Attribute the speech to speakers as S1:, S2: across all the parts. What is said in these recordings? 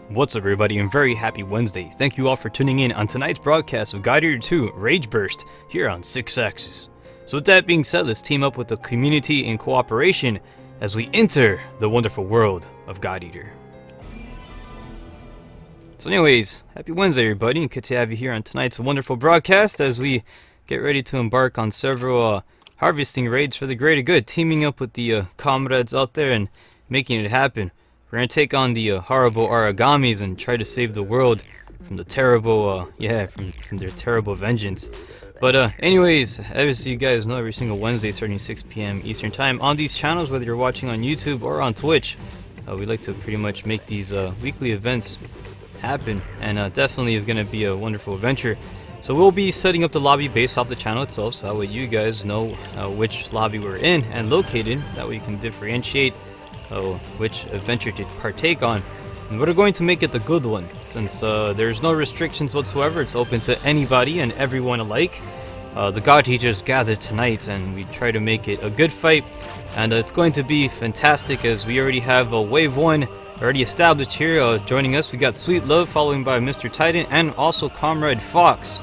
S1: What's up everybody, and very happy Wednesday. Thank you all for tuning in on tonight's broadcast of God Eater 2 Rage Burst here on 6 Axis. So with that being said, let's team up with the community in cooperation as we enter the wonderful world of God Eater. So anyways, happy Wednesday everybody, and good to have you here on tonight's wonderful broadcast as we get ready to embark on several harvesting raids for the greater good, teaming up with the comrades out there and making it happen. We're gonna take on the horrible Origamis and try to save the world from the terrible, from their terrible vengeance. But anyways, as you guys know, every single Wednesday starting 6 p.m. Eastern Time on these channels, whether you're watching on YouTube or on Twitch, we like to pretty much make these weekly events happen, and definitely is gonna be a wonderful adventure. So we'll be setting up the lobby based off the channel itself, so that way you guys know which lobby we're in and located. That way you can differentiate which adventure to partake on, and we're going to make it the good one since there's no restrictions whatsoever. It's open to anybody and everyone alike. The God Teachers gather tonight and we try to make it a good fight, and it's going to be fantastic as we already have wave 1 already established here. Joining us, we got Sweet Love following by Mr. Titan and also Comrade Fox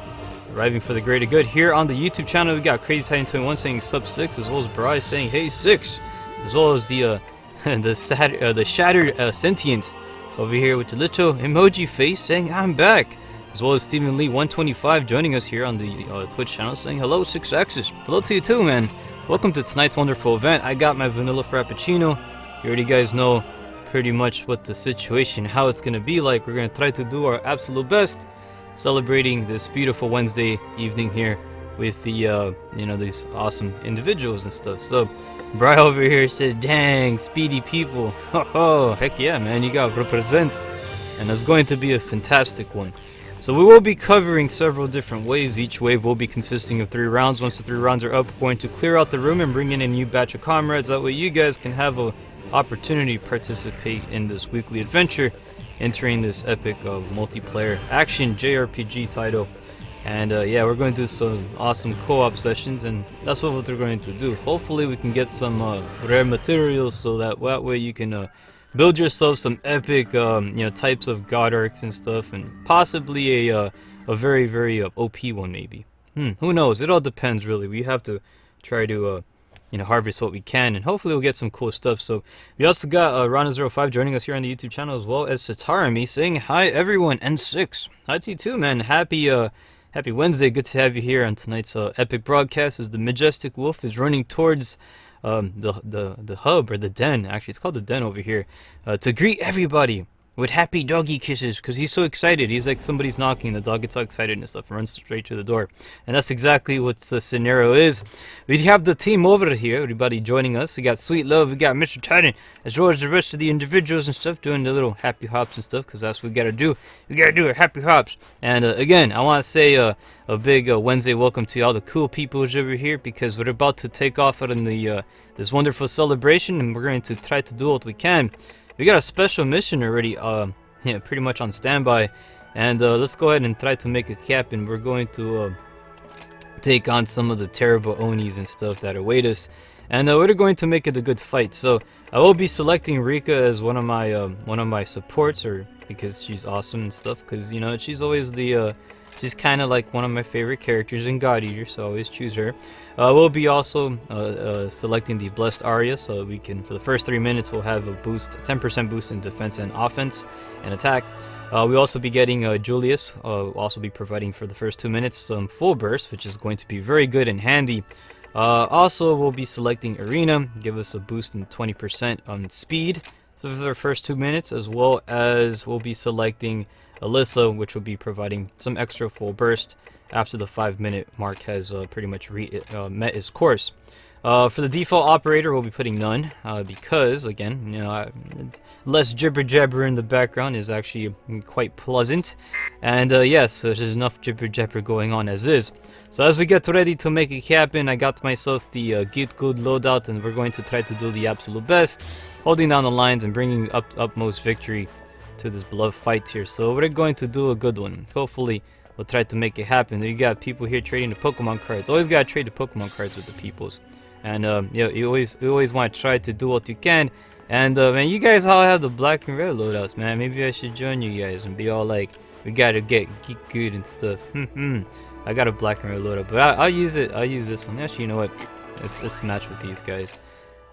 S1: arriving for the greater good. Here on the YouTube channel we got Crazy Titan 21 saying sub 6, as well as Bryce saying hey 6, as well as the shattered sentient over here with the little emoji face saying I'm back, as well as Stephen Lee 125 joining us here on the Twitch channel saying hello 6 Axis. Hello to you too, man. Welcome to tonight's wonderful event. I got my vanilla frappuccino. You already guys know pretty much what the situation, how it's gonna be like. We're gonna try to do our absolute best celebrating this beautiful Wednesday evening here with the these awesome individuals and stuff. So Bri over here said, dang, speedy people. Oh, heck yeah, man, you got represent. And it's going to be a fantastic one. So we will be covering several different waves. Each wave will be consisting of 3 rounds. Once the 3 rounds are up, we're going to clear out the room and bring in a new batch of comrades. That way you guys can have an opportunity to participate in this weekly adventure, entering this epic multiplayer action JRPG title. And yeah, we're going to do some awesome co-op sessions, and that's what we're going to do. Hopefully we can get some rare materials so that way you can build yourself some epic types of god arcs and stuff, and possibly a very very OP one maybe. Who knows? It all depends really. We have to try to harvest what we can, and hopefully we'll get some cool stuff. So we also got Rana05 joining us here on the YouTube channel, as well as Satarami saying hi everyone, and 6. Hi to you too, man. Happy Wednesday, good to have you here on tonight's epic broadcast as the Majestic Wolf is running towards the hub, or the den, actually it's called the den over here, to greet everybody with happy doggy kisses, because he's so excited. He's like somebody's knocking, the dog gets all excited and stuff and runs straight to the door. And that's exactly what the scenario is. We have the team over here, everybody joining us. We got Sweet Love, we got Mr. Titan, as well as the rest of the individuals and stuff doing the little happy hops and stuff, because that's what we gotta do. We gotta do our happy hops. And again, I want to say a big Wednesday welcome to all the cool people over here, because we're about to take off on the this wonderful celebration, and we're going to try to do what we can. We got a special mission already, pretty much on standby, and let's go ahead and try to make a cap, and we're going to take on some of the terrible Onis and stuff that await us, and we're going to make it a good fight. So I will be selecting Rika as one of my supports, or because she's awesome and stuff, because she's always the she's kind of like one of my favorite characters in God Eater, so I always choose her. We'll be also selecting the Blessed Arya, so we can, for the first 3 minutes, we'll have a boost, 10% boost in defense and offense and attack. We'll also be getting Julius, we'll also be providing for the first 2 minutes some full burst, which is going to be very good and handy. Also, we'll be selecting Arena, give us a boost in 20% on speed for the first 2 minutes, as well as we'll be selecting Alyssa, which will be providing some extra full burst after the 5-minute mark has pretty much met its course. For the default operator, we'll be putting none, because again, less jibber jabber in the background is actually quite pleasant, and yes, there's enough jibber jabber going on as is. So as we get ready to make it happen, I got myself the Get Good loadout, and we're going to try to do the absolute best, holding down the lines and bringing utmost victory to this beloved fight here. So we're going to do a good one. Hopefully we'll try to make it happen. You got people here trading the Pokemon cards. Always gotta trade the Pokemon cards with the peoples. And you always want to try to do what you can And man, you guys all have the black and red loadouts, man. Maybe I should join you guys and be all like, we gotta get geek good and stuff. I got a black and red loadout, but I'll use it. I'll use this one. Actually, you know what? Let's match with these guys.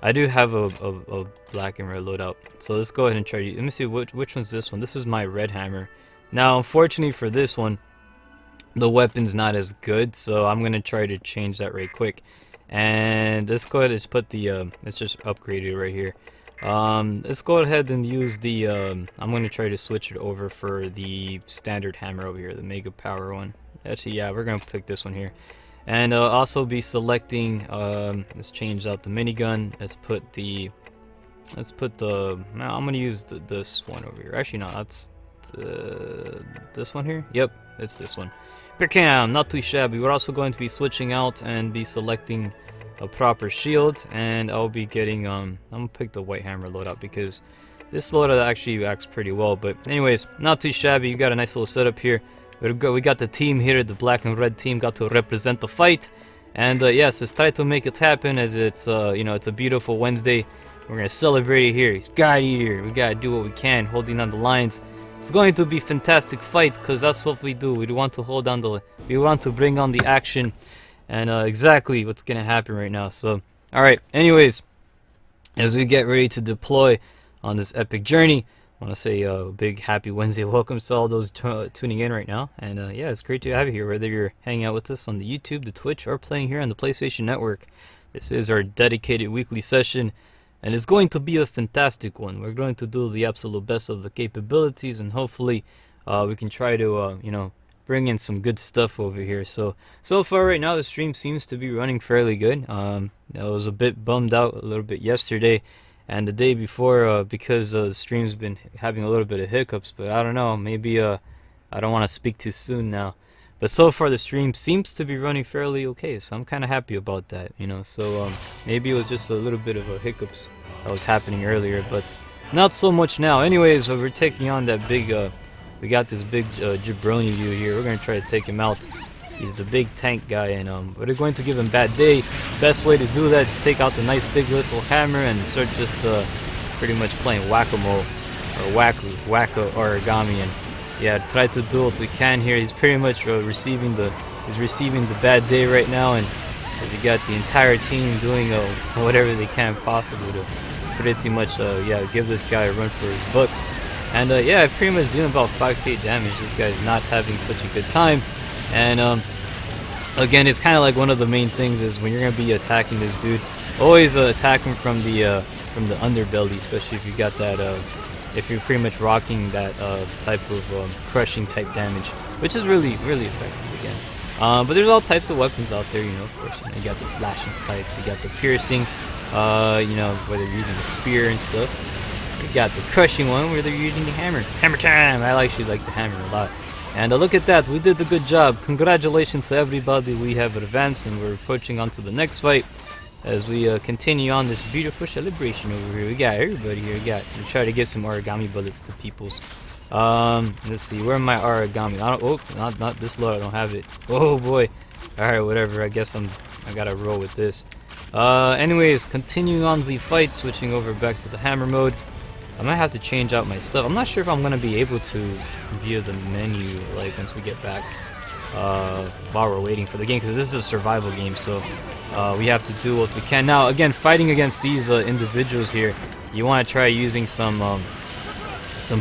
S1: I do have a black and red loadout, so let's go ahead and try. Let me see which one's this one. This is my red hammer. Now, unfortunately for this one, the weapon's not as good, so I'm gonna try to change that right quick. And let's go ahead and put the let's just upgrade it right here. Let's go ahead and use the I'm gonna try to switch it over for the standard hammer over here, the mega power one. Actually, yeah, we're gonna pick this one here. And also be selecting let's change out the minigun. Let's put the I'm gonna use this one over here. Actually, no, that's this one here. Yep, it's this one. Bam, not too shabby. We're also going to be switching out and be selecting a proper shield, and I'll be getting I'm gonna pick the white hammer loadout because this loadout actually acts pretty well. But anyways, not too shabby. You got a nice little setup here. We got the team here, the black and red team got to represent the fight, and yes, let's try to make it happen as it's you know, it's a beautiful Wednesday. We're gonna celebrate it here. It's got here. We gotta do what we can, holding on the lines. It's going to be a fantastic fight because that's what we do. We want to hold on we want to bring on the action, and exactly what's gonna happen right now. So, all right. Anyways, as we get ready to deploy on this epic journey, I want to say a big happy Wednesday welcome to all those tuning in right now. And yeah, it's great to have you here, whether you're hanging out with us on the YouTube, the Twitch, or playing here on the PlayStation Network. This is our dedicated weekly session, and it's going to be a fantastic one. We're going to do the absolute best of the capabilities, and hopefully we can try to you know, bring in some good stuff over here. So far right now the stream seems to be running fairly good. I was a bit bummed out a little bit yesterday and the day before because the stream's been having a little bit of hiccups, but I don't know, maybe I don't want to speak too soon now. But so far the stream seems to be running fairly okay, so I'm kind of happy about that, you know. So maybe it was just a little bit of a hiccups that was happening earlier, but not so much now. Anyways, we're taking on that big we got this big jabroni dude here. We're gonna try to take him out. He's the big tank guy, and we're going to give him bad day. Best way to do that is take out the nice big little hammer and start just pretty much playing whack-a-mole or wacko origami, and yeah, try to do what we can here. He's pretty much receiving the bad day right now, and as you got the entire team doing whatever they can possibly to pretty much yeah, give this guy a run for his buck. And yeah, pretty much doing about 5k damage. This guy's not having such a good time. And again, it's kind of like one of the main things is when you're gonna be attacking this dude, always attack him from the underbelly, especially if you got that if you're pretty much rocking that type of crushing type damage, which is really effective again. But there's all types of weapons out there, you know. Of course, you got the slashing types, you got the piercing, you know, whether you're using a spear and stuff. You got the crushing one where they're using the hammer. Hammer time! I actually like the hammer a lot. And look at that, we did a good job. Congratulations to everybody. We have advanced and we're approaching on to the next fight as we continue on this beautiful celebration over here. We got everybody here. We try to give some origami bullets to peoples. Let's see, where are my origami? Not this load, I don't have it. Oh boy. Alright, whatever, I guess I gotta roll with this. Anyways, continuing on the fight, switching over back to the hammer mode. I might have to change out my stuff. I'm not sure if I'm gonna be able to view the menu like once we get back while we're waiting for the game, because this is a survival game, so we have to do what we can. Now again, fighting against these individuals here, you want to try using some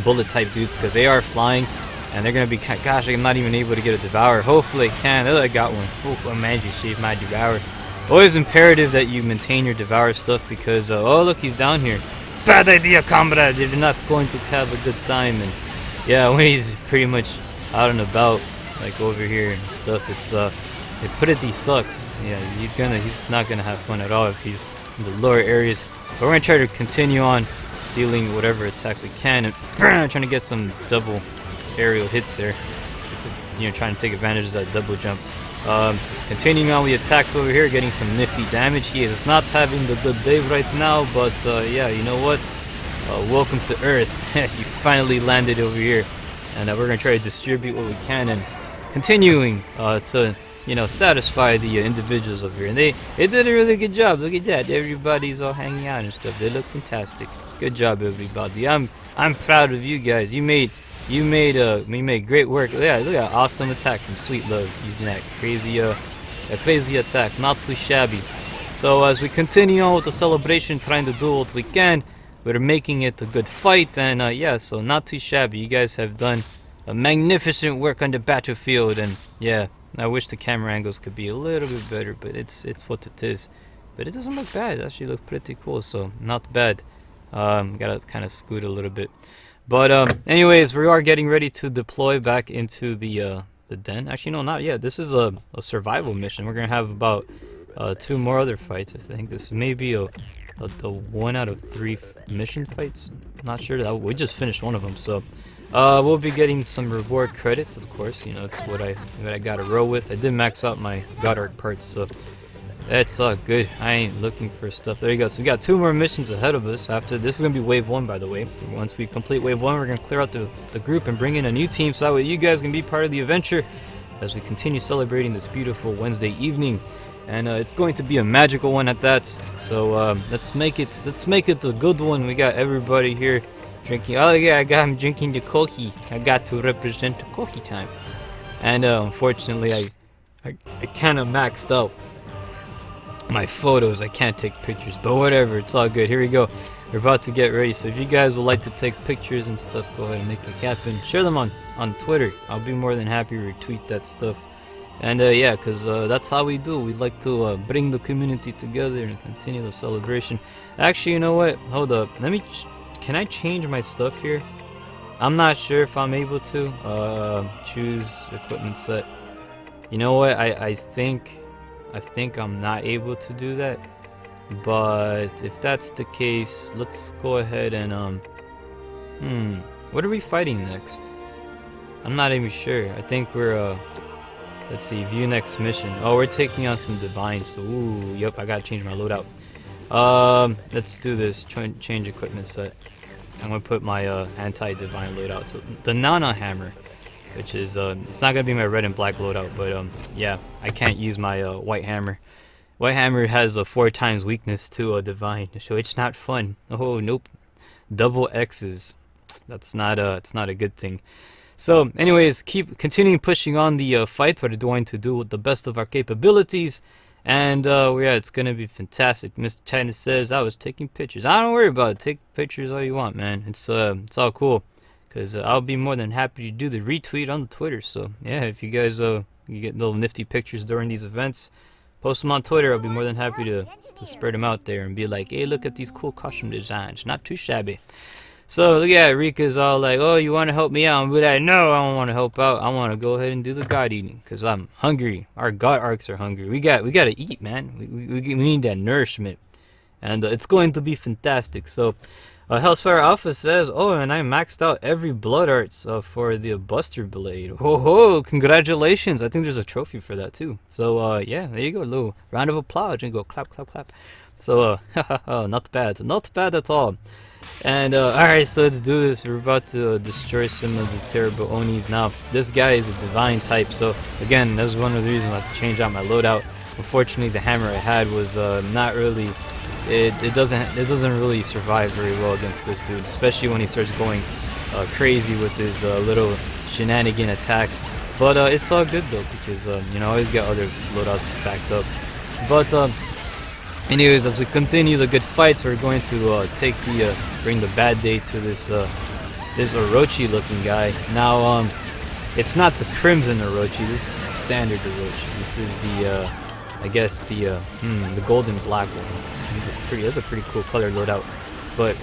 S1: bullet type dudes because they are flying and they're gonna be gosh, I'm not even able to get a devour. Hopefully I can. Oh, I got one. Oh, I managed to save my devour. Always imperative that you maintain your devour stuff because oh look, he's down here. Bad idea, comrade. You're not going to have a good time. And yeah, when he's pretty much out and about, like over here and stuff, it's he sucks. Yeah, he's not gonna have fun at all if he's in the lower areas. But we're gonna try to continue on dealing whatever attacks we can and trying to get some double aerial hits there. You know, trying to take advantage of that double jump. Continuing on with attacks over here, getting some nifty damage. He is not having the good day right now, but yeah, you know what? Welcome to Earth. You finally landed over here, and we're gonna try to distribute what we can and continuing to, you know, satisfy the individuals over here. And they did a really good job. Look at that, everybody's all hanging out and stuff. They look fantastic. Good job, everybody. I'm proud of you guys. You made great work. Yeah, look at awesome attack from Sweet Love using that crazy attack. Not too shabby. So as we continue on with the celebration, trying to do what we can, we're making it a good fight, and yeah, so not too shabby. You guys have done a magnificent work on the battlefield, and yeah, I wish the camera angles could be a little bit better, but it's what it is. But it doesn't look bad. It actually looks pretty cool, so not bad. Gotta kind of scoot a little bit. But anyways, we are getting ready to deploy back into the den. Actually, no, not yet. This is a survival mission. We're gonna have about 2 more other fights. I think this may be a 1 out of 3 mission fights. Not sure. That we just finished one of them, so we'll be getting some reward credits, of course. You know, it's what I got to roll with. I did max out my God Arc parts, so that's good. I ain't looking for stuff. There you go. So we got 2 more missions ahead of us. After this is gonna be wave 1, by the way. Once we complete wave 1, we're gonna clear out the group and bring in a new team, so that way you guys can be part of the adventure as we continue celebrating this beautiful Wednesday evening. And it's going to be a magical one at that. So let's make it a good one. We got everybody here drinking. Oh yeah, I'm drinking the coffee. I got to represent the coffee time. And unfortunately, I kind of maxed out my photos. I can't take pictures, but whatever, it's all good. Here we go. We're about to get ready. So if you guys would like to take pictures and stuff, go ahead and make it happen. Share them on Twitter. I'll be more than happy to retweet that stuff. And yeah, because that's how we do. We like to bring the community together and continue the celebration. Actually, you know what? Hold up. Can I change my stuff here? I'm not sure if I'm able to. Choose equipment set. You know what? I think I'm not able to do that. But if that's the case, let's go ahead and what are we fighting next? I'm not even sure. I think we're let's see, view next mission. Oh, we're taking on some divines. So, ooh, yep, I gotta change my loadout. Let's do this. Change equipment set. I'm gonna put my anti-divine loadout. So the Nana hammer, which is it's not gonna be my red and black loadout, but yeah, I can't use my white hammer. White hammer has a 4 times weakness to a divine, so it's not fun. Oh nope, double X's. That's not it's not a good thing. So, anyways, keep continuing pushing on the fight. We're going to do with the best of our capabilities, and yeah, it's gonna be fantastic. Mr. China says I was taking pictures. I don't worry about it. Take pictures all you want, man. It's all cool, cause I'll be more than happy to do the retweet on the Twitter. So yeah, if you guys you get little nifty pictures during these events, post them on Twitter. I'll be more than happy to spread them out there and be like, hey, look at these cool costume designs. Not too shabby. So look at Rika's all like, oh, you want to help me out? I'm like, no, I don't want to help out. I want to go ahead and do the god eating because I'm hungry. Our god arcs are hungry. We got to eat, man. We need that nourishment, and it's going to be fantastic. So Hellsfire Alpha says, oh, and I maxed out every blood arts for the Buster Blade. Ho ho! Congratulations! I think there's a trophy for that too. So yeah, there you go. A little round of applause and go clap, clap, clap. So not bad at all. And alright, so let's do this. We're about to destroy some of the terrible Onis. Now, this guy is a divine type, so again, that's one of the reasons I have to change out my loadout. Unfortunately, the hammer I had was not really. It doesn't really survive very well against this dude, especially when he starts going crazy with his little shenanigan attacks. But it's all good though, because you know, I always got other loadouts backed up. But anyways, as we continue the good fights, we're going to bring the bad day to this this Orochi looking guy. Now it's not the Crimson Orochi, this is the standard Orochi. This is the I guess the golden black one. That's a pretty cool color loadout. But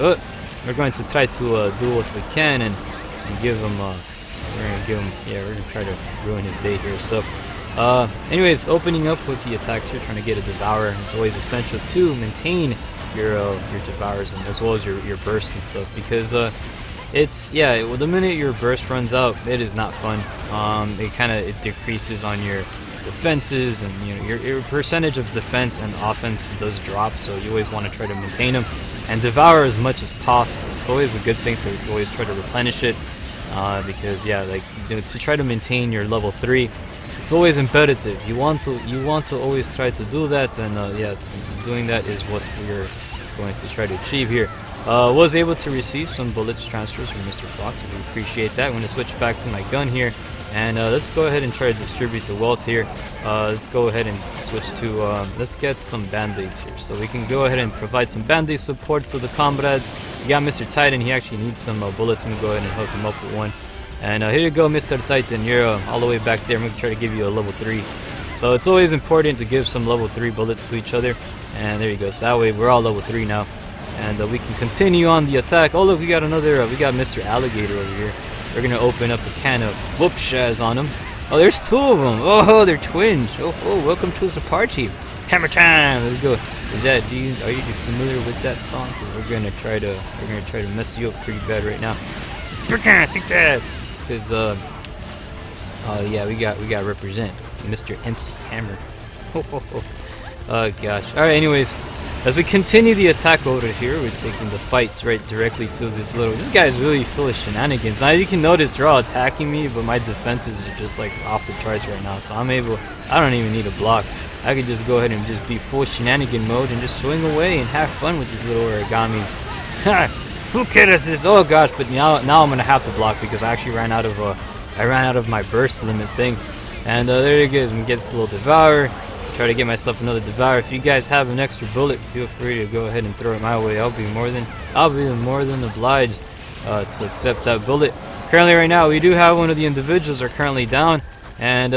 S1: we're going to try to do what we can and give him we're gonna try to ruin his day here. So anyways, opening up with the attacks here, trying to get a Devourer is always essential to maintain your Devours and as well as your bursts and stuff, because the minute your burst runs out, it is not fun. It decreases on your defenses, and you know your percentage of defense and offense does drop, so you always want to try to maintain them and devour as much as possible. It's always a good thing to always try to replenish it, because to try to maintain your level 3, it's always imperative. You want to always try to do that, and yes, doing that is what we're going to try to achieve here. Was able to receive some bullets transfers from Mr. Fox. We appreciate that. I'm going to switch back to my gun here. And let's go ahead and try to distribute the wealth here. Let's go ahead and switch to, let's get some band-aids here. So we can go ahead and provide some band-aid support to the comrades. We got Mr. Titan, he actually needs some bullets. I'm going to go ahead and hook him up with one. And here you go, Mr. Titan, you're all the way back there. I'm going to try to give you a level 3. So it's always important to give some level 3 bullets to each other. And there you go, so that way we're all level 3 now. And we can continue on the attack. Oh look, we got another, we got Mr. Alligator over here. We're gonna open up a can of whoop-shaz on them. Oh, there's 2 of them. Oh, they're twins. Oh, welcome to the party. Hammer time. Let's go. Is that? Are you familiar with that song? 'Cause we're gonna try to mess you up pretty bad right now. I think that's because yeah, we got represent Mr. MC Hammer. Oh gosh. All right. Anyways. As we continue the attack over here, we're taking the fights right directly to this little... This guy is really full of shenanigans. Now you can notice they're all attacking me, but my defenses are just like off the charts right now. So I don't even need a block. I could just go ahead and just be full shenanigan mode and just swing away and have fun with these little origamis. Ha! Who cares if... Oh gosh, but now I'm gonna have to block because I actually ran out of my burst limit thing. And there it is. I'm gonna get this little devourer. Try to get myself another devour. If you guys have an extra bullet, feel free to go ahead and throw it my way. I'll be more than obliged to accept that bullet. Currently, right now, we do have one of the individuals are currently down, and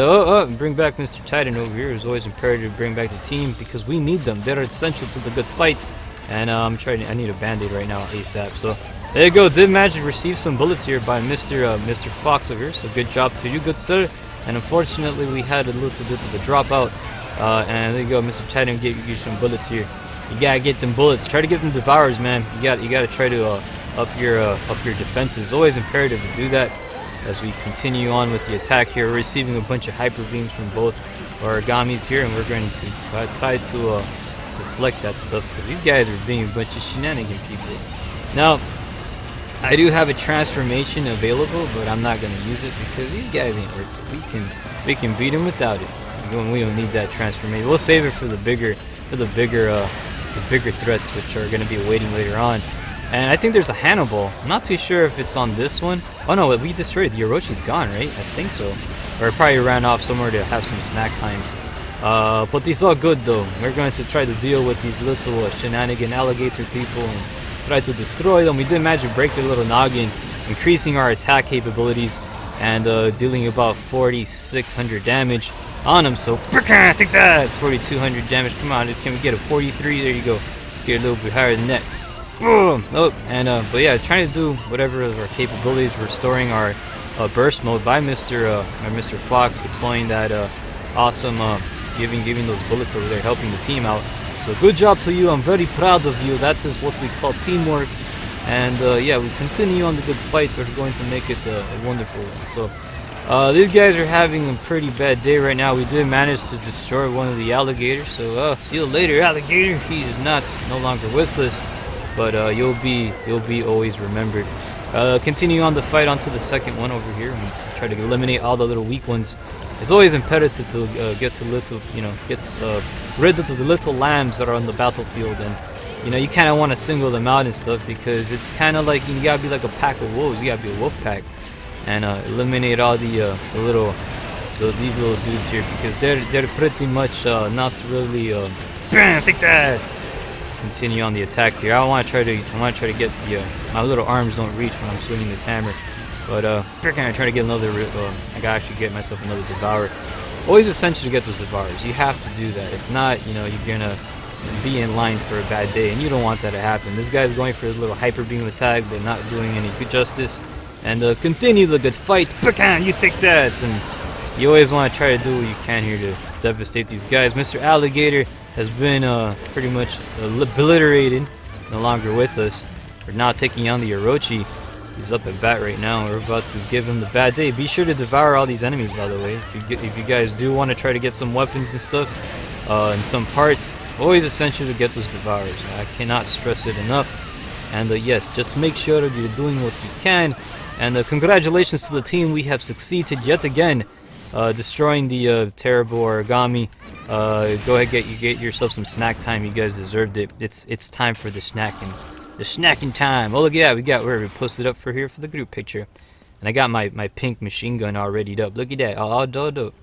S1: bring back Mr. Titan over here. It's always imperative to bring back the team because we need them. They're essential to the good fight. And I need a band-aid right now ASAP. So there you go. Did manage to receive some bullets here by Mr. Fox over here. So good job to you, good sir. And unfortunately, we had a little bit of a dropout. And there you go, Mr. Titan gave you some bullets here. You gotta get them bullets. Try to get them devours, man. You gotta try to up your defenses. It's always imperative to do that. As we continue on with the attack here, we're receiving a bunch of hyper beams from both origamis here, and we're going to try to deflect that stuff because these guys are being a bunch of shenanigan people. Now, I do have a transformation available, but I'm not gonna use it because these guys ain't worth it. We can beat them without it. We don't need that transformation. We'll save it for the bigger threats, which are going to be awaiting later on. And I think there's a Hannibal. I'm not too sure if it's on this one. Oh no, we destroyed. The Orochi's gone, right? I think so. Or it probably ran off somewhere to have some snack times. But these are good though. We're going to try to deal with these little shenanigan alligator people and try to destroy them. We did manage to break their little noggin, increasing our attack capabilities and dealing about 4,600 damage on him. So I think that's 4,200 damage. Come on, can we get a 43? There you go. Let's get a little bit higher than that. Boom. Oh, and but yeah, trying to do whatever of our capabilities, restoring our burst mode by Mr. Fox, deploying that awesome giving those bullets over there, helping the team out. So good job to you. I'm very proud of you. That is what we call teamwork. And yeah, we continue on the good fight. We're going to make it a wonderful one. So these guys are having a pretty bad day right now. We did manage to destroy one of the alligators. So see you later, alligator. He is no longer with us, but you'll be always remembered. Continue on the fight onto the second one over here and try to eliminate all the little weak ones. It's always imperative to get rid of the little lambs that are on the battlefield, and you kind of want to single them out and stuff because it's kind of like you gotta be like a pack of wolves. You gotta be a wolf pack and eliminate all these little dudes here because they're pretty much not really. Bam! Take that. Continue on the attack here. I want to try to get the my little arms don't reach when I'm swinging this hammer, but I try to get another. I gotta actually get myself another devourer. Always essential to get those devourers. You have to do that. If not, you're gonna be in line for a bad day, and you don't want that to happen. This guy's going for his little hyper beam attack, but not doing any good justice. And continue the good fight. You take that, and you always want to try to do what you can here to devastate these guys. Mr. Alligator has been pretty much obliterated, no longer with us. We're now taking on the Orochi. He's up at bat right now. We're about to give him the bad day. Be sure to devour all these enemies, by the way. If you guys do want to try to get some weapons and stuff, and some parts, always essential to get those devourers. I cannot stress it enough. And yes, just make sure that you're doing what you can. And congratulations to the team. We have succeeded yet again, destroying the terrible origami. Go ahead, get yourself some snack time. You guys deserved it. It's time for the snacking. The snacking time. Oh, look at that. We posted up for here for the group picture. And I got my pink machine gun all readied up. Look at that. All dolled up.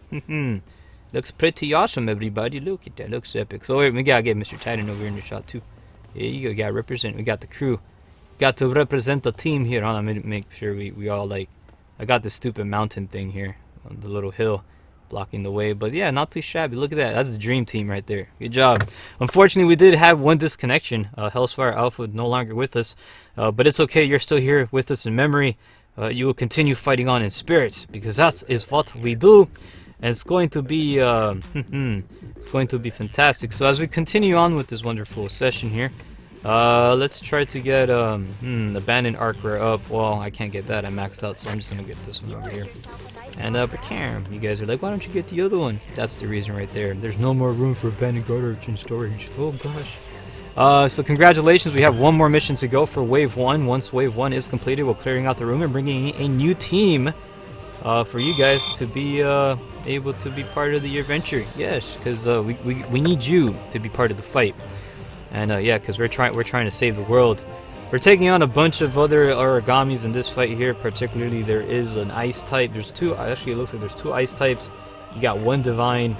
S1: Looks pretty awesome, everybody. Look at that. Looks epic. So wait, we gotta get Mr. Titan over here in the shot too. There you go. Gotta represent. We got the crew. Got to represent the team here. Hold on, I'm gonna make sure we all like. I got this stupid mountain thing here on the little hill blocking the way. But yeah, not too shabby. Look at that. That's the dream team right there. Good job. Unfortunately, we did have one disconnection. Hellsfire Alpha no longer with us. But it's okay. You're still here with us in memory. You will continue fighting on in spirit, because that is what we do, and it's going to be it's going to be fantastic. So as we continue on with this wonderful session here, let's try to get abandoned arcware up. Well, I can't get that, I maxed out, so I'm just gonna get this one over here. And you guys are like, why don't you get the other one? That's the reason right there. There's no more room for abandoned guard arch in storage. Oh gosh. So congratulations, we have one more mission to go for Wave 1. Once Wave 1 is completed, we're clearing out the room and bringing a new team for you guys to be able to be part of the adventure. Yes, because we need you to be part of the fight. And yeah, because we're trying to save the world. We're taking on a bunch of other origamis in this fight here. Particularly, there is an ice type. There's two. Actually, it looks like there's two ice types. You got one divine,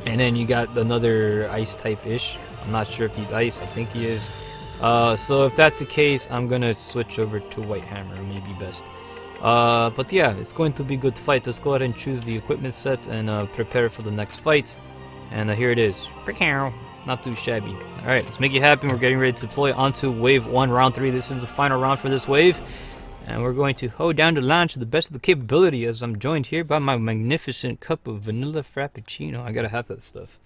S1: and then you got another ice type-ish. I'm not sure if he's ice. I think he is. So if that's the case, I'm gonna switch over to White Hammer. Maybe best. But yeah, it's going to be a good fight. Let's go ahead and choose the equipment set and prepare for the next fight. And here it is. Not too shabby. Alright, let's make it happen. We're getting ready to deploy onto Wave 1, Round 3. This is the final round for this wave. And we're going to hold down the line to the best of the capability, as I'm joined here by my magnificent cup of vanilla frappuccino. I gotta have that stuff.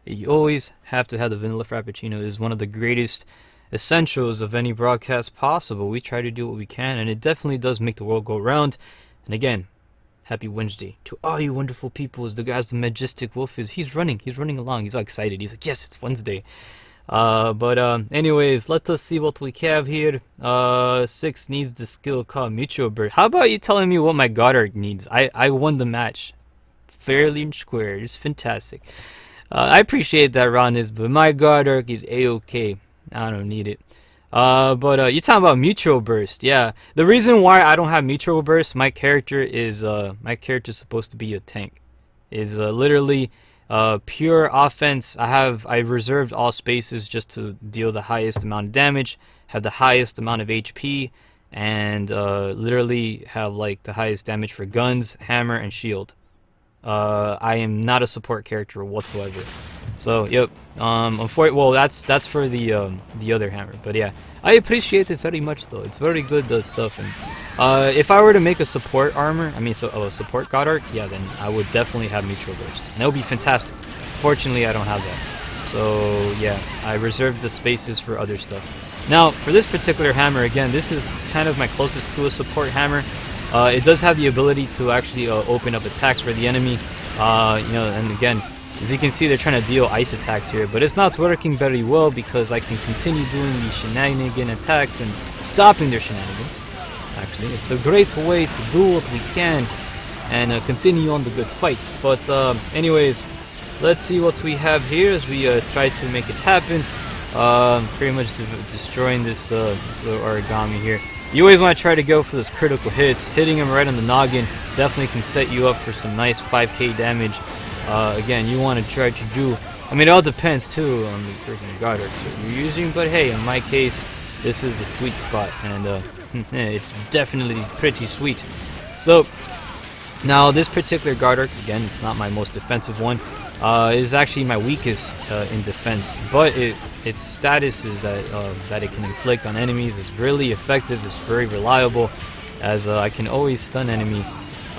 S1: You always have to have the vanilla frappuccino. It is one of the greatest essentials of any broadcast possible. We try to do what we can, and it definitely does make the world go round. And again, happy Wednesday to all you wonderful people. As the guys, the majestic wolf is, he's running along. He's all excited. He's like, yes, it's Wednesday. Anyways, let us see what we have here. 6 needs the skill called Mutual Burst. How about you telling me what my Goddard needs? I won the match fairly and square. It's fantastic. I appreciate that, Ronis, but my Goddard is A-OK. I don't need it. You're talking about Mutual Burst. Yeah, the reason why I don't have Mutual Burst, my character is supposed to be a tank. Is literally pure offense. I reserved all spaces just to deal the highest amount of damage, have the highest amount of HP, and literally have like the highest damage for guns, hammer, and shield. I am not a support character whatsoever. So yep. Well, that's for the other hammer. But yeah, I appreciate it very much though. It's very good stuff. And if I were to make a support armor, a support god arc, yeah, then I would definitely have Mutual Burst, and that would be fantastic. Fortunately, I don't have that. So yeah, I reserved the spaces for other stuff. Now for this particular hammer, again, this is kind of my closest to a support hammer. It does have the ability to actually open up attacks for the enemy. And again, as you can see, they're trying to deal ice attacks here, but it's not working very well because I can continue doing these shenanigan attacks and stopping their shenanigans. Actually, it's a great way to do what we can and continue on the good fight. But anyways, let's see what we have here as we try to make it happen. Pretty much destroying this little origami here. You always want to try to go for those critical hits. Hitting him right on the noggin definitely can set you up for some nice 5k damage. Again, you want to try to do, it all depends too on the freaking guard arc that you're using, but hey, in my case, this is the sweet spot, and it's definitely pretty sweet. So, now this particular guard arc, again, it's not my most defensive one, is actually my weakest in defense, but its status is that it can inflict on enemies. It's really effective, it's very reliable, as I can always stun enemy.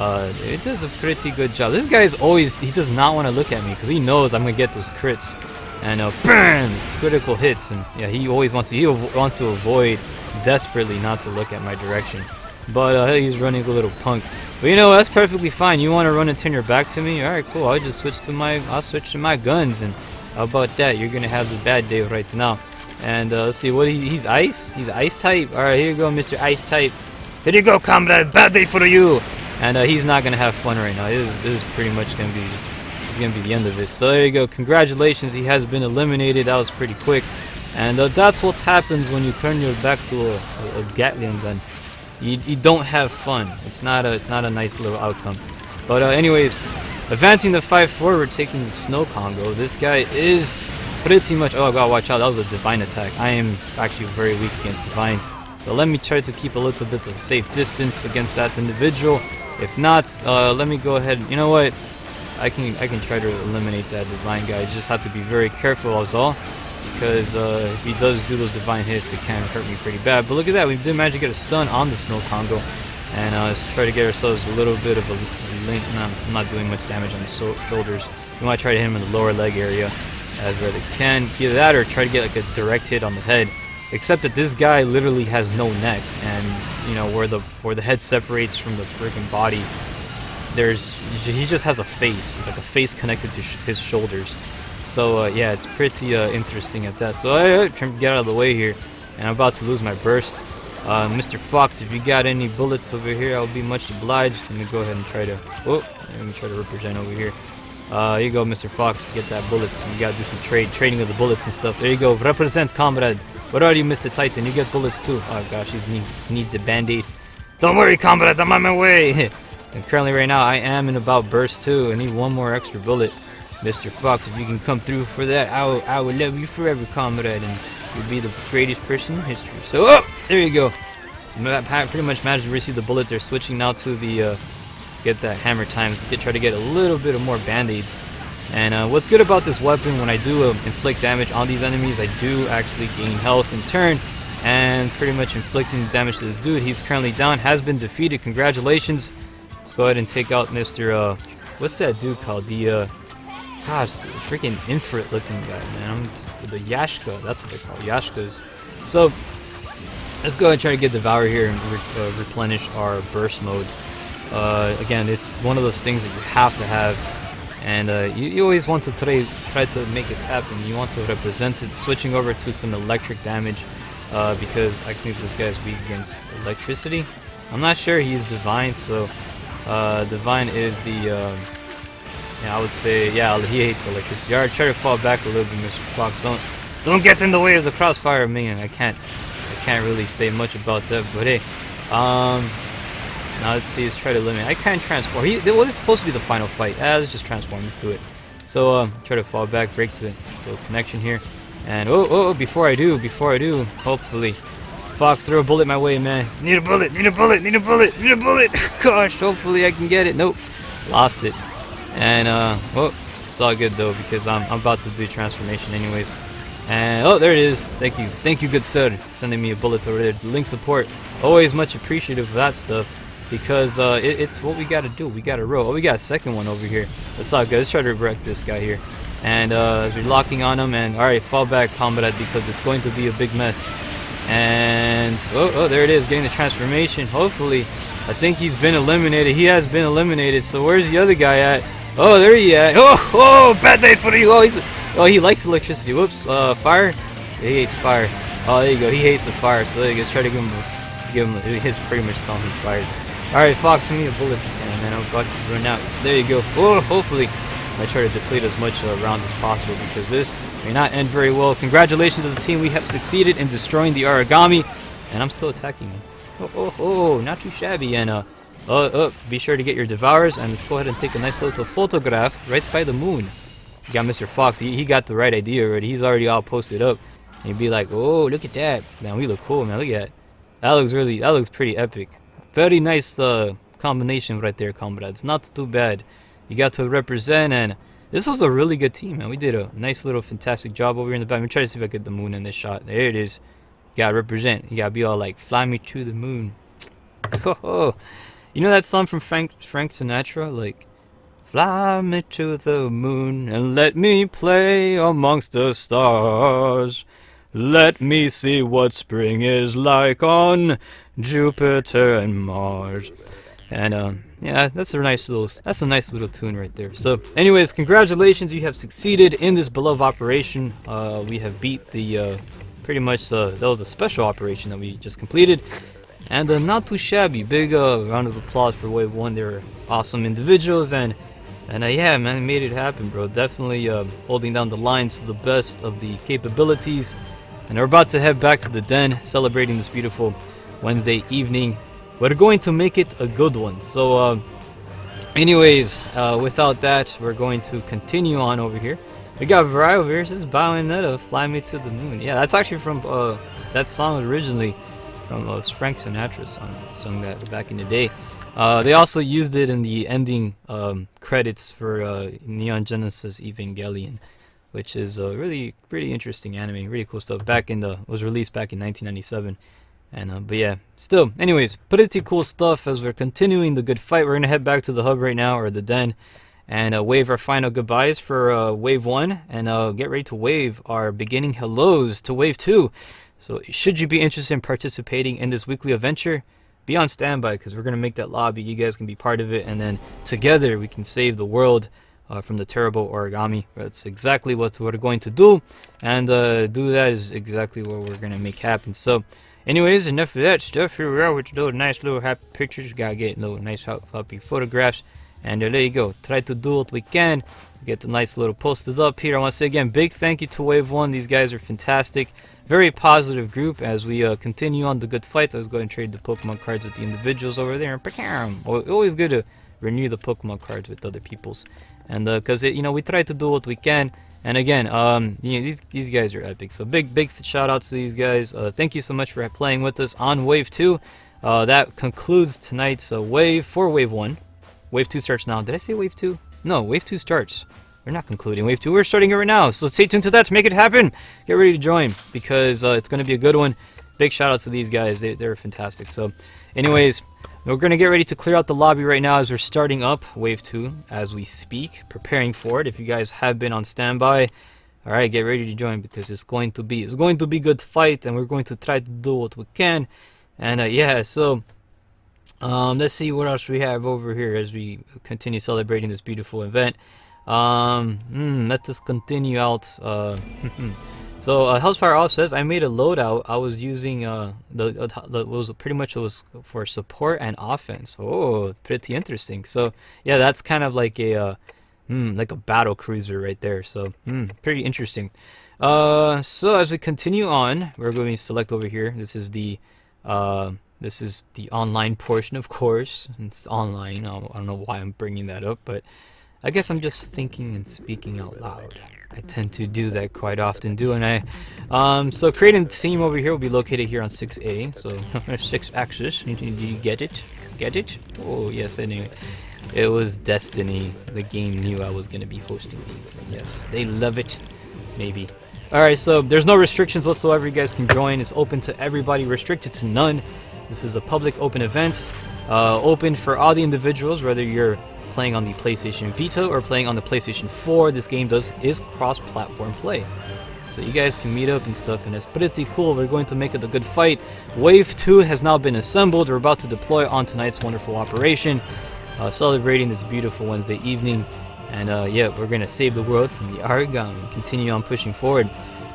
S1: It does a pretty good job. This guy he does not want to look at me because he knows I'm gonna get those crits and bam, these critical hits. And yeah, he wants to avoid desperately not to look at my direction. But he's running a little punk. But that's perfectly fine. You want to run and turn your back to me? All right, cool. I'll switch to my guns. And how about that? You're gonna have the bad day right now. And let's see what he's ice. He's ice type. All right, here you go, Mr. Ice type. Here you go, comrade. Bad day for you. And he's not gonna have fun right now. This is pretty much gonna be the end of it. So there you go. Congratulations, he has been eliminated. That was pretty quick. And that's what happens when you turn your back to a Gatling gun. You don't have fun. It's not a nice little outcome. But anyways, advancing the 5-4, we're taking the Snow Congo. This guy is pretty much... Oh god, watch out, that was a Divine attack. I am actually very weak against Divine. So let me try to keep a little bit of a safe distance against that individual. If not, let me go ahead. You know what? I can try to eliminate that Divine guy. I just have to be very careful as all, because if he does do those Divine hits, it can hurt me pretty bad. But look at that, we did manage to get a stun on the Snow Congo, and let's try to get ourselves a little bit of a link. No, I'm not doing much damage on the shoulders. We want to try to hit him in the lower leg area, as it can either that or try to get like a direct hit on the head. Except that this guy literally has no neck, and you know where the head separates from the freaking body. He just has a face. It's like a face connected to his shoulders. So yeah, it's pretty interesting at that. So I try to get out of the way here, and I'm about to lose my burst. Mr. Fox, if you got any bullets over here, I'll be much obliged. Let me go ahead and try to. Oh, let me try to represent over here. Here you go, Mr. Fox. Get that bullets. We gotta do some trading of the bullets and stuff. There you go. Represent, comrade. What are you, Mr. Titan? You get bullets too. Oh gosh, you need the band-aid. Don't worry, comrade. I'm on my way. And currently, right now, I am in about burst 2. I need one more extra bullet. Mr. Fox, if you can come through for that, I will love you forever, comrade, and you'll be the greatest person in history. So, oh, there you go. I pretty much managed to receive the bullet. They're switching now to the, let's get that hammer times. Try to get a little bit of more band-aids. And what's good about this weapon, when I do inflict damage on these enemies, I do actually gain health in turn, and pretty much inflicting damage to this dude. He's currently down, has been defeated. Congratulations. Let's go ahead and take out Mr. What's that dude called? The gosh, the freaking infrared looking guy, man. The Yashka, that's what they call Yashkas. So let's go ahead and try to get Devour here and replenish our burst mode. Again, it's one of those things that you have to have, and you always want to try to make it happen. You want to represent it, switching over to some electric damage, because I think this guy's weak against electricity. I'm not sure he's Divine, so Divine is the yeah, I would say, yeah, he hates electricity. Alright, try to fall back a little bit, Mr. Fox. Don't get in the way of the crossfire, man. I can't really say much about that, but hey, now let's see, let's try to eliminate. I can't transform. Well, this is supposed to be the final fight. Let's just transform. Let's do it. So try to fall back, break the connection here, and before I do, hopefully, Fox, throw a bullet my way, man. Need a bullet. Gosh, hopefully I can get it. Nope, lost it. And well, it's all good though, because I'm about to do transformation anyways. And oh, there it is. Thank you, good sir, sending me a bullet over there. Link support, always much appreciative of that stuff, because it's what we gotta do. We gotta roll. Oh, we got a second one over here. That's all good. Let's try to wreck this guy here. And as we're locking on him, and all right, fall back, combat, because it's going to be a big mess. And oh, there it is, getting the transformation. Hopefully, I think he's been eliminated. He has been eliminated. So where's the other guy at? Oh, there he at. Oh, bad day for you. Oh, he likes electricity. Whoops. Fire. He hates fire. Oh, there you go. He hates the fire. So there you go. Let's try to give him. His pretty much tell him he's fired. All right, Fox, give me a bullet, and then I'm about to run out. There you go. Oh, hopefully, I try to deplete as much rounds as possible, because this may not end very well. Congratulations to the team. We have succeeded in destroying the origami, and I'm still attacking him. Oh, not too shabby. And be sure to get your Devourers, and let's go ahead and take a nice little photograph right by the moon. You got Mr. Fox. He got the right idea already. He's already all posted up. And he'd be like, oh, look at that. Man, we look cool, man. Look at that. That looks pretty epic. Very nice combination right there, comrades. Not too bad. You got to represent, and this was a really good team, man. We did a nice little fantastic job over here in the back. Let me try to see if I get the moon in this shot. There it is. You gotta represent. You gotta be all like, fly me to the moon. You know that song from Frank Sinatra? Like, fly me to the moon and let me play amongst the stars. Let me see what spring is like on Jupiter and Mars. And yeah, that's a nice little tune right there. So anyways, congratulations, you have succeeded in this beloved operation. We have beat the pretty much that was a special operation that we just completed, and not too shabby. Big round of applause for Wave 1. They were awesome individuals, and yeah, man, made it happen, bro. Definitely holding down the lines to the best of the capabilities. And we're about to head back to the den, celebrating this beautiful Wednesday evening. We're going to make it a good one. So, anyways, without that, we're going to continue on over here. We got Varai over here. This is Bayonetta, Fly Me to the Moon. Yeah, that's actually from, that song was originally from Frank Sinatra song. Sung that back in the day. They also used it in the ending credits for Neon Genesis Evangelion, which is a really pretty interesting anime, really cool stuff. Was released back in 1997, and but yeah, still. Anyways, pretty cool stuff. As we're continuing the good fight, we're gonna head back to the hub right now, or the den, and wave our final goodbyes for wave 1, and get ready to wave our beginning hellos to wave 2. So, should you be interested in participating in this weekly adventure, be on standby, because we're gonna make that lobby. You guys can be part of it, and then together we can save the world from the terrible origami. That's exactly what we're going to do, and do that is exactly what we're gonna make happen. So, anyways, enough of that stuff. Here we are with little nice little happy pictures. Gotta get little nice happy photographs, and there you go. Try to do what we can to get the nice little posted up here. I want to say again, big thank you to Wave 1. These guys are fantastic. Very positive group as we continue on the good fight. I was going to trade the Pokemon cards with the individuals over there. Always good to renew the Pokemon cards with other people's. And because we try to do what we can, and again, these guys are epic. So big shout outs to these guys. Thank you so much for playing with us on Wave 2. That concludes tonight's wave for Wave 1. Wave 2 starts now. Did I say Wave 2? No, Wave 2 starts. We're not concluding Wave 2. We're starting it right now. So stay tuned to that to make it happen. Get ready to join, because it's going to be a good one. Big shout outs to these guys. They're fantastic. So, anyways, we're going to get ready to clear out the lobby right now as we're starting up Wave 2 as we speak, preparing for it. If you guys have been on standby, alright, get ready to join, because it's going to be good fight, and we're going to try to do what we can. And yeah, so let's see what else we have over here as we continue celebrating this beautiful event. Let us continue out. So Hellfire Off says, I made a loadout. I was using it was for support and offense. Oh, pretty interesting. So yeah, that's kind of like a battle cruiser right there. So pretty interesting. So as we continue on, we're going to select over here. This is the online portion, of course. It's online. I don't know why I'm bringing that up, but I guess I'm just thinking and speaking out loud. I tend to do that quite often, don't I? So creating the team over here will be located here on 6A. So 6 axis. Do you get it? Get it? Oh yes, anyway. It was destiny. The game knew I was going to be hosting these. And yes, they love it. Maybe. Alright, so there's no restrictions whatsoever. You guys can join. It's open to everybody, restricted to none. This is a public open event. Open for all the individuals, whether you're playing on the PlayStation Vita or playing on the PlayStation 4. This game is cross-platform play, so you guys can meet up and stuff, and it's pretty cool. We're going to make it a good fight. Wave 2 has now been assembled. We're about to deploy on tonight's wonderful operation, celebrating this beautiful Wednesday evening, and yeah, we're gonna save the world from the origami and continue on pushing forward.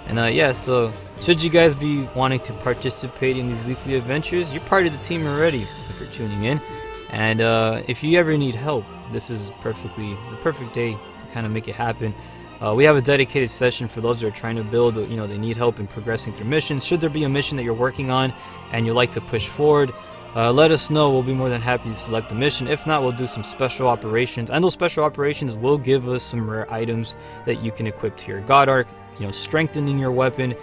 S1: And yeah, so should you guys be wanting to participate in these weekly adventures, you're part of the team already if you're tuning in. And if you ever need help, this is the perfect day to kind of make it happen. We have a dedicated session for those that are trying to build, they need help in progressing through missions. Should there be a mission that you're working on and you'd like to push forward, let us know. We'll be more than happy to select the mission. If not, we'll do some special operations, and those special operations will give us some rare items that you can equip to your God Arc, strengthening your weapon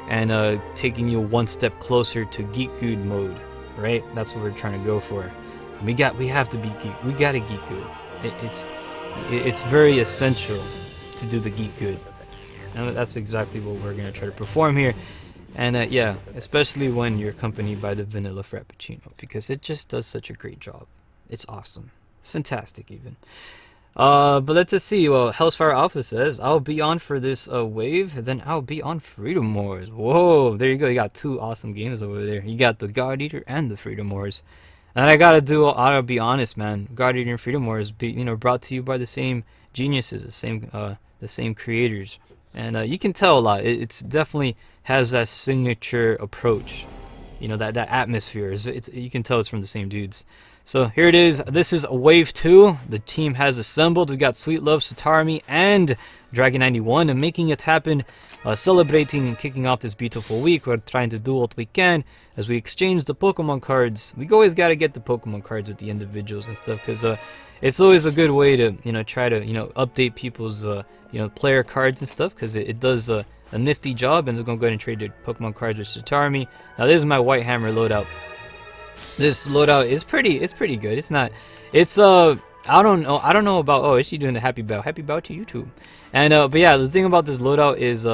S1: and taking you one step closer to Geek Good mode, right? That's what we're trying to go for. We have to be geek. We gotta geek good. It's very essential to do the geek good, and that's exactly what we're gonna try to perform here. And yeah, especially when you're accompanied by the vanilla frappuccino, because it just does such a great job. It's awesome. It's fantastic even. But let's just see. Well, Hellfire Alpha says, I'll be on for this wave, then I'll be on Freedom Wars. Whoa, there you go. You got 2 awesome games over there. You got the God Eater and the Freedom Wars. And I gotta be honest, man. God Eater and Freedom Wars, brought to you by the same geniuses, the same creators, and you can tell a lot. It's definitely has that signature approach, that atmosphere. You can tell it's from the same dudes. So here it is. This is Wave 2. The team has assembled. We got Sweet Love, Satarami, and Dragon 91 and making it happen, celebrating and kicking off this beautiful week. We're trying to do what we can as we exchange the Pokemon cards. We always got to get the Pokemon cards with the individuals and stuff, because it's always a good way to, try to, update people's, player cards and stuff, because it does a nifty job. And we're going to go ahead and trade the Pokemon cards with Shitarmi. Now, this is my White Hammer loadout. This loadout is pretty good. I don't know about, oh, is she doing the happy bow to YouTube? And but yeah, the thing about this loadout is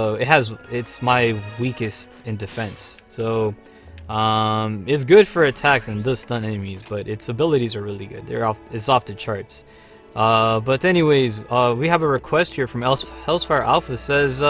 S1: it's my weakest in defense. So it's good for attacks and does stun enemies, but its abilities are really good. It's off the charts. But anyways, we have a request here from Hellsfire Alpha. Says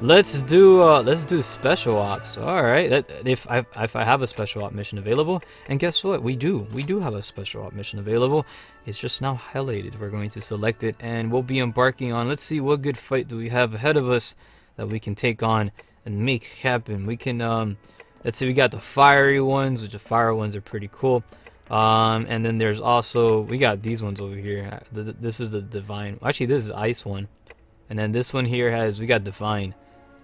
S1: let's do special ops. All right, if I have a special op mission available, and guess what, we do have a special op mission available. It's just now highlighted. We're going to select it, and we'll be embarking on, let's see, what good fight do we have ahead of us that we can take on and make happen. We can let's see, we got the fiery ones, which the fire ones are pretty cool. And then there's also, we got these ones over here. This is the divine, actually this is the ice one, and then this one here we got divine.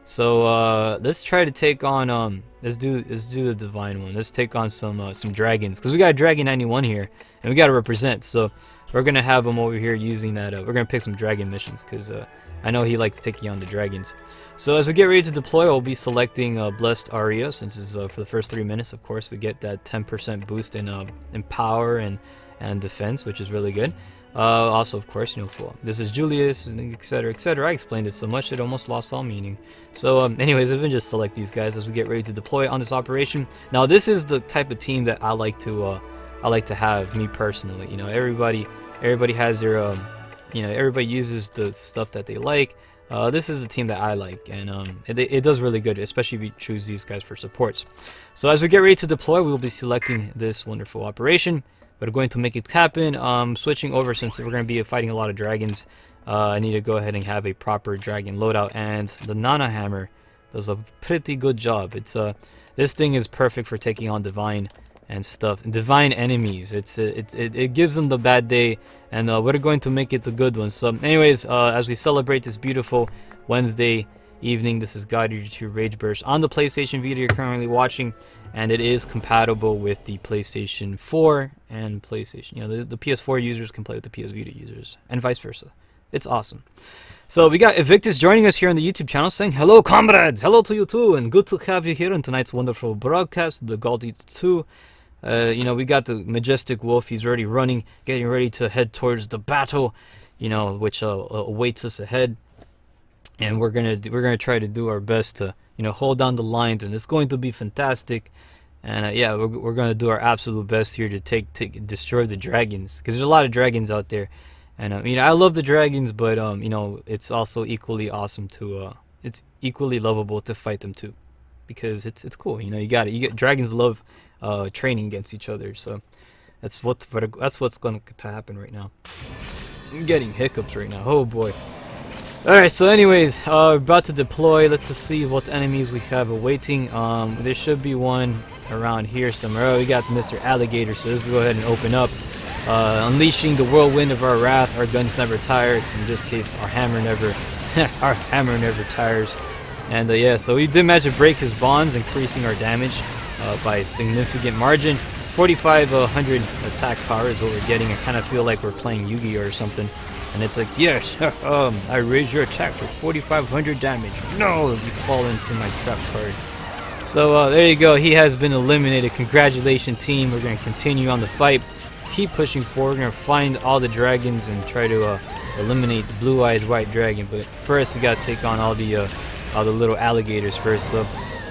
S1: So let's try to take on let's do the divine one. Let's take on some dragons, because we got Dragon 91 here and we got to represent. So we're gonna have him over here using that. We're gonna pick some dragon missions, because I know he likes taking on the dragons. So as we get ready to deploy, we'll be selecting Blessed Aria, since it's for the first 3 minutes. Of course, we get that 10% boost in power and defense, which is really good. Also, of course, this is Julius, and etc, etc. I explained it so much it almost lost all meaning. So anyways, I'm gonna just select these guys as we get ready to deploy on this operation. Now, this is the type of team that I like to have, me personally. Everybody has their everybody uses the stuff that they like. This is the team that I like, and it does really good, especially if you choose these guys for supports. So as we get ready to deploy, we will be selecting this wonderful operation. We're going to make it happen. Switching over, since we're going to be fighting a lot of dragons, I need to go ahead and have a proper dragon loadout, and the Nana Hammer does a pretty good job. This thing is perfect for taking on divine and stuff, divine enemies. It gives them the bad day, and we're going to make it the good one. So anyways, as we celebrate this beautiful Wednesday evening, this is God to Rage Burst on the PlayStation Vita you're currently watching, and it is compatible with the PlayStation 4 and PlayStation. The PS4 users can play with the PS Vita users, and vice versa. It's awesome. So we got Evictus joining us here on the YouTube channel, saying, "Hello, comrades! Hello to you too, and good to have you here on tonight's wonderful broadcast, the Gold Eater 2. We got the Majestic Wolf. He's already running, getting ready to head towards the battle, which awaits us ahead. And we're gonna try to do our best to hold down the lines, and it's going to be fantastic. And yeah, we're gonna do our absolute best here to destroy the dragons, because there's a lot of dragons out there. And I love the dragons, but it's also equally awesome to it's equally lovable to fight them too, because it's cool. You get dragons love training against each other. So that's what's going to happen right now. I'm getting hiccups right now. Oh boy. Alright, so anyways, we're about to deploy. Let's just see what enemies we have awaiting. There should be one around here somewhere. Oh, we got Mr. Alligator, so let's go ahead and open up. Unleashing the whirlwind of our wrath. Our guns never tire. It's, in this case, our hammer never tires. And yeah, so we did manage to break his bonds, increasing our damage by a significant margin. 4,500 attack power is what we're getting. I kind of feel like we're playing Yu-Gi-Oh or something. And it's like, yes, I raise your attack for 4,500 damage. No, you fall into my trap card. So there you go. He has been eliminated. Congratulations, team. We're going to continue on the fight. Keep pushing forward. We're going to find all the dragons and try to eliminate the blue-eyed white dragon. But first, we got to take on all the little alligators first. So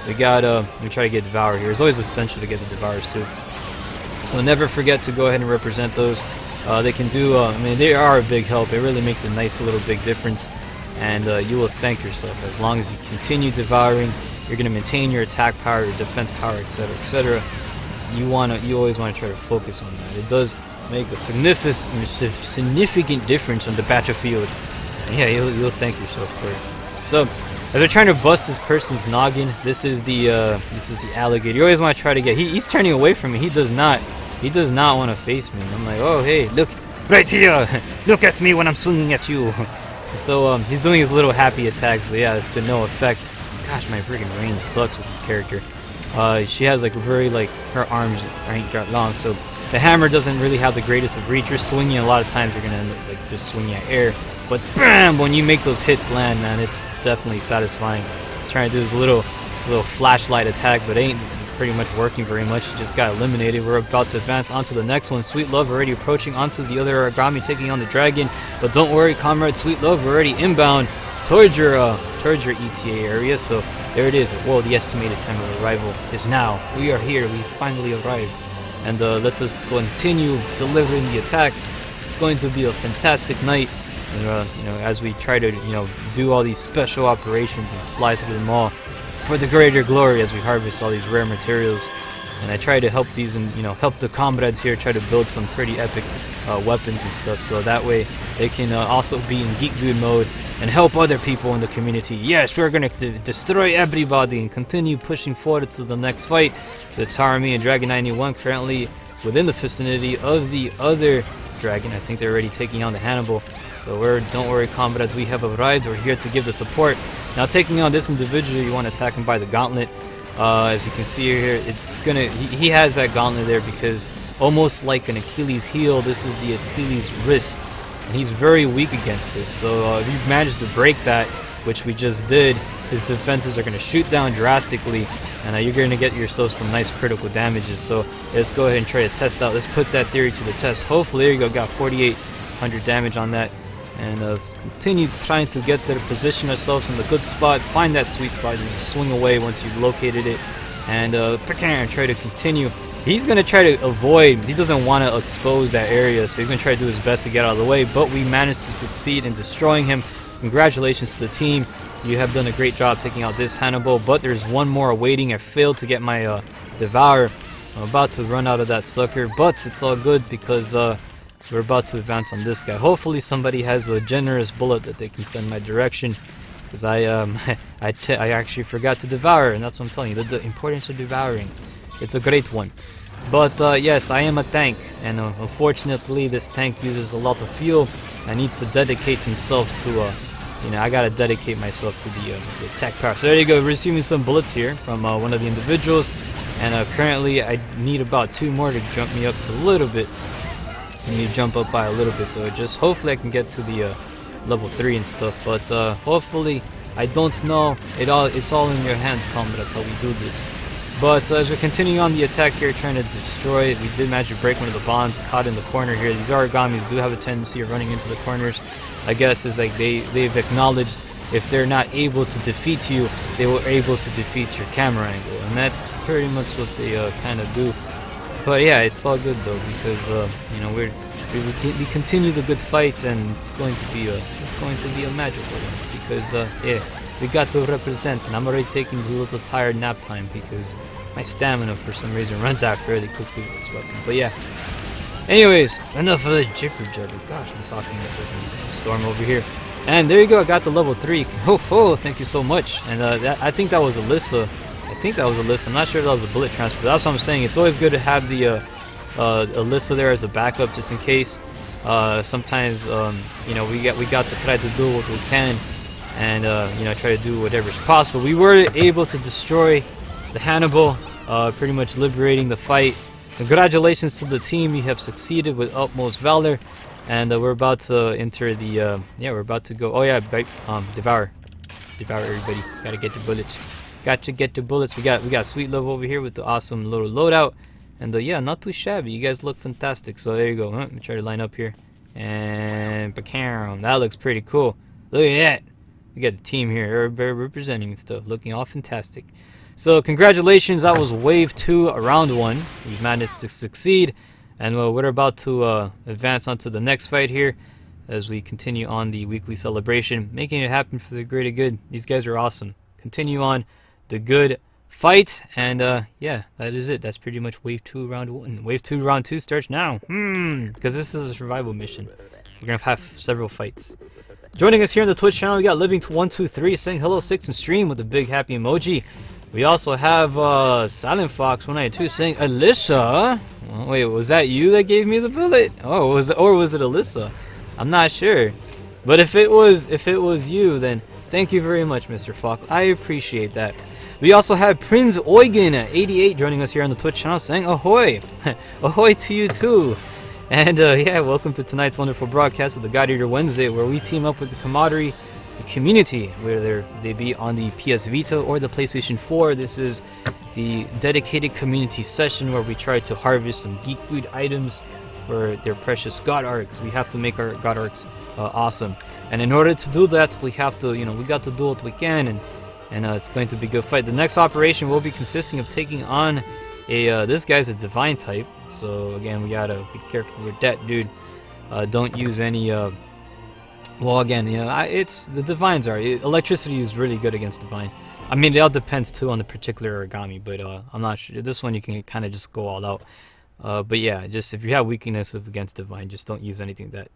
S1: we try to get Devourer here. It's always essential to get the Devourers too. So never forget to go ahead and represent those. They can do, they are a big help. It really makes a nice little big difference, and you will thank yourself. As long as you continue devouring, you're going to maintain your attack power, your defense power, etc., etc. You always want to try to focus on that. It does make a significant difference on the battlefield. And yeah, you'll thank yourself for it. So, if they're trying to bust this person's noggin, this is the alligator. You always want to try to get. He's turning away from me. He does not want to face me. I'm like, oh hey, look right here. Look at me when I'm swinging at you. So he's doing his little happy attacks, but yeah, to no effect. Gosh, my freaking range sucks with this character. She has like very like her arms ain't that long, so the hammer doesn't really have the greatest of reach. You're swinging a lot of times, you're gonna end up like just swinging at air. But bam, when you make those hits land, man, it's definitely satisfying. He's trying to do his little flashlight attack, but ain't pretty much working very much. He just got eliminated. We're about to advance onto the next one. Sweet Love already approaching onto the other origami, taking on the dragon. But don't worry, comrade Sweet Love, we're already inbound towards your ETA area. So there it is. Well, the estimated time of arrival is now. We are here. We finally arrived. And let us continue delivering the attack. It's going to be a fantastic night. And, you know, as we try to, you know, do all these special operations and fly through them all for the greater glory as we harvest all these rare materials. And I try to help these and, you know, help the comrades here try to build some pretty epic weapons and stuff, so that way they can also be in geek good mode and help other people in the community. Yes, we're gonna destroy everybody and continue pushing forward to the next fight. So it's Harami and Dragon 91 currently within the vicinity of the other dragon. I think they're already taking on the Hannibal. So don't worry, comrades, we have arrived. We're here to give the support. Now taking on this individual, you want to attack him by the gauntlet. As you can see here, it's gonna he has that gauntlet there because almost like an Achilles heel, this is the Achilles wrist, and he's very weak against this. So if you manage to break that, which we just did, his defenses are going to shoot down drastically, and you're going to get yourself some nice critical damages. So let's go ahead and try to test out. Let's put that theory to the test. Hopefully, there you go, got 4,800 damage on that. And let's continue trying to get there, position ourselves in the good spot, find that sweet spot, and just swing away once you've located it. And try to continue. He's going to try to avoid, he doesn't want to expose that area, so he's going to try to do his best to get out of the way, but we managed to succeed in destroying him. Congratulations to the team. You have done a great job taking out this Hannibal, but there's one more awaiting. I failed to get my Devour, so I'm about to run out of that sucker, but it's all good because we're about to advance on this guy. Hopefully somebody has a generous bullet that they can send my direction, because I actually forgot to devour, and that's what I'm telling you, the importance of devouring. It's a great one. But yes, I am a tank, and unfortunately this tank uses a lot of fuel and needs to dedicate himself to, you know, I gotta dedicate myself to the attack power. So there you go, receiving some bullets here from one of the individuals, and currently I need about 2 more to jump me up to a little bit. I need to jump up by a little bit though, just hopefully I can get to the level 3 and stuff, but hopefully, I don't know, it's all in your hands, Combat, that's how we do this. But as we're continuing on the attack here, trying to destroy it, we did manage to break one of the bombs, caught in the corner here. These origamis do have a tendency of running into the corners. I guess it's like they've acknowledged if they're not able to defeat you, they were able to defeat your camera angle, and that's pretty much what they kind of do. But yeah, it's all good though, because you know, we continue the good fight, and it's going to be a magical one, because yeah, we got to represent, and I'm already taking a little tired nap time because my stamina for some reason runs out fairly quickly with this weapon. But yeah, anyways, enough of the jibber jabber. Gosh, I'm talking about the storm over here. And there you go, I got the level 3. Oh, thank you so much. And I think that was Alyssa. I'm not sure if that was a bullet transfer. But that's what I'm saying. It's always good to have the Alyssa there as a backup, just in case. Sometimes, you know, we got to try to do what we can, and you know, try to do whatever's possible. We were able to destroy the Hannibal, pretty much liberating the fight. Congratulations to the team. You have succeeded with utmost valor, and we're about to enter the yeah, we're about to go. Oh yeah, devour everybody. Gotta get the bullets. Got to get the bullets. We got Sweet Love over here with the awesome little loadout, and yeah, not too shabby. You guys look fantastic. So there you go. Let me try to line up here, and bam, that looks pretty cool. Look at that. We got the team here, everybody representing and stuff, looking all fantastic. So congratulations, that was wave 2, round 1. We managed to succeed, and we're about to advance on to the next fight here as we continue on the weekly celebration, making it happen for the greater good. These guys are awesome. Continue on the good fight, and yeah, that is it. That's pretty much wave 2, round 1. Wave 2, round 2 starts now, because this is a survival mission. We're gonna have several fights. Joining us here on the Twitch channel, we got Living123 saying hello 6 in stream with a big happy emoji. We also have Silent Fox 192 saying Alyssa. Wait, was that you that gave me the bullet? Oh, was it Alyssa? I'm not sure. But if it was you, then thank you very much, Mr. Falk. I appreciate that. We also have Prince Eugen 88 joining us here on the Twitch channel, saying ahoy, ahoy to you too. And yeah, welcome to tonight's wonderful broadcast of the God Eater Wednesday, where we team up with the camaraderie, the community, whether they be on the PS Vita or the PlayStation 4. This is the dedicated community session where we try to harvest some geek food items for their precious God Arcs. We have to make our God Arcs awesome, and in order to do that, we have to, we got to do what we can, and it's going to be a good fight. The next operation will be consisting of taking on a this guy's a divine type, so again we gotta be careful with that, dude. Don't use any well, again, it's the divines are electricity is really good against divine. I mean, it all depends too on the particular origami, but I'm not sure. This one you can kind of just go all out. But yeah, just if you have weakness against divine, just don't use anything that,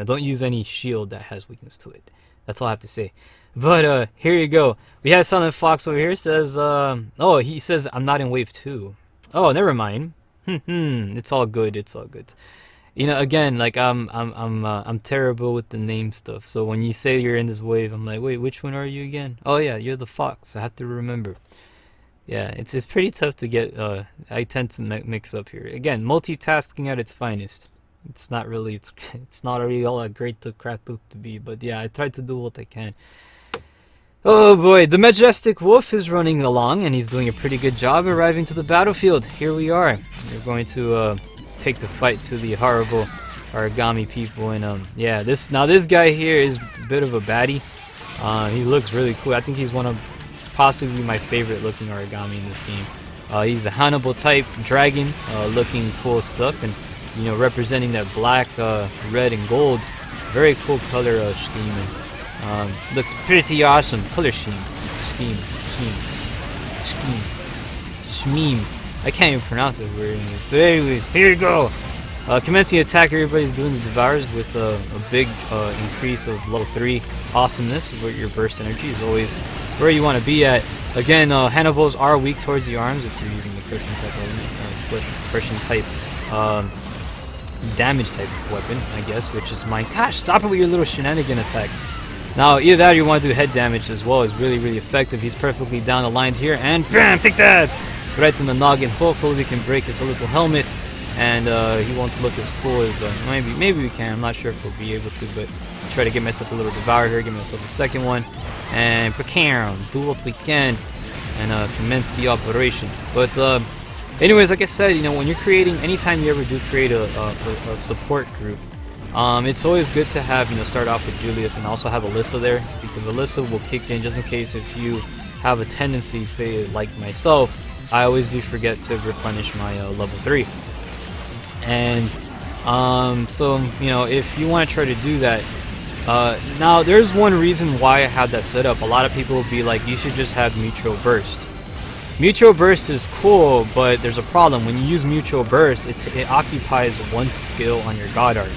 S1: don't use any shield that has weakness to it. That's all I have to say. But here you go. We have Silent Fox over here. Says, oh, he says I'm not in wave 2. Oh, never mind. It's all good. It's all good. Again, like I'm terrible with the name stuff. So when you say you're in this wave, I'm like, wait, which one are you again? Oh yeah, you're the fox. I have to remember. Yeah, it's pretty tough to get. I tend to mix up here. Again, multitasking at its finest. It's not really. It's not really all that great to craft up to be. But yeah, I try to do what I can. Oh boy, the majestic wolf is running along, and he's doing a pretty good job arriving to the battlefield. Here we are. We're going to take the fight to the horrible origami people, and yeah, this guy here is a bit of a baddie. He looks really cool. I think he's one of possibly my favorite looking origami in this game. He's a Hannibal type dragon, looking cool stuff, and representing that black, red, and gold. Very cool color scheme, and looks pretty awesome. Color scheme. I can't even pronounce it weird English. But anyways, here you go. Commencing attack, everybody's doing the Devours with a big increase of level 3 awesomeness, where your burst energy is always where you want to be at. Again, Hannibals are weak towards the arms if you're using the Christian type element, Christian type damage type weapon, I guess, which is mine. Gosh, stop it with your little shenanigan attack. Now, either that or you want to do head damage as well is really, really effective. He's perfectly down the line here, and bam, take that! Right in the noggin. Hopefully we can break his little helmet, and he won't look as cool as maybe we can. I'm not sure if we'll be able to, but try to get myself a little Devour here, get myself a second one, and do what we can, and commence the operation. But anyways, like I said, when you're creating, anytime you ever do create a support group, it's always good to have, start off with Julius and also have Alyssa there, because Alyssa will kick in just in case if you have a tendency, say like myself, I always do forget to replenish my level 3. And so if you want to try to do that, now there's one reason why I have that set up. A lot of people will be like, you should just have Mutual Burst. Mutual Burst is cool, but there's a problem. When you use Mutual Burst, it occupies one skill on your God Arc,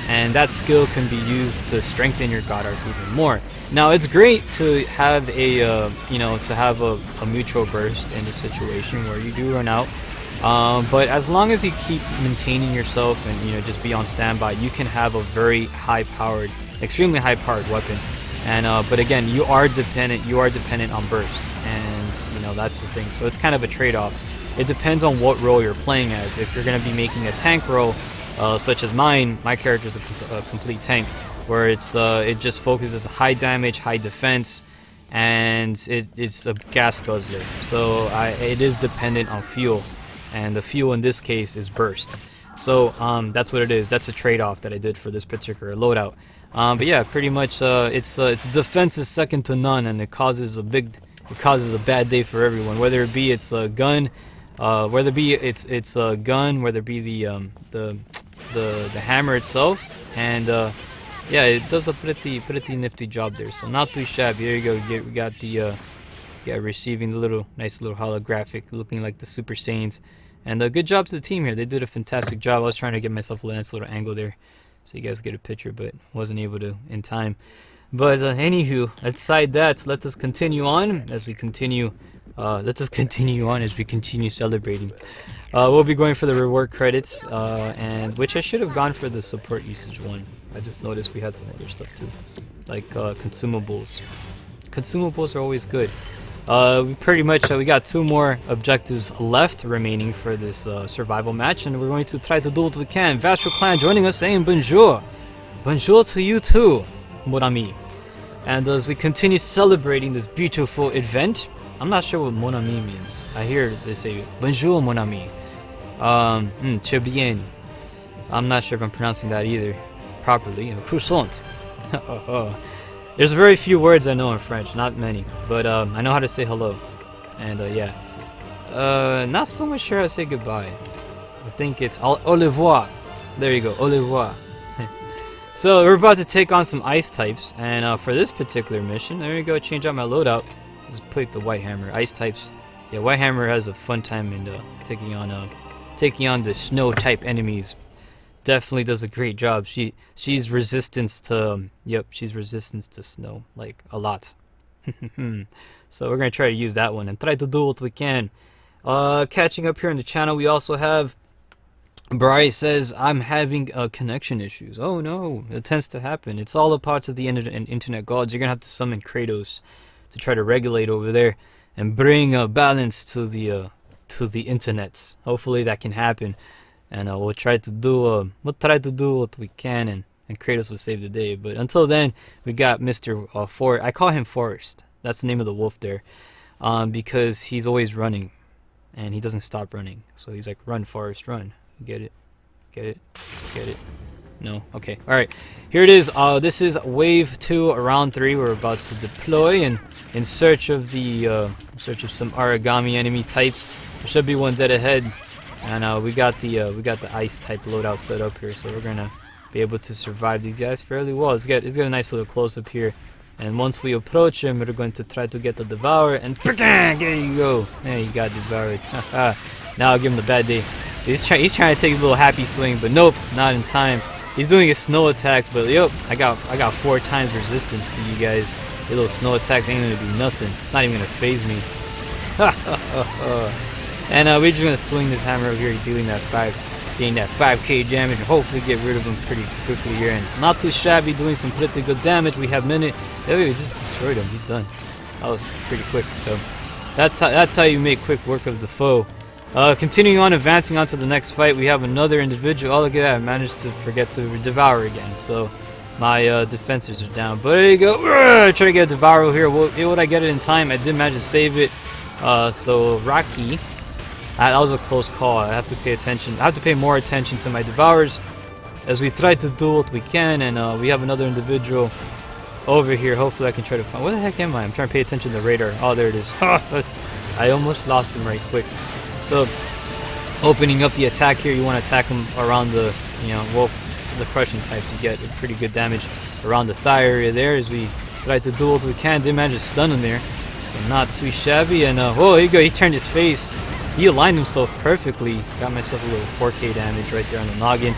S1: and that skill can be used to strengthen your God Arc even more. Now, it's great to have a Mutual Burst in this situation where you do run out, but as long as you keep maintaining yourself and just be on standby, you can have a very high-powered, extremely high-powered weapon. And but again, you are dependent on burst, and that's the thing. So it's kind of a trade-off. It depends on what role you're playing as. If you're going to be making a tank role, such as mine, my character is a complete tank, where it just focuses on high damage, high defense, and it's a gas guzzler. So it is dependent on fuel, and the fuel in this case is burst. So that's what it is. That's a trade-off that I did for this particular loadout. But yeah, pretty much its defense is second to none, and it causes a bad day for everyone. Whether it be it's a gun, whether it be it's a gun, whether it be the hammer itself, and yeah, it does a pretty nifty job there. So not too shabby. There you go. We got the receiving the nice little holographic, looking like the Super Saiyans. And good job to the team here. They did a fantastic job. I was trying to get myself a nice little angle there, so you guys get a picture, but wasn't able to in time. But anywho, aside that, let us continue on as we continue Let's just continue on as we continue celebrating. We'll be going for the reward credits, and which I should have gone for the support usage one. I just noticed we had some other stuff too, like consumables. Consumables are always good. We pretty much we got 2 more objectives left remaining for this survival match, and we're going to try to do what we can. Vastro Clan joining us saying bonjour. Bonjour to you too, mon ami. And as we continue celebrating this beautiful event, I'm not sure what mon ami means. I hear they say bonjour mon ami. Très bien. I'm not sure if I'm pronouncing that either properly. Croissant. There's very few words I know in French, not many, but I know how to say hello, and yeah, not so much sure how to say goodbye. I think it's au revoir. There you go, au revoir. So we're about to take on some ice types, and for this particular mission, there you go. Change out my loadout. Just pick the White Hammer. Ice types, yeah, White Hammer has a fun time in taking on the snow type enemies. Definitely does a great job. She's resistance to she's resistance to snow, like a lot. So we're gonna try to use that one and try to do what we can. Catching up here on the channel, we also have Bryce says I'm having connection issues. Oh no, it tends to happen. It's all a part of the internet gods. You're gonna have to summon Kratos to try to regulate over there and bring a balance to the internets. Hopefully that can happen. And we'll try to do what we can, and Kratos will save the day. But until then, we got Mr. Forrest. I call him Forrest. That's the name of the wolf there, because he's always running, and he doesn't stop running. So he's like, "Run, Forrest, run." Get it? Get it? Get it? No? Okay. All right. Here it is. This is Wave 2, Round 3. We're about to deploy and in search of some origami enemy types. There should be one dead ahead. And we got the ice type loadout set up here, so we're gonna be able to survive these guys fairly well. Let's get a nice little close up here, and once we approach him, we're going to try to get the Devourer, and there you go. Yeah, he got devoured. Now I'll give him the bad day. He's trying to take a little happy swing, but nope, not in time. He's doing his snow attacks, but yep, I got 4 times resistance to you guys. Your little snow attack ain't gonna do nothing. It's not even gonna phase me. And we're just gonna swing this hammer over here, getting that 5k damage, and hopefully get rid of him pretty quickly here. And not too shabby, doing some pretty good damage. We have minute. Yeah, we just destroyed him. He's done. That was pretty quick. So that's how you make quick work of the foe. Continuing on, advancing on to the next fight, we have another individual. Oh, look at that! I managed to forget to devour again. So my defenses are down. But there you go. Try to get a Devour here. Would I get it in time? I did manage to save it. So Rocky. That was a close call. I have to pay attention. I have to pay more attention to my Devourers as we try to do what we can. And we have another individual over here. Hopefully I can try to find... Where the heck am I? I'm trying to pay attention to the radar. Oh, there it is. I almost lost him right quick. So, opening up the attack here, you want to attack him around the, the crushing types. You get pretty good damage around the thigh area there as we try to do what we can. Did manage to stun him there. So not too shabby. And, oh, here you go. He turned his face. He aligned himself perfectly. Got myself a little 4k damage right there on the noggin.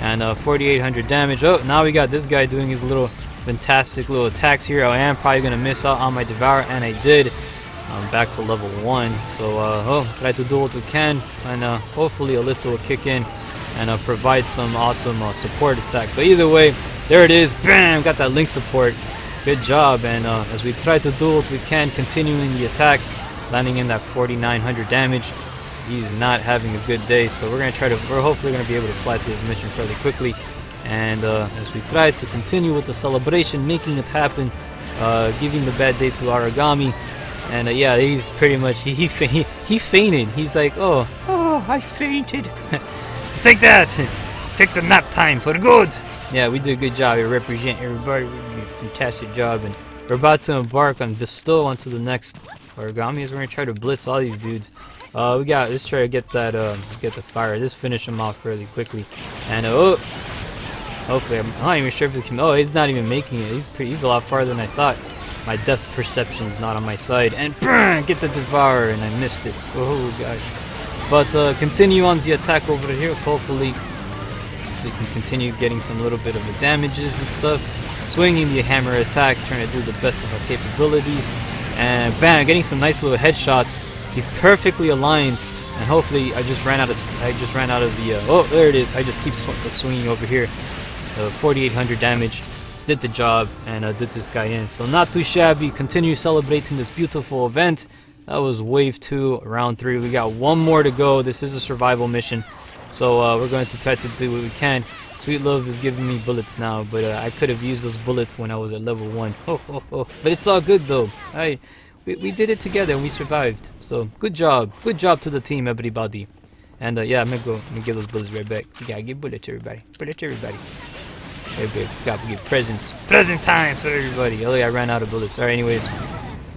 S1: And 4,800 damage. Oh, now we got this guy doing his little fantastic little attacks here. I am probably going to miss out on my Devour, and I did. Back to level 1. So, try to do what we can. And hopefully Alyssa will kick in and provide some awesome support attack. But either way, there it is. Bam! Got that link support. Good job. And as we try to do what we can, continuing the attack, landing in that 4,900 damage. He's not having a good day, so we're hopefully gonna be able to fly through this mission fairly quickly. And as we try to continue with the celebration, making it happen, giving the bad day to Origami. And yeah, he's pretty much he fainted. He's like, oh, I fainted. So take that, take the nap time for good. Yeah, we did a good job. We represent everybody. We did a fantastic job, and we're about to embark on bestow onto the next Origami. As we're gonna try to blitz all these dudes. Let's try to get that get the fire. Let's finish him off fairly quickly. And hopefully, I'm not even sure if he can. Oh, he's not even making it. He's a lot farther than I thought. My depth perception is not on my side. And get the Devourer, and I missed it. Oh gosh. But continue on the attack over here. Hopefully, we can continue getting some little bit of the damages and stuff. Swinging the hammer attack, trying to do the best of our capabilities. and bam, getting some nice little headshots. He's perfectly aligned, and hopefully I just ran out of the oh, there it is. I just keep swinging over here. 4,800 damage, did the job, and did this guy in. So not too shabby. Continue celebrating this beautiful event. That was wave 2, round 3. We got one more to go. This is a survival mission, so we're going to try to do what we can. Sweet Love is giving me bullets now, but I could have used those bullets when I was at level 1. But it's all good though. We did it together and we survived. So good job to the team, everybody. And yeah, I'm gonna give those bullets right back. We gotta give bullets to everybody. Bullets to everybody. Everybody gotta give presents. Present time for everybody. Oh yeah, I ran out of bullets. Alright, anyways.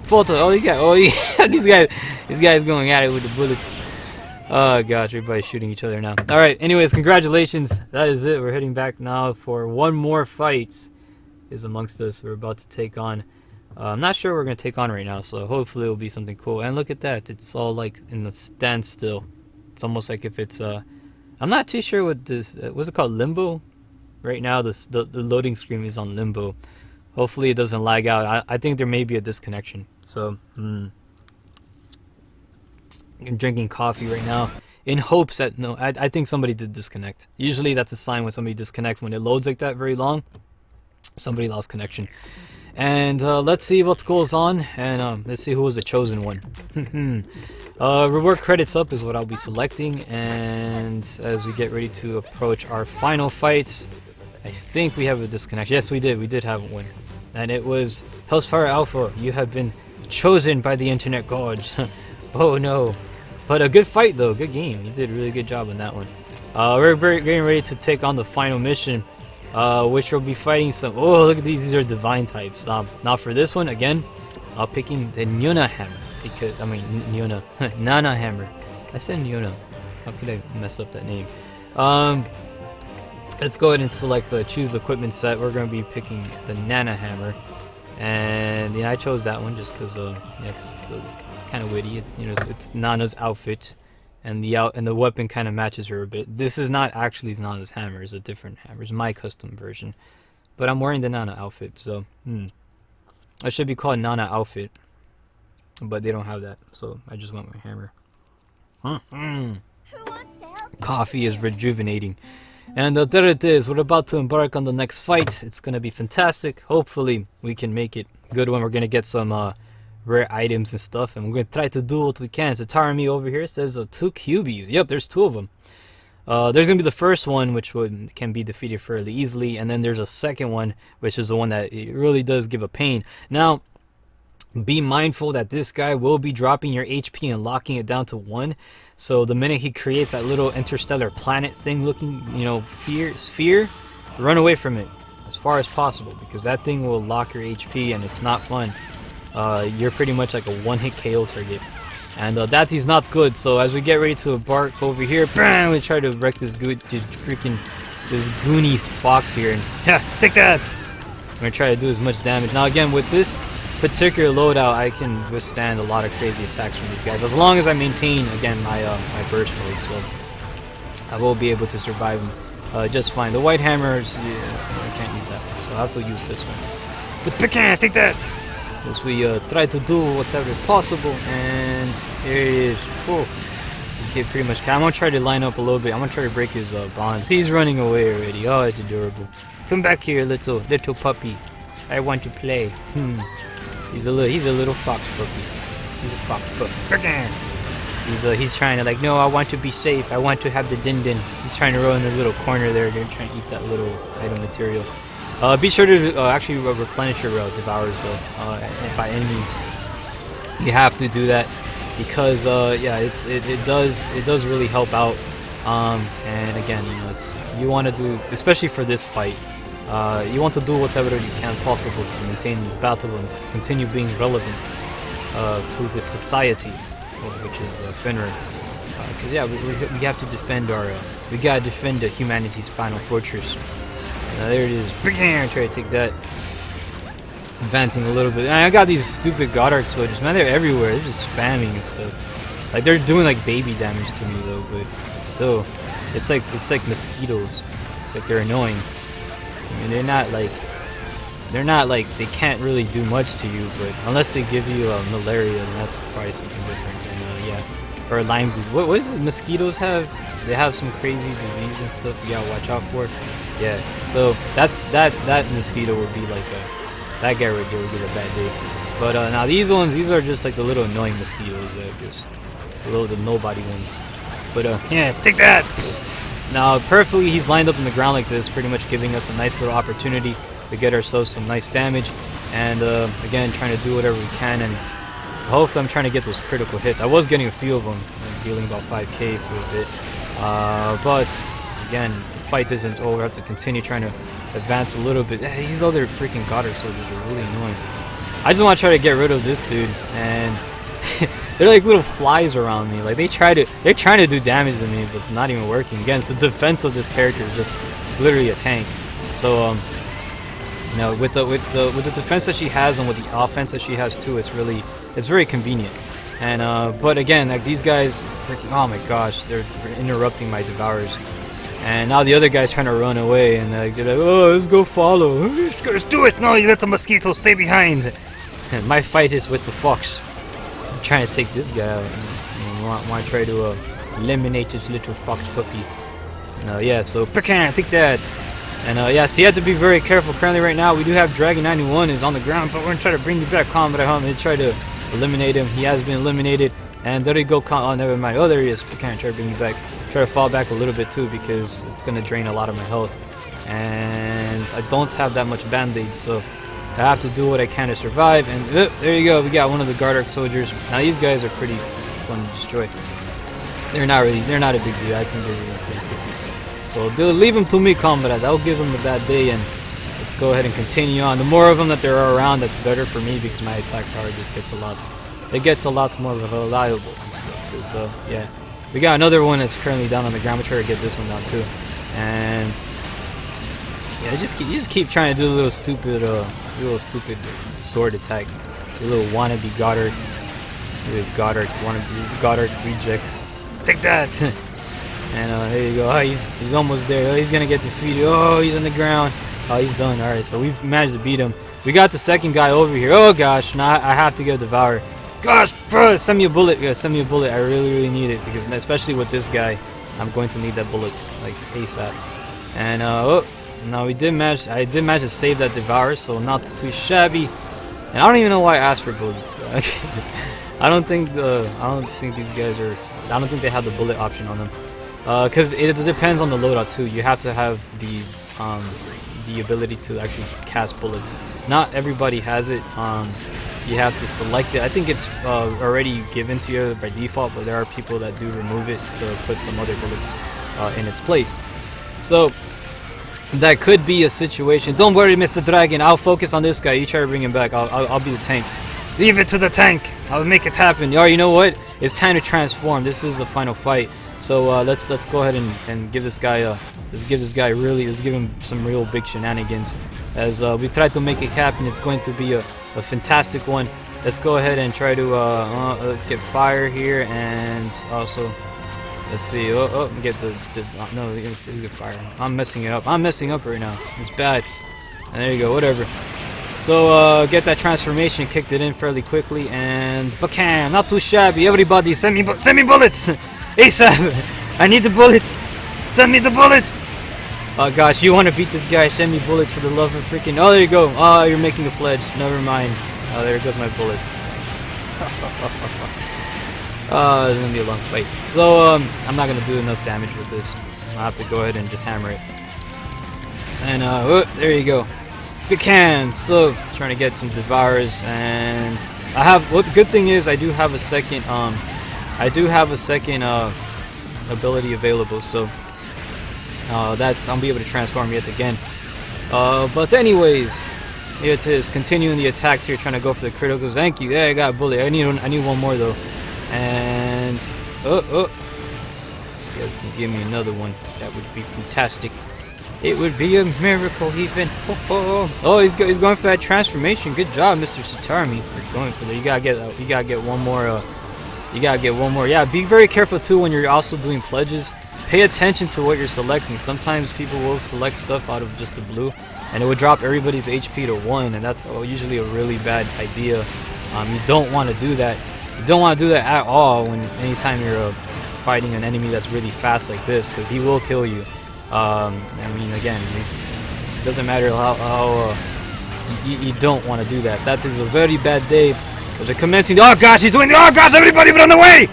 S1: Photo. Oh yeah. These guys going at it with the bullets. Oh gosh, everybody's shooting each other now. Alright, anyways, congratulations. That is it. We're heading back now for one more fight is amongst us. We're about to take on. I'm not sure what we're going to take on right now, so hopefully it'll be something cool. And look at that. It's all like in the standstill. It's almost like if it's, I'm not too sure what this, what's it called, limbo? Right now the loading screen is on limbo. Hopefully it doesn't lag out. I think there may be a disconnection. So, I'm drinking coffee right now in hopes that, no, I think somebody did disconnect. Usually that's a sign when somebody disconnects. When it loads like that very long, somebody lost connection. And let's see what goes on, and let's see who was the chosen one. Reward credits up is what I'll be selecting, and as we get ready to approach our final fights, I think we have a disconnection. Yes, we did have one, and it was Hellfire Alpha. You have been chosen by the internet gods. Oh no, but a good fight though, good game. You did a really good job on that one. We're getting ready to take on the final mission. Which will be fighting some. Oh, look at these are divine types. Now for this one again, I'm picking the Nyuna hammer because Nyuna, Nana hammer. I said Nyuna. How could I mess up that name? Let's go ahead and select choose equipment set. We're going to be picking the Nana hammer, and I chose that one just because it's kind of witty. It's Nana's outfit. And the weapon kind of matches her a bit. This is not actually Nana's hammer; it's a different hammer. It's my custom version, but I'm wearing the Nana outfit, so it should be called Nana outfit, but they don't have that, so I just went with hammer.
S2: Who wants to help?
S1: Coffee is rejuvenating, and there it is. We're about to embark on the next fight. It's gonna be fantastic. Hopefully, we can make it good one. We're gonna get some rare items and stuff, and we're going to try to do what we can. So Tarami over here says 2 cubies. Yep, there's 2 of them. There's going to be the first one, which can be defeated fairly easily, and then there's a second one, which is the one that it really does give a pain. Now, be mindful that this guy will be dropping your HP and locking it down to 1. So the minute he creates that little interstellar planet thing looking, sphere, run away from it as far as possible, because that thing will lock your HP and it's not fun. You're pretty much like a one-hit KO target, and that is not good. So as we get ready to embark over here, bam, we try to wreck this Goonies fox here, and take that. I'm gonna try to do as much damage. Now again, with this particular loadout, I can withstand a lot of crazy attacks from these guys as long as I maintain again my burst mode. So I will be able to survive them just fine. The white hammers, yeah, I can't use that one, so I have to use this one. But take that. As we try to do whatever possible, and here he is. Oh, he's pretty much. I'm gonna try to line up a little bit. I'm gonna try to break his bonds. He's running away already. Oh, it's adorable. Come back here, little puppy. I want to play. He's a little fox puppy. He's a fox puppy. He's trying to no, I want to be safe. I want to have the din-din. He's trying to roll in the little corner there. They're trying to eat that little item material. Be sure to actually replenish your devours by any means. You have to do that because yeah, it does really help out. And again, you want to do, especially for this fight, you want to do whatever you can possible to maintain the battle and continue being relevant to the society, which is Finra. Because yeah, we have to defend we gotta defend humanity's final fortress. There it is. Try to take that. Advancing a little bit. I got these stupid Goddard soldiers. Man, they're everywhere. They're just spamming and stuff. They're doing baby damage to me though, but still, it's like mosquitoes. They're annoying. I mean, they're not they're not like, they can't really do much to you, but unless they give you malaria, then that's probably something different. And yeah, or Lyme disease. What is it? Mosquitoes have? They have some crazy disease and stuff you gotta watch out for. Yeah, so that mosquito would be like that guy right there would get a bad day. But now these ones, these are just like the little annoying mosquitoes that just the nobody ones. But yeah, take that. Now perfectly, he's lined up in the ground like this, pretty much giving us a nice little opportunity to get ourselves some nice damage. And again, trying to do whatever we can, and hopefully I'm trying to get those critical hits. I was getting a few of them, dealing about 5k for a bit. But again, the fight isn't over. I have to continue trying to advance a little bit. These other freaking Goddard soldiers are really annoying. I just want to try to get rid of this dude, and they're like little flies around me. Like they're trying to do damage to me, but it's not even working. Again, it's the defense of this character is just literally a tank. So you know, with the defense that she has and with the offense that she has too, it's very convenient. And but again, like these guys, freaking, oh my gosh, they're interrupting my devours. And now the other guy's trying to run away, and they're like, oh, let's go follow. Let's do it! No, you let the mosquito stay behind. And my fight is with the fox. I'm trying to take this guy out. And want to try to eliminate this little fox puppy. Yeah, so Pecan, take that. And yeah, so you have to be very careful. Currently, right now, we do have Dragon 91 is on the ground, but we're gonna try to bring you back, Combat Hum, and try to eliminate him. He has been eliminated. And there you go. Oh, never mind. Oh, there he is. Pecan, try to bring you back. Try to fall back a little bit too, because it's gonna drain a lot of my health, and I don't have that much band-aids, so I have to do what I can to survive. And there you go, we got one of the Gardark soldiers. Now these guys are pretty fun to destroy. They're not a big deal. I think they're pretty quick. So leave them to me, comrade. I'll give them a bad day, and let's go ahead and continue on. The more of them that there are around, that's better for me, because my attack power just gets a lot more reliable and stuff. Because yeah. We got another one that's currently down on the ground. We'll try to get this one down too. And yeah, you just keep trying to do a little stupid sword attack. A little wannabe Goddard. Wannabe Goddard rejects. Take that! And there you go. Oh, he's almost there. Oh, he's gonna get defeated. Oh, he's on the ground. Oh, he's done. Alright, so we've managed to beat him. We got the second guy over here. Oh gosh, now I have to get Devour. Gosh, bro, send me a bullet. Yeah, send me a bullet. I really need it, because especially with this guy, I'm going to need that bullet like ASAP. And oh, no, I did manage to save that Devourer, so not too shabby. And I don't even know why I asked for bullets. I don't think these guys are. I don't think they have the bullet option on them, because it depends on the loadout too. You have to have the ability to actually cast bullets. Not everybody has it. You have to select it. I think it's already given to you by default, but there are people that do remove it to put some other bullets in its place. So that could be a situation. Don't worry, Mr. Dragon. I'll focus on this guy. You try to bring him back. I'll be the tank. Leave it to the tank. I'll make it happen. Oh, you know what? It's time to transform. This is the final fight. So let's go ahead and give this guy let's give him some real big shenanigans. As we try to make it happen, it's going to be a fantastic one. Let's go ahead and try to let's get fire here, and also let's see. Get no, let's get fire. I'm messing it up. I'm messing up right now. It's bad. And there you go. Whatever. So get that transformation, kicked it in fairly quickly, and bacam, not too shabby. Everybody, send me bullets, ASAP. I need the bullets. Send me the bullets. Oh gosh, you want to beat this guy? Send me bullets for the love of freaking. Oh, there you go. Oh, you're making a pledge. Never mind. Oh, there goes my bullets. Oh, it's gonna be a long fight. So I'm not gonna do enough damage with this. I'll have to go ahead and just hammer it. And there you go. Good cam. So trying to get some Devourers, and I have. Well, the good thing is I do have a second. Ability available. So. I'll be able to transform yet again. But anyways, here it is. Continuing the attacks here, trying to go for the criticals. Thank you. Yeah, I got a bullet. I need one more though. And you guys can give me another one. That would be fantastic. It would be a miracle even. Oh, he's going for that transformation. Good job, Mr. Satarmi. He's going for that. You gotta get one more. Yeah, be very careful too when you're also doing pledges. pay attention to what you're selecting. Sometimes people will select stuff out of just the blue, and it would drop everybody's HP to 1, and that's usually a really bad idea. You don't want to do that. You don't want to do that at all anytime you're fighting an enemy that's really fast like this, because he will kill you. I mean, again, it doesn't matter how you don't want to do that. That is a very bad day. Because they're commencing. Oh gosh, he's doing. Oh gosh, everybody run away!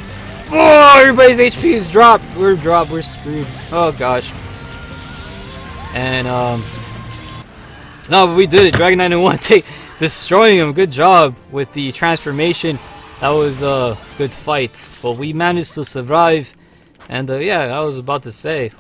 S1: Oh, everybody's HP is dropped. We're dropped. We're screwed. Oh gosh. And no, but we did it. Dragon 9 and 1, destroying him. Good job with the transformation. That was a good fight. But we managed to survive. And yeah, I was about to say.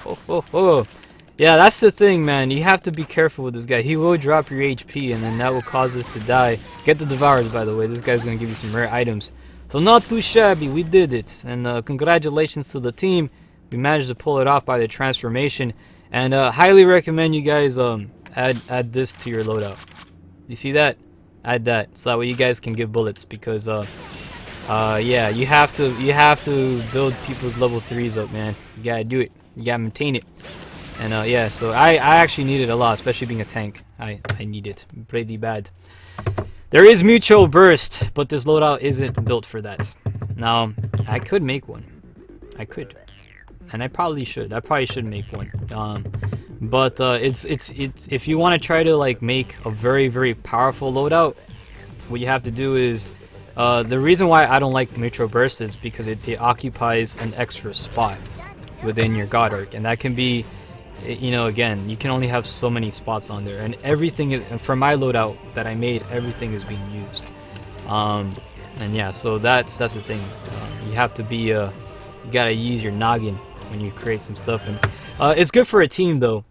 S1: Yeah, that's the thing, man. You have to be careful with this guy. He will drop your HP, and then that will cause us to die. Get the Devourers, by the way. This guy's gonna give you some rare items. So not too shabby. We did it, and congratulations to the team. We managed to pull it off by the transformation, and highly recommend you guys add this to your loadout. You see that? Add that, so that way you guys can give bullets, because yeah, you have to build people's level 3s up, man. You gotta do it. You gotta maintain it. And yeah, so I actually need it a lot, especially being a tank. I need it pretty bad. There is mutual burst, but this loadout isn't built for that. Now, I could make one. I could, and I probably should. I probably should make one. But it's if you want to try to like make a very powerful loadout, what you have to do is the reason why I don't like mutual burst is because it occupies an extra spot within your god arc, and that can be, you know, again, you can only have so many spots on there, and everything is, and for my loadout that I made, everything is being used. And yeah, so that's the thing. You have to be you gotta use your noggin when you create some stuff, and it's good for a team though.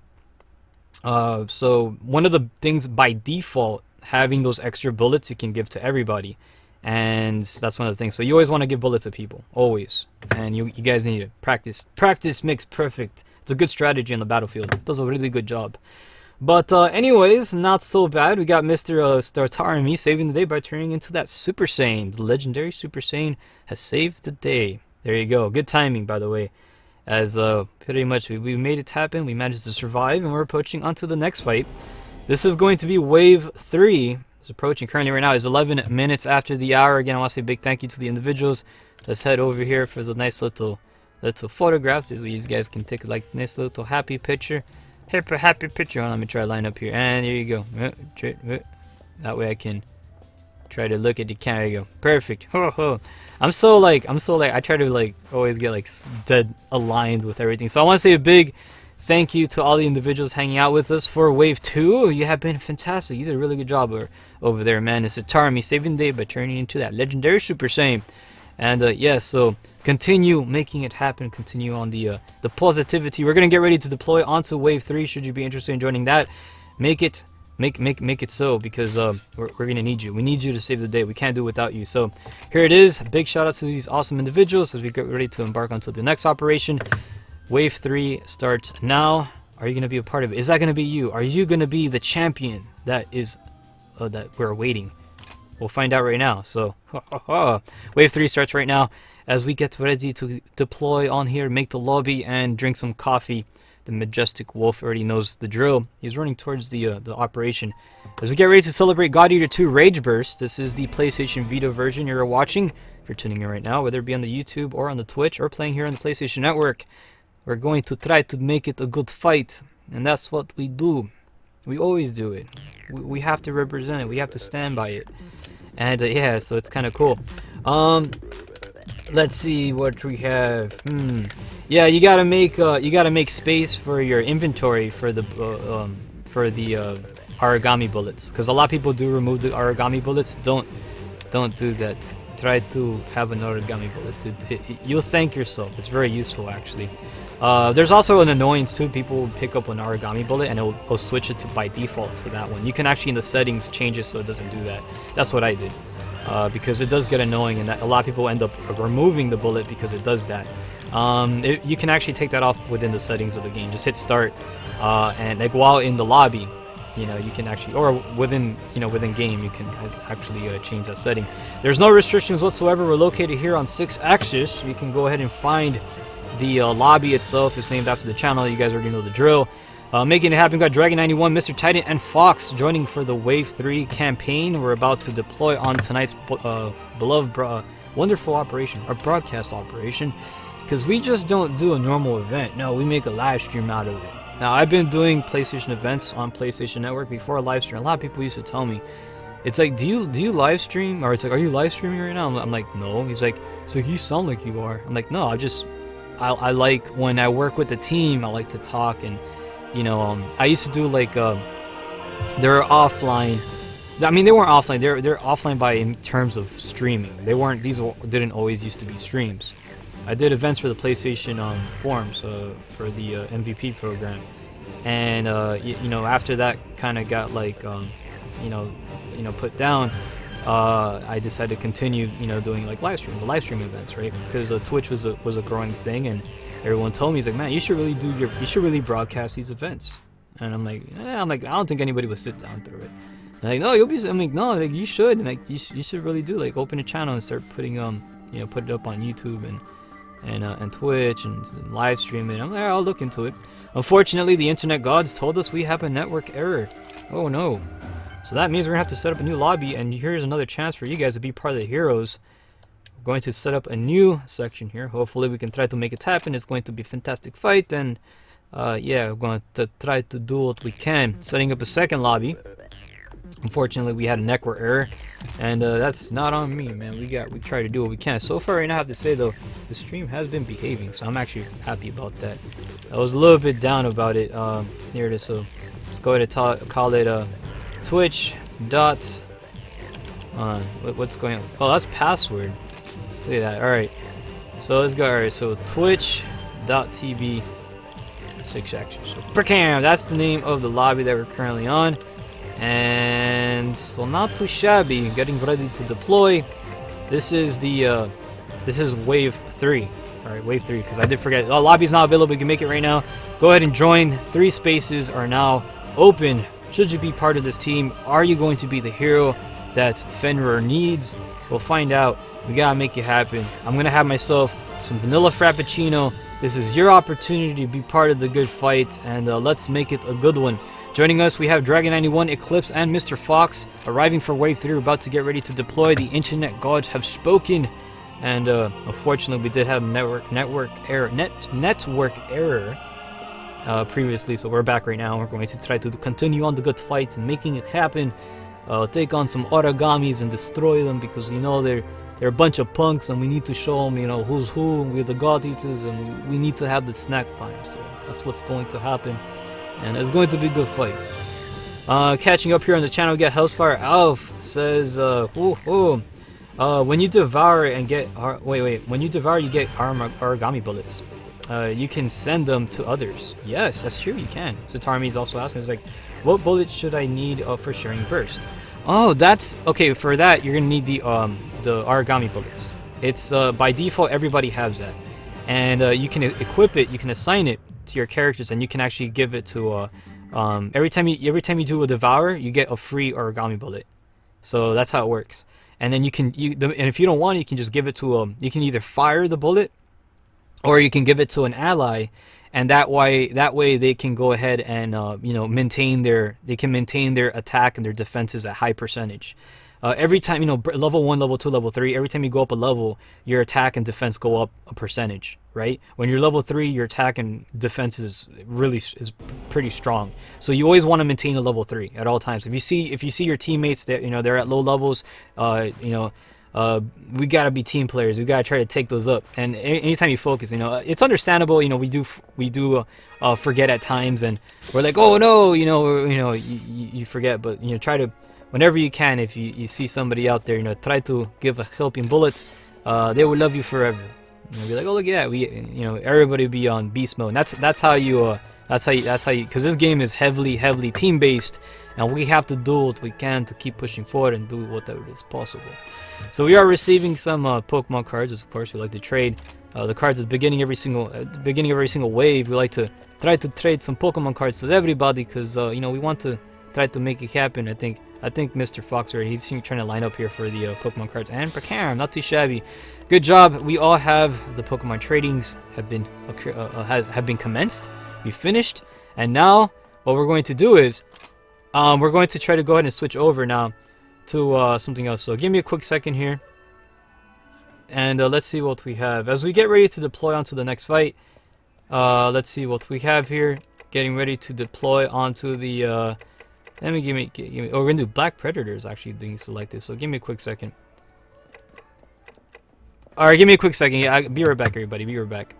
S1: So one of the things by default, having those extra bullets you can give to everybody, and that's one of the things. So you always want to give bullets to people, always, and you guys need to practice. Practice makes perfect. It's a good strategy on the battlefield. It does a really good job. But anyways, not so bad. We got Mr. Startar and me saving the day by turning into that Super Saiyan. The legendary Super Saiyan has saved the day. There you go. Good timing, by the way. As pretty much we made it happen. We managed to survive, and we're approaching onto the next fight. This is going to be Wave 3. It's approaching currently right now. Is 11 minutes after the hour. Again, I want to say a big thank you to the individuals. Let's head over here for the nice little photographs. These guys can take like nice little happy picture. Happy picture. Let me try to line up here, and there you go. That way I can try to look at the camera. There you go. Perfect. I'm so like I try to like always get like dead aligned with everything. So I want to say a big thank you to all the individuals hanging out with us for Wave 2. You have been fantastic. You did a really good job over there, man. It's Atarmi saving the day by turning into that legendary Super Saiyan. And yeah, so continue making it happen. Continue on the positivity. We're gonna get ready to deploy onto Wave 3. Should you be interested in joining that, make it so, because we're gonna need you. We need you to save the day. We can't do it without you. So here it is. Big shout out to these awesome individuals as we get ready to embark onto the next operation. Wave 3 starts now. Are you gonna be a part of it? Is that gonna be you? Are you gonna be the champion that is that we're awaiting? We'll find out right now. So, Wave 3 starts right now as we get ready to deploy on here, make the lobby, and drink some coffee. The majestic wolf already knows the drill. He's running towards the operation. As we get ready to celebrate God Eater 2 Rage Burst, this is the PlayStation Vita version you're watching. If you're tuning in right now, whether it be on the YouTube or on the Twitch or playing here on the PlayStation Network, we're going to try to make it a good fight, and that's what we do. We always do it. We have to represent it. We have to stand by it. And yeah, so it's kind of cool. Let's see what we have. Yeah, you gotta make space for your inventory for the origami bullets, because a lot of people do remove the origami bullets. Don't do that. Try to have an origami bullet. You'll thank yourself. It's very useful, actually. There's also an annoyance too. People will pick up an origami bullet and it'll switch it to by default to that one. You can actually in the settings change it so it doesn't do that. That's what I did, because it does get annoying, and that a lot of people end up removing the bullet because it does that. You can actually take that off within the settings of the game. Just hit start, and like while in the lobby, you know, you can actually, or within game, you can actually change that setting. There's no restrictions whatsoever. We're located here on 6 axis. You can go ahead and find The lobby itself is named after the channel. You guys already know the drill. Making it happen, got Dragon91, Mr. Titan, and Fox joining for the Wave 3 campaign. We're about to deploy on tonight's beloved, wonderful operation, our broadcast operation, because we just don't do a normal event. No, we make a live stream out of it. Now, I've been doing PlayStation events on PlayStation Network before a live stream. A lot of people used to tell me, it's like, do you live stream? Or it's like, are you live streaming right now? I'm like, no. He's like, so you sound like you are. I'm like, no, I like, when I work with the team, I like to talk. And you know, I used to do like they're offline. I mean, they weren't offline. They're offline by in terms of streaming. They weren't. These didn't always used to be streams. I did events for the PlayStation forums for the MVP program, and you know, after that kind of got like you know put down. I decided to continue, you know, doing like live stream events, right? Because Twitch was a growing thing, and everyone told me, he's like, man, you should really broadcast these events. And I'm like, I don't think anybody would sit down through it. And like, no, you'll be. I'm like, no, like you should, and like you should really do, like, open a channel and start putting you know, put it up on YouTube and Twitch and live stream it. I'm like, I'll look into it. Unfortunately, the internet gods told us we have a network error. Oh no. So that means we're gonna have to set up a new lobby, and here's another chance for you guys to be part of the heroes. We're going to set up a new section here. Hopefully we can try to make it happen. It's going to be a fantastic fight, and yeah, we're going to try to do what we can. Setting up a second lobby. Unfortunately, we had a network error, and that's not on me, man. We try to do what we can. So far, right now, I have to say though, the stream has been behaving, so I'm actually happy about that. I was a little bit down about it. Here it is. So let's go ahead and call it Twitch dot. What's going on? Oh, that's password. Look at that. All right. So let's go. All right. So Twitch.tv 6 action. So Percam. That's the name of the lobby that we're currently on. And so not too shabby. Getting ready to deploy. This is the this is wave 3. All right, wave 3. Because I did forget. Oh, lobby's not available. You can make it right now. Go ahead and join. 3 spaces are now open. Should you be part of this team? Are you going to be the hero that Fenrir needs? We'll find out. We gotta make it happen. I'm gonna have myself some vanilla frappuccino. This is your opportunity to be part of the good fight, and let's make it a good one. Joining us, we have Dragon91, Eclipse, and Mr. Fox arriving for Wave 3. We're about to get ready to deploy. The internet gods have spoken, and unfortunately, we did have network error previously, so we're back right now. We're going to try to continue on the good fight and making it happen. Take on some origamis and destroy them, because you know they're a bunch of punks, and we need to show them, you know, who's who. We're the god eaters, and we need to have the snack time. So that's what's going to happen, and it's going to be a good fight. Catching up here on the channel, we got Hellsfire Alf says, when you devour and get when you devour, you get origami bullets. You can send them to others. Yes, that's true, you can. Satarmi is also asking, it's like, what bullet should I need for sharing burst? Oh, that's okay. For that, you're gonna need the origami bullets. It's by default, everybody has that, and you can equip it. You can assign it to your characters, and you can actually give it to every time you do a devour, you get a free origami bullet. So that's how it works. And then and if you don't want it, you can just give it to you can either fire the bullet, or you can give it to an ally, and that way they can go ahead and you know, maintain their attack and their defenses at high percentage. Every time, you know, level 1, level 2, level 3, every time you go up a level, your attack and defense go up a percentage, right? When you're level 3, your attack and defense is pretty strong. So you always want to maintain a level 3 at all times. If you see your teammates that, you know, they're at low levels, you know, we gotta be team players. We gotta try to take those up. And anytime you focus, you know, it's understandable. You know, we do forget at times, and we're like, oh no, you forget. But you know, try to, whenever you can, if you see somebody out there, you know, try to give a helping bullet. They will love you forever. You'll be like, oh look at that, you know, everybody will be on beast mode. And that's how you because this game is heavily team based, and we have to do what we can to keep pushing forward and do whatever is possible. So we are receiving some Pokemon cards, of course. We like to trade the cards at the beginning of every single wave. We like to try to trade some Pokemon cards to everybody, because you know, we want to try to make it happen. I think I think Mr. Fox already, he's trying to line up here for the Pokemon cards. And Prakam, not too shabby. Good job. We all have the Pokemon tradings have been commenced. We finished. And now what we're going to do is we're going to try to go ahead and switch over now to something else. So give me a quick second here. And let's see what we have. As we get ready to deploy onto the next fight, let's see what we have here. Getting ready to deploy onto the... oh, we're going to do Black Predators actually being selected. So give me a quick second. Alright, give me a quick second. Yeah, be right back, everybody. Be right back.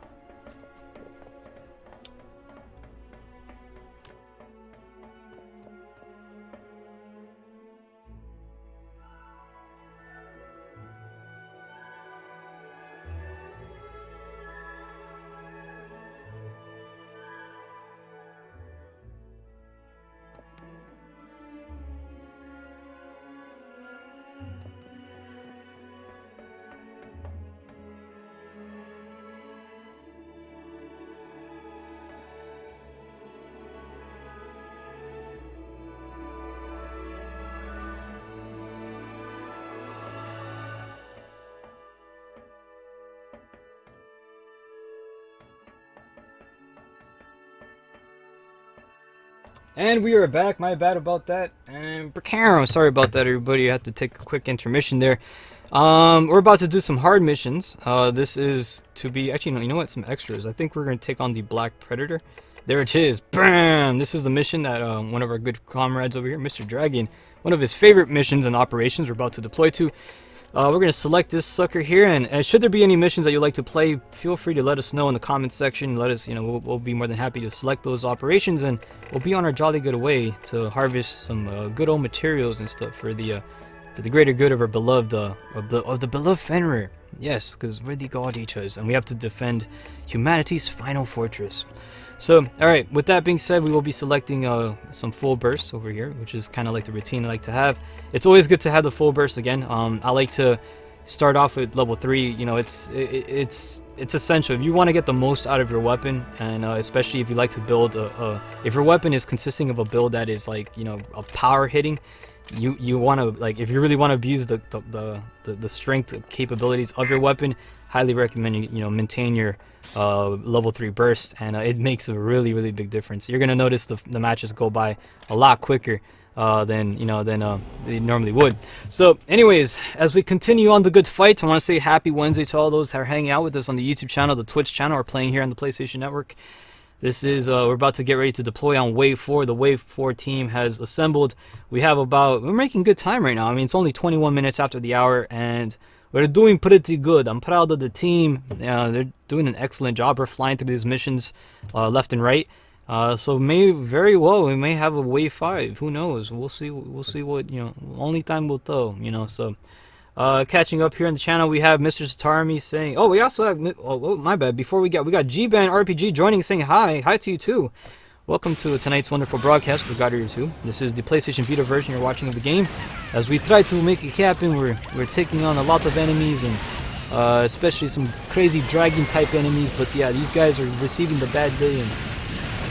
S1: And we are back. My bad about that. And sorry about that, everybody. I had to take a quick intermission there. We're about to do some hard missions. This is to be actually, no, you know what? Some extras. I think we're gonna take on the Black Predator. There it is. Bam! This is the mission that one of our good comrades over here, Mr. Dragon, one of his favorite missions and operations we're about to deploy to. We're going to select this sucker here, and should there be any missions that you'd like to play, feel free to let us know in the comments section. Let us, we'll be more than happy to select those operations, and we'll be on our jolly good way to harvest some good old materials and stuff for the greater good of our beloved, of the beloved Fenrir. Yes, because we're the God Eaters, and we have to defend humanity's final fortress. So, alright, with that being said, we will be selecting some full bursts over here, which is kind of like the routine I like to have. It's always good to have the full burst again. I like to start off with level 3. You know, it's essential. If you want to get the most out of your weapon, and especially if you like to build if your weapon is consisting of a build that is like, a power hitting, you want to, like, if you really want to abuse the strength capabilities of your weapon, highly recommend you maintain your level 3 burst, and it makes a really big difference. You're gonna notice the matches go by a lot quicker than they normally would. So anyways, as we continue on the good fight, I want to say happy Wednesday to all those that are hanging out with us on the YouTube channel, the Twitch channel, or playing here on the PlayStation Network. This is we're about to get ready to deploy on Wave 4. The Wave 4 team has assembled. We're making good time right now. I mean, it's only 21 minutes after the hour, and we're doing pretty good. I'm proud of the team. They're doing an excellent job. We're flying through these missions left and right. So very well we may have a Wave 5. Who knows? We'll see. We'll see what only time will tell. So catching up here on the channel, we have Mr. Satarmi saying. Oh, we also have. Oh, my bad. Before we got G-Ban RPG joining, saying hi to you too. Welcome to tonight's wonderful broadcast with the God Eater 2. This is the PlayStation Vita version you're watching of the game. As we try to make it happen, we're taking on a lot of enemies, and especially some crazy dragon type enemies. But yeah, these guys are receiving the bad day, and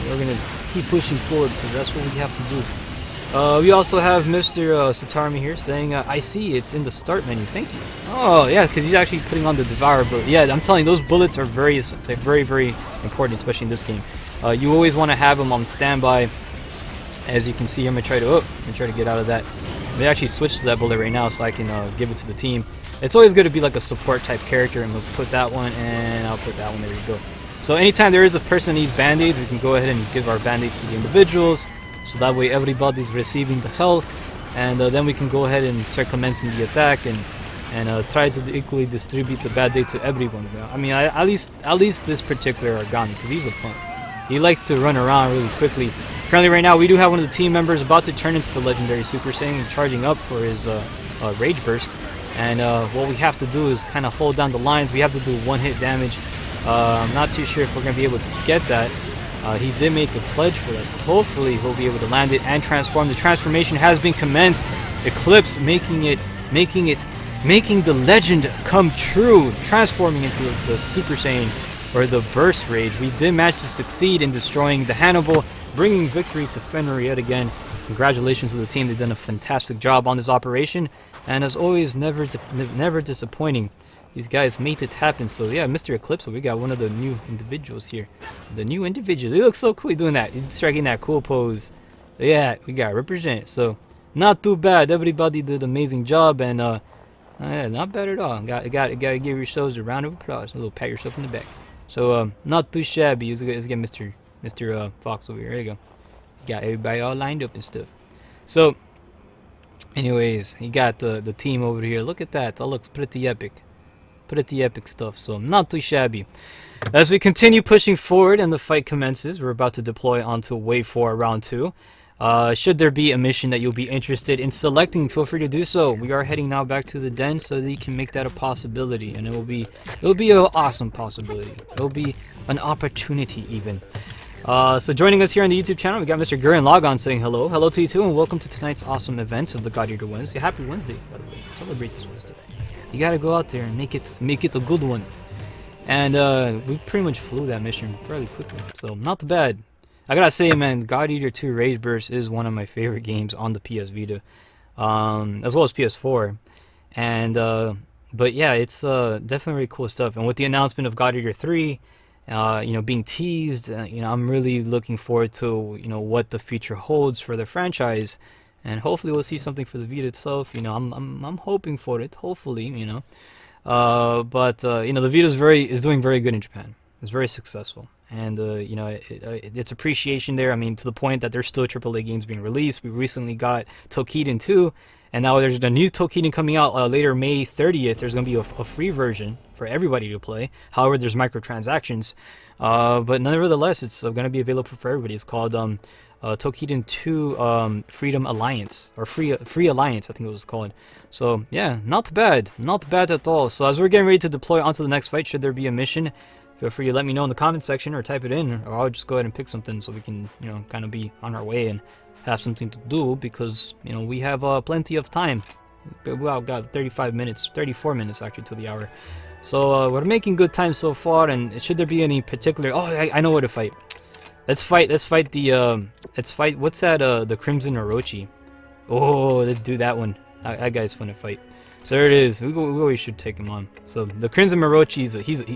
S1: we're gonna keep pushing forward because that's what we have to do. We also have Mr. Satarmi here saying, I see it's in the start menu. Thank you. Oh yeah, because he's actually putting on the Devour bullet. Yeah, I'm telling you, those bullets are very important, especially in this game. You always want to have them on standby. As you can see, I'm gonna try to get out of that. They actually switched to that bullet right now, so I can give it to the team. It's always good to be like a support type character, and we'll put that one, and I'll put that one. There you go. So anytime there is a person that needs band-aids, we can go ahead and give our band-aids to the individuals, so that way everybody's receiving the health, and then we can go ahead and start commencing the attack, and try to equally distribute the band-aid to everyone. I mean, at least this particular Argami, because he's a punk. He likes to run around really quickly. Currently right now we do have one of the team members about to turn into the legendary Super Saiyan, charging up for his Rage Burst. And what we have to do is kind of hold down the lines. We have to do one-hit damage. I'm not too sure if we're going to be able to get that. He did make a pledge for us. Hopefully he'll be able to land it and transform. The transformation has been commenced. Eclipse making the legend come true, transforming into the Super Saiyan, or the Burst Rage. We did manage to succeed in destroying the Hannibal, bringing victory to Fenrir yet again. congratulations to the team. They've done a fantastic job on this operation, and as always, never disappointing. These guys made it happen. So yeah, Mr. Eclipse, we got one of the new individuals here. The new individuals. They look so cool doing that. He's striking that cool pose. Yeah, we got represent. So not too bad. Everybody did an amazing job, and yeah, not bad at all. Gotta give yourselves a round of applause. A little pat yourself in the back. So not too shabby. Let's get Mr. Fox over here. There you go. Got everybody all lined up and stuff. So anyways, he got the team over here. Look at that. That looks pretty epic. Pretty epic stuff, so not too shabby. As we continue pushing forward and the fight commences, we're about to deploy onto Wave 4 Round 2. Should there be a mission that you'll be interested in selecting, feel free to do so. We are heading now back to the den so that you can make that a possibility, and it will be an awesome possibility. It will be an opportunity even. So joining us here on the YouTube channel, we got Mr. Gurren Logon saying hello. Hello to you too, and welcome to tonight's awesome event of the God Eater Wednesday. Happy Wednesday, by the way. Celebrate this Wednesday. You gotta go out there and make it a good one. And we pretty much flew that mission fairly quickly, so not too bad. I gotta say, man, God Eater 2 Rage Burst is one of my favorite games on the PS Vita, as well as PS4. And but yeah, it's definitely really cool stuff. And with the announcement of God Eater 3, being teased, I'm really looking forward to what the future holds for the franchise. And hopefully we'll see something for the Vita itself. I'm hoping for it. Hopefully, but the Vita is doing very good in Japan. It's very successful, and it's appreciation there. I mean, to the point that there's still AAA games being released. We recently got Tokiden 2, and now there's a new Tokiden coming out later May 30th. There's gonna be a free version for everybody to play. However, there's microtransactions, but nevertheless, it's gonna be available for everybody. It's called Tokiden 2 Freedom Alliance, or Free Alliance, I think it was called. So yeah, not bad at all. So as we're getting ready to deploy onto the next fight, should there be a mission, feel free to let me know in the comment section or type it in, or I'll just go ahead and pick something so we can kind of be on our way and have something to do, because we have plenty of time. We've got 34 minutes actually to the hour. So we're making good time so far. And should there be any particular, I know where to fight. Let's fight what's that, the Crimson Orochi. Oh, let's do that one. That guy's fun to fight. So there it is. We always should take him on. So the Crimson Orochi,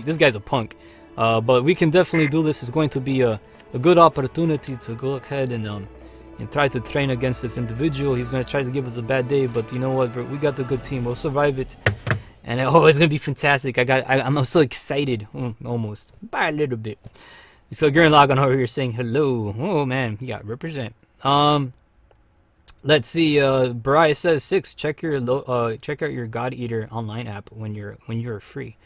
S1: this guy's a punk. But we can definitely do this. It's going to be a good opportunity to go ahead and try to train against this individual. He's going to try to give us a bad day, but you know what, bro? We got the good team. We'll survive it. And it's going to be fantastic. I'm so excited. Almost. By a little bit. So Gurren Logon over here saying hello. Oh man, he got represent. Let's see. Bariah says 6. Check out your God Eater online app when you're free.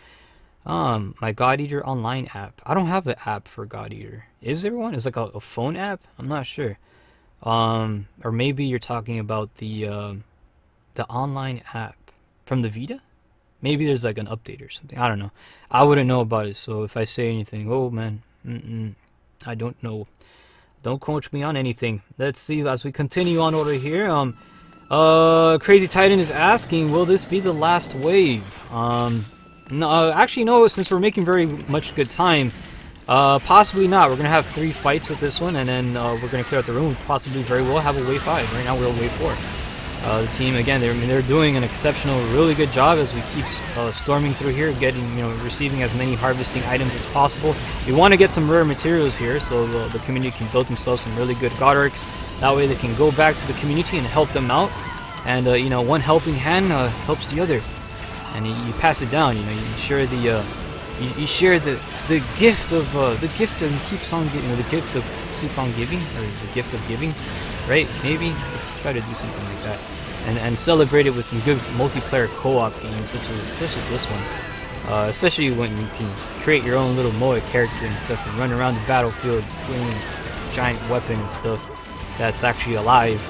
S1: My God Eater online app. I don't have an app for God Eater. Is there one? It's like a phone app. I'm not sure. Or maybe you're talking about the online app from the Vita. Maybe there's like an update or something. I don't know. I wouldn't know about it. So if I say anything, oh man. I don't know. Don't coach me on anything. Let's see as we continue on over here. Crazy Titan is asking, will this be the last wave? No, actually no. Since we're making very much good time, possibly not. We're gonna have 3 fights with this one, and then we're gonna clear out the room. Possibly, very well, have a wave 5. Right now we're on wave 4. The team again, they're doing an exceptional, really good job as we keep storming through here, getting receiving as many harvesting items as possible. We want to get some rare materials here, so the community can build themselves some really good God Arcs. That way they can go back to the community and help them out. And one helping hand helps the other, and you pass it down. You share the gift of keeps on giving, the gift of keep on giving, or the gift of giving. Right? Maybe let's try to do something like that, and celebrate it with some good multiplayer co-op games such as this one. Especially when you can create your own little Moe character and stuff, and run around the battlefield swinging a giant weapon and stuff that's actually alive.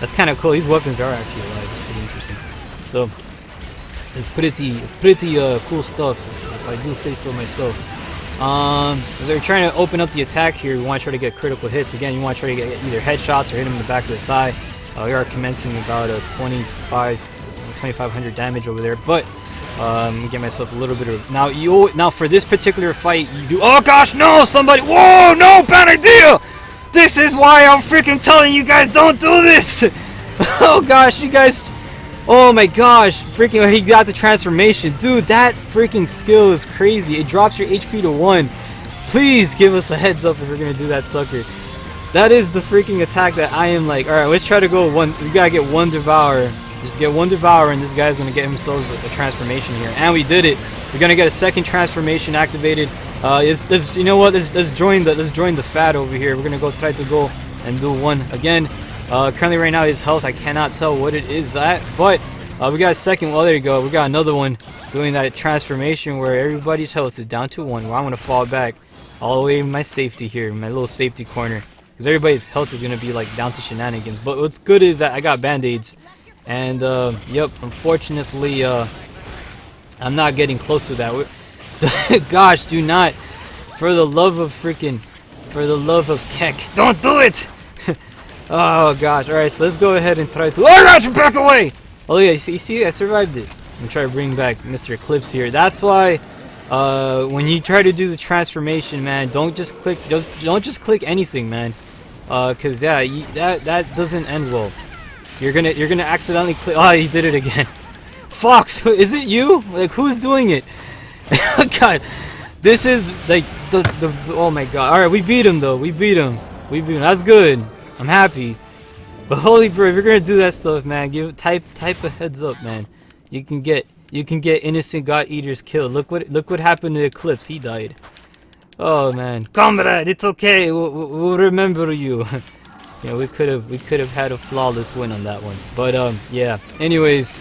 S1: That's kind of cool. These weapons are actually alive. It's pretty interesting. So it's pretty cool stuff, if I do say so myself. As they're trying to open up the attack here, we want to try to get critical hits. Again, you want to try to get either headshots or hit him in the back of the thigh. We are commencing about a 2,500 damage over there, but get myself a little bit of now for this particular fight you do. Oh gosh, no! Somebody! Whoa! No! Bad idea! This is why I'm freaking telling you guys don't do this! Oh gosh, you guys... Oh my gosh, freaking he got the transformation. Dude, that freaking skill is crazy. It drops your HP to 1. Please give us a heads up if we're gonna do that sucker. That is the freaking attack that I am like, alright, let's try to go one. We gotta get one Devour. Just get one Devour and this guy's gonna get himself a transformation here. And we did it. We're gonna get a second transformation activated. You know what? Let's join the fad over here. We're gonna go try to go and do one again. Currently right now his health, I cannot tell what it is but we got a second. Well, there you go. We got another one doing that transformation where everybody's health is down to 1. Well, I'm gonna fall back all the way in my safety here, in my little safety corner, because everybody's health is gonna be like down to shenanigans. But what's good is that I got band-aids, and yep, unfortunately I'm not getting close to that. Gosh, do not, for the love of Keck, don't do it. Oh gosh, alright, so let's go ahead and try to... Oh gosh, back away! Oh yeah, you see, I survived it. I'm gonna try to bring back Mr. Eclipse here. That's why, when you try to do the transformation, man, don't just click anything, man. Cause yeah, that doesn't end well. You're gonna accidentally click... Oh, you did it again. Fox, is it you? Like, who's doing it? God, this is like the oh my god. Alright, we beat him though. We beat him. That's good. I'm happy. But holy bro, if you're gonna do that stuff, man, type a heads up, man. You can get innocent god eaters killed. Look what happened to Eclipse. He died. Oh man, comrade, it's okay. We'll remember you. You know, we could have had a flawless win on that one. But yeah. Anyways,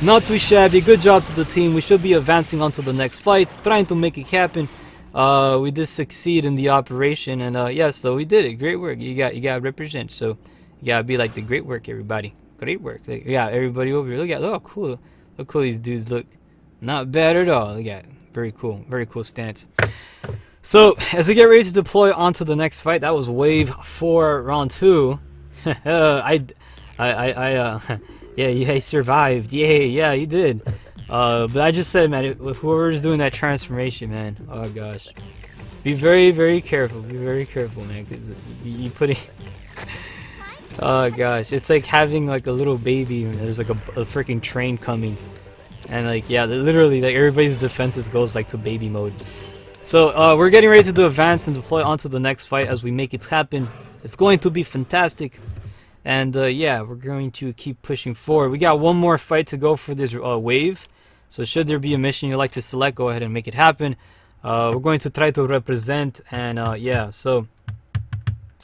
S1: not too shabby. Good job to the team. We should be advancing on to the next fight, trying to make it happen. We did succeed in the operation, and yeah, so we did it. Great work. You gotta represent. So you gotta be like the great work, everybody. Great work. Like, yeah, everybody over here. Look how cool. Look cool these dudes look. Not bad at all. Look at, very cool stance. So as we get ready to deploy onto the next fight, that was wave 4, round 2. Yeah, he survived. Yeah, he did. But I just said, man, whoever's doing that transformation, man, oh gosh, be very careful. Be very careful, man, because you putting. Oh gosh, it's like having like a little baby and there's like a freaking train coming, and like yeah, literally like everybody's defenses goes like to baby mode. So we're getting ready to advance and deploy onto the next fight as we make it happen. It's going to be fantastic. And yeah, we're going to keep pushing forward. We got one more fight to go for this wave. So should there be a mission you'd like to select, go ahead and make it happen. We're going to try to represent, and yeah, so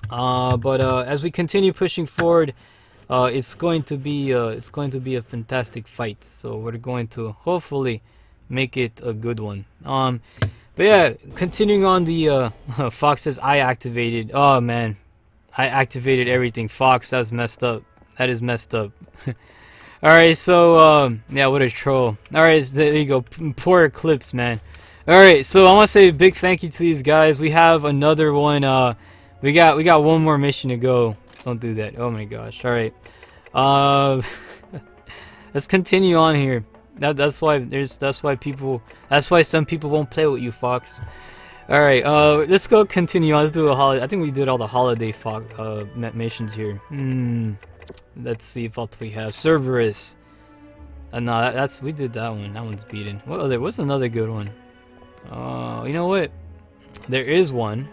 S1: but as we continue pushing forward, it's going to be a fantastic fight. So we're going to hopefully make it a good one. But yeah, continuing on the Fox says I activated. Oh man, I activated everything. Fox, that's messed up. That is messed up. Alright, so yeah, what a troll. Alright, so there you go. Poor Eclipse, man. Alright, so I want to say a big thank you to these guys. We have another one. We got one more mission to go. Don't do that. Oh my gosh. Alright. Let's continue on here. That's why some people won't play with you, Fox. Alright, let's go continue on. Let's do a holiday. I think we did all the holiday missions here. Let's see if else we have. Cerberus. No, we did that one. That one's beaten. What's another good one? You know what? There is one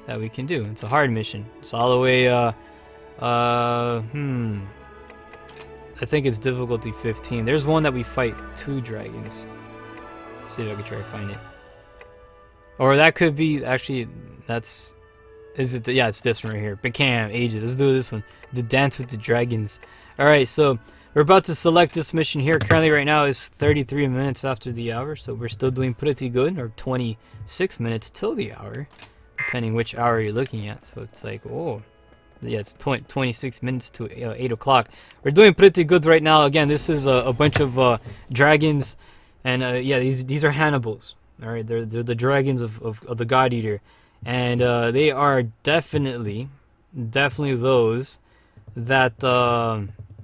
S1: that we can do. It's a hard mission. It's all the way, I think it's difficulty 15. There's one that we fight 2 dragons. Let's see if I can try to find it. Or that could be, actually, yeah, it's this one right here. Bacam, ages. Let's do this one. The Dance with the Dragons. Alright, so we're about to select this mission here. Currently right now is 33 minutes after the hour, so we're still doing pretty good. Or 26 minutes till the hour, depending which hour you're looking at. So it's like, oh, yeah, it's 26 minutes to 8 o'clock. We're doing pretty good right now. Again, this is a bunch of dragons, and yeah, these are Hannibals. Alright, they're the dragons of the God Eater, and they are definitely those that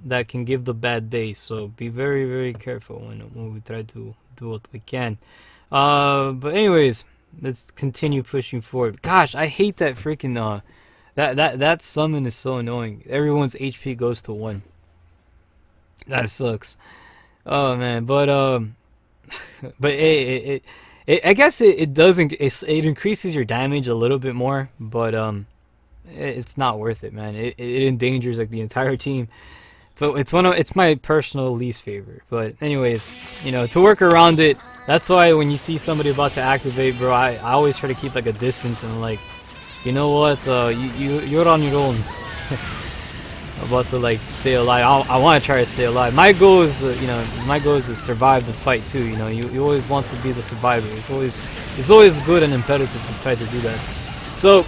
S1: that can give the bad day. So be very careful when we try to do what we can. But anyways, let's continue pushing forward. Gosh, I hate that freaking That summon is so annoying. Everyone's HP goes to 1. That sucks. Oh man, but I guess it doesn't. It increases your damage a little bit more, but it's not worth it, man. It endangers like the entire team. So it's my personal least favorite. But anyways, you know, to work around it, that's why when you see somebody about to activate, bro, I always try to keep like a distance and like, you know what, you're on your own. About to like stay alive. I want to try to stay alive. My goal is to survive the fight too. You know, you always want to be the survivor. It's always good and imperative to try to do that. So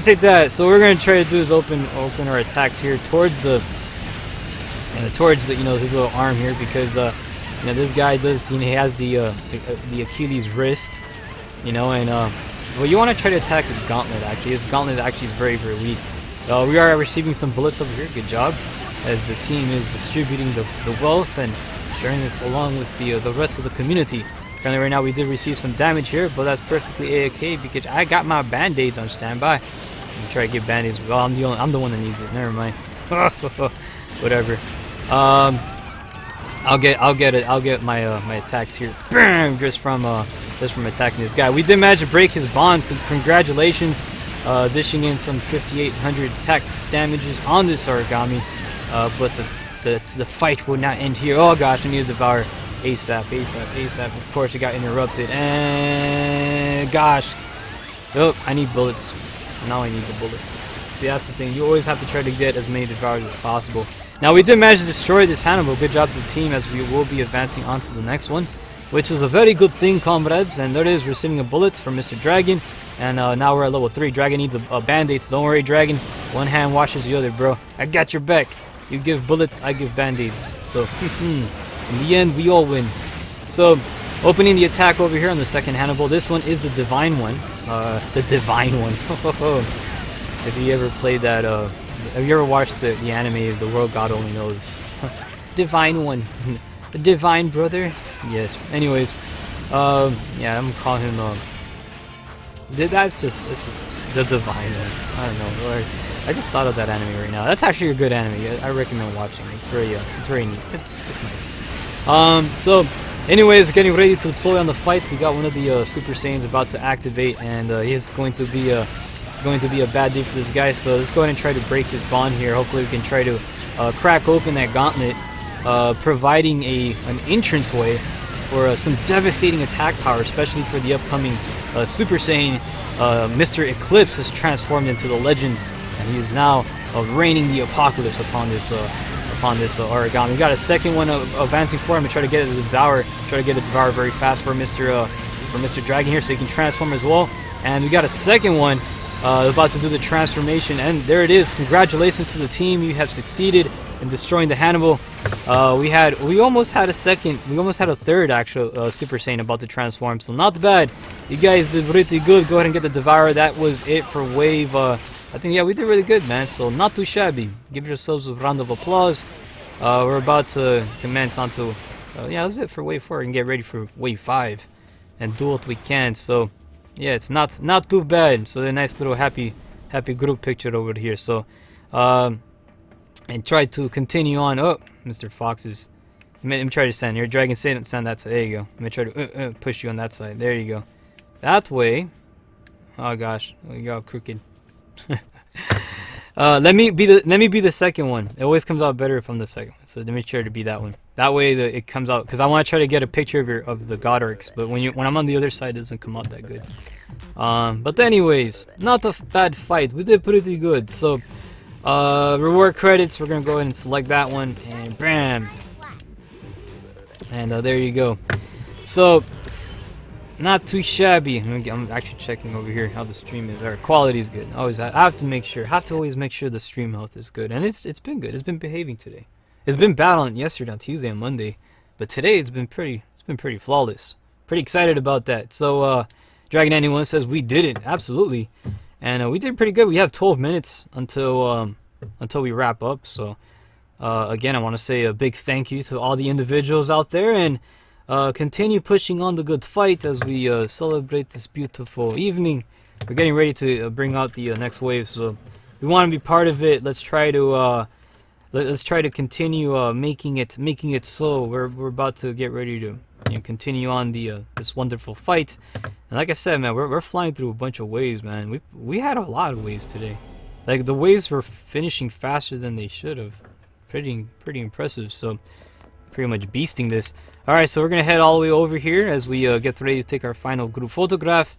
S1: take that. So what we're gonna try to do is open our attacks here towards the you know, his little arm here, because you know, this guy does, you know, he has the Achilles wrist, you know, and well, you want to try to attack his gauntlet. Actually, his gauntlet actually is very weak. We are receiving some bullets over here. Good job, as the team is distributing the wealth and sharing it along with the rest of the community. Currently, right now, we did receive some damage here, but that's perfectly a-okay because I got my band-aids on standby. I'm try to get band-aids. Well, I'm the one that needs it. Never mind. Whatever. I'll get my attacks here just from attacking this guy. We did manage to break his bonds. Congratulations. Dishing in some 5,800 attack damages on this origami, but the fight will not end here. Oh gosh, I need to devour ASAP. Of course, it got interrupted, and gosh, oh, I need bullets. Now I need the bullets. See, that's the thing. You always have to try to get as many devours as possible. Now we did manage to destroy this Hannibal. Good job to the team, as we will be advancing on to the next one, which is a very good thing, comrades. And there it is, receiving a bullets from Mr. Dragon. And now we're at level 3. Dragon needs a band-aid, so don't worry, Dragon. One hand washes the other, bro. I got your back. You give bullets, I give band-aids. So, in the end, we all win. So, opening the attack over here on the second Hannibal. This one is the Divine one. The Divine one. If you ever played that, have you ever watched the anime, The World God Only Knows? Divine one. The Divine brother? Yes. Anyways, yeah, I'm gonna call him, that's just the Divine one. I don't know. I just thought of that anime right now. That's actually a good anime. I recommend watching it. It's very neat. It's nice. So, anyways, getting ready to deploy on the fight. We got one of the Super Saiyans about to activate, and it's going to be a bad day for this guy. So let's go ahead and try to break his bond here. Hopefully, we can try to crack open that gauntlet, providing an entranceway for some devastating attack power, especially for the upcoming Super Saiyan. Mr. Eclipse has transformed into the legend, and he is now raining the apocalypse upon this origami. We got a second one advancing for him to try to get it to devour. Try to get it devoured very fast for Mr. Dragon here, so he can transform as well. And we got a second one about to do the transformation, and there it is. Congratulations to the team. You have succeeded in destroying the Hannibal. We almost had a third actual Super Saiyan about to transform, so not bad. You guys did pretty good. Go ahead and get the Devourer. That was it for wave. I think, yeah, we did really good, man, so not too shabby. Give yourselves a round of applause. We're about to commence onto, yeah, that's it for wave 4, and get ready for wave 5 and do what we can. So yeah, it's not too bad. So a nice little happy group picture over here. So and try to continue on. Oh, Mr. Fox is, let me try to send your Dragon. Send that side. There you go. Let me try to push you on that side. There you go. That way. Oh gosh, you're all crooked. Let me be the second one. It always comes out better if I'm the second one. So let me try to be that one. That way it comes out, because I want to try to get a picture of the God Orcs. But when I'm on the other side, it doesn't come out that good. But anyways, not a bad fight. We did pretty good. So reward credits. We're gonna go ahead and select that one, and bam. And there you go. So not too shabby. I'm actually checking over here how the stream is. Our quality is good. Always, I have to always make sure the stream health is good, and it's been good. It's been behaving today. It's been bad on yesterday, on Tuesday and Monday, but today it's been pretty flawless. Pretty excited about that. So Dragon 91 says we did it, absolutely, and we did pretty good. We have 12 minutes until we wrap up. So again, I want to say a big thank you to all the individuals out there, and continue pushing on the good fight as we celebrate this beautiful evening. We're getting ready to bring out the next wave, so we want to be part of it. Let's try to let's try to continue making it so. We're about to get ready to continue on the this wonderful fight. And like I said, man, we're flying through a bunch of waves, man. We had a lot of waves today. Like the waves were finishing faster than they should have. Pretty impressive. So pretty much beasting this. All right, so we're gonna head all the way over here as we get ready to take our final group photograph.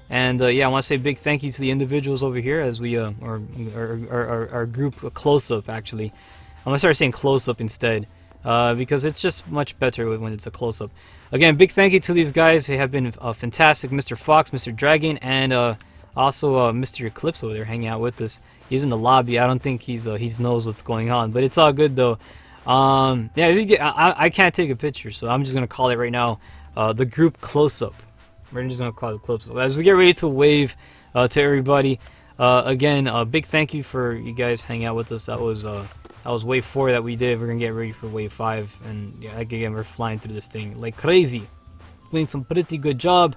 S1: And yeah, I want to say a big thank you to the individuals over here as we our group close-up. Actually, I'm gonna start saying close-up instead because it's just much better when it's a close-up. Again, big thank you to these guys. They have been fantastic. Mr. Fox, Mr. Dragon, and also Mr. Eclipse over there hanging out with us. He's in the lobby. I don't think he knows what's going on, but it's all good though. Yeah, I can't take a picture, so I'm just gonna call it right now the group close-up. We're just gonna call it close-up as we get ready to wave to everybody. Again, a big thank you for you guys hanging out with us. That was wave 4 that we did. We're gonna get ready for wave 5, and yeah, again, we're flying through this thing like crazy, doing some pretty good job.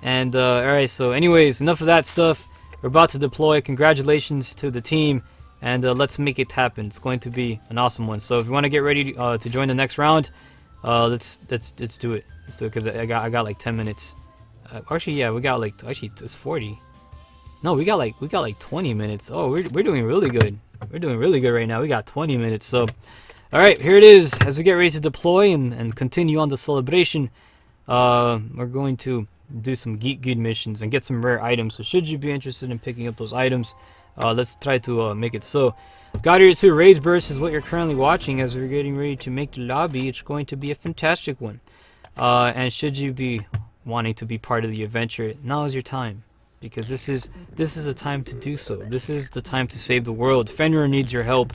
S1: And all right, so anyways, enough of that stuff. We're about to deploy. Congratulations to the team, and let's make it happen. It's going to be an awesome one. So if you want to get ready to join the next round, let's do it. Let's do it because I got like 10 minutes. Actually, yeah, we got like it's 40. No, we got like 20 minutes. Oh, we're doing really good. We're doing really good right now. We got 20 minutes. So, all right, here it is. As we get ready to deploy and continue on the celebration, we're going to do some Geek Good missions and get some rare items. So, should you be interested in picking up those items, let's try to make it so. Got here to Raids Burst is what you're currently watching as we're getting ready to make the lobby. It's going to be a fantastic one. And should you be wanting to be part of the adventure, now is your time, because this is a time to do so. This is the time to save the world. Fenrir needs your help,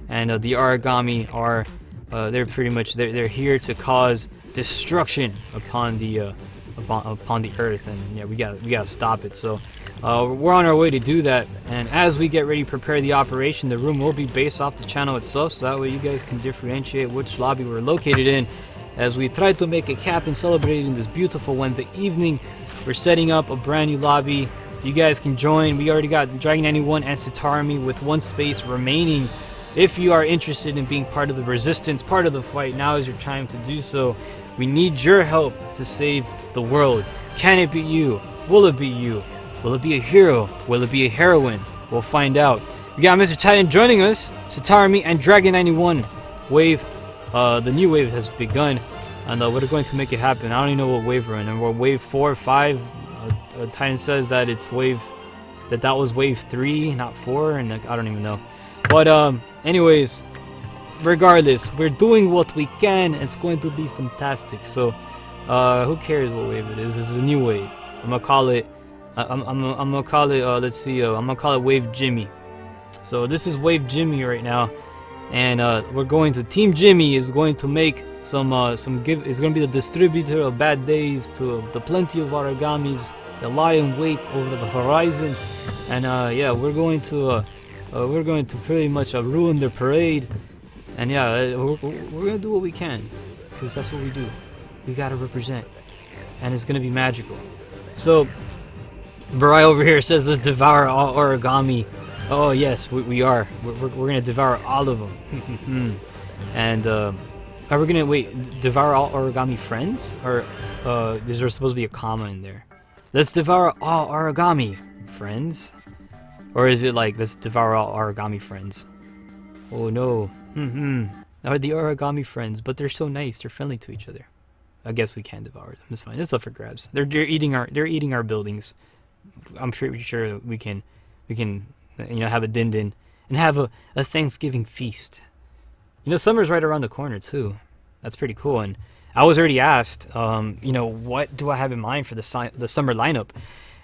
S1: and the Origami are they're pretty much they're here to cause destruction upon the earth, and yeah, we gotta stop it. So we're on our way to do that, and as we get ready to prepare the operation, the room will be based off the channel itself, so that way you guys can differentiate which lobby we're located in. As we try to make a cap and celebrating this beautiful Wednesday evening, we're setting up a brand new lobby. You guys can join. We already got Dragon 91 and Satarmi with 1 space remaining. If you are interested in being part of the resistance, part of the fight, now is your time to do so. We need your help to save the world. Can it be you? Will it be you? Will it be a hero? Will it be a heroine? We'll find out. We got Mr. Titan joining us, Satarmi and Dragon 91 wave. The new wave has begun, and we're going to make it happen. I don't even know what wave we're in, and we're wave 4 or 5. Titan says that it's that was wave 3, not 4, and I don't even know. But anyways, regardless, we're doing what we can. It's going to be fantastic. So who cares what wave it is? This is a new wave. I'm gonna call it. I'm gonna call it. Let's see. I'm gonna call it Wave Jimmy. So this is Wave Jimmy right now. And we're going to Team Jimmy is going to make some give. Is going to be the distributor of bad days to the plenty of Origamis that lie in wait over the horizon, and yeah, we're going to pretty much ruin their parade, and yeah, we're gonna do what we can, because that's what we do. We gotta represent, and it's gonna be magical. So, Barai over here says let's devour all Origami. Oh yes, we are. We're gonna devour all of them. And are we gonna devour all Origami friends, or is there supposed to be a comma in there? Let's devour all Origami friends, or is it like let's devour all Origami friends? Oh no. Are the Origami friends? But they're so nice. They're friendly to each other. I guess we can devour them. It's fine. It's up for grabs. They're eating our buildings. I'm pretty sure we can. Have a din-din and have a Thanksgiving feast. Summer's right around the corner too. That's pretty cool. And I was already asked, what do I have in mind for the summer lineup?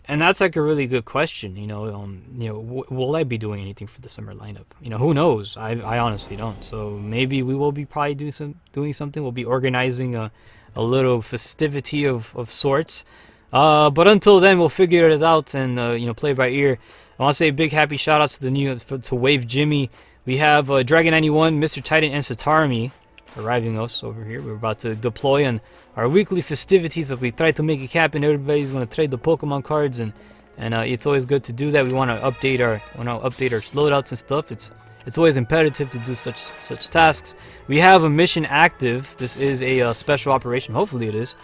S1: And that's like a really good question. Will I be doing anything for the summer lineup? Who knows? I honestly don't. So maybe we will be probably doing something. We'll be organizing a little festivity of sorts. But until then, we'll figure it out and play by ear. I want to say a big happy shout out to Wave Jimmy. We have Dragon 91, Mr. Titan, and Satarmi arriving us over here. We're about to deploy on our weekly festivities that we try to make it happen. Everybody's going to trade the Pokemon cards and and it's always good to do that. We want to update our loadouts and stuff. It's always imperative to do such tasks. We have a mission active. This is a special operation. Hopefully it is.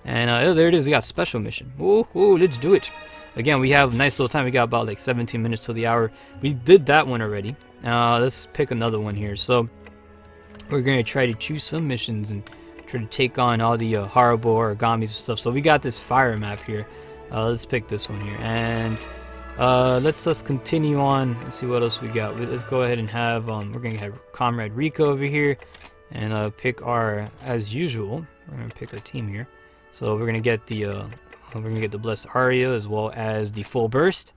S1: And oh, there it is. We got special mission. Ooh, let's do it. Again, we have a nice little time. We got about like 17 minutes till the hour. We did that one already. Let's pick another one here. So we're gonna try to choose some missions and try to take on all the horrible origamis and stuff. So we got this fire map here. Let's pick this one here, and let's continue on. Let's see what else we got. Let's go ahead and have we're gonna have Comrade Rico over here, and pick our, as usual, we're gonna pick our team here. So we're gonna get the Blessed Aria as well as the full burst.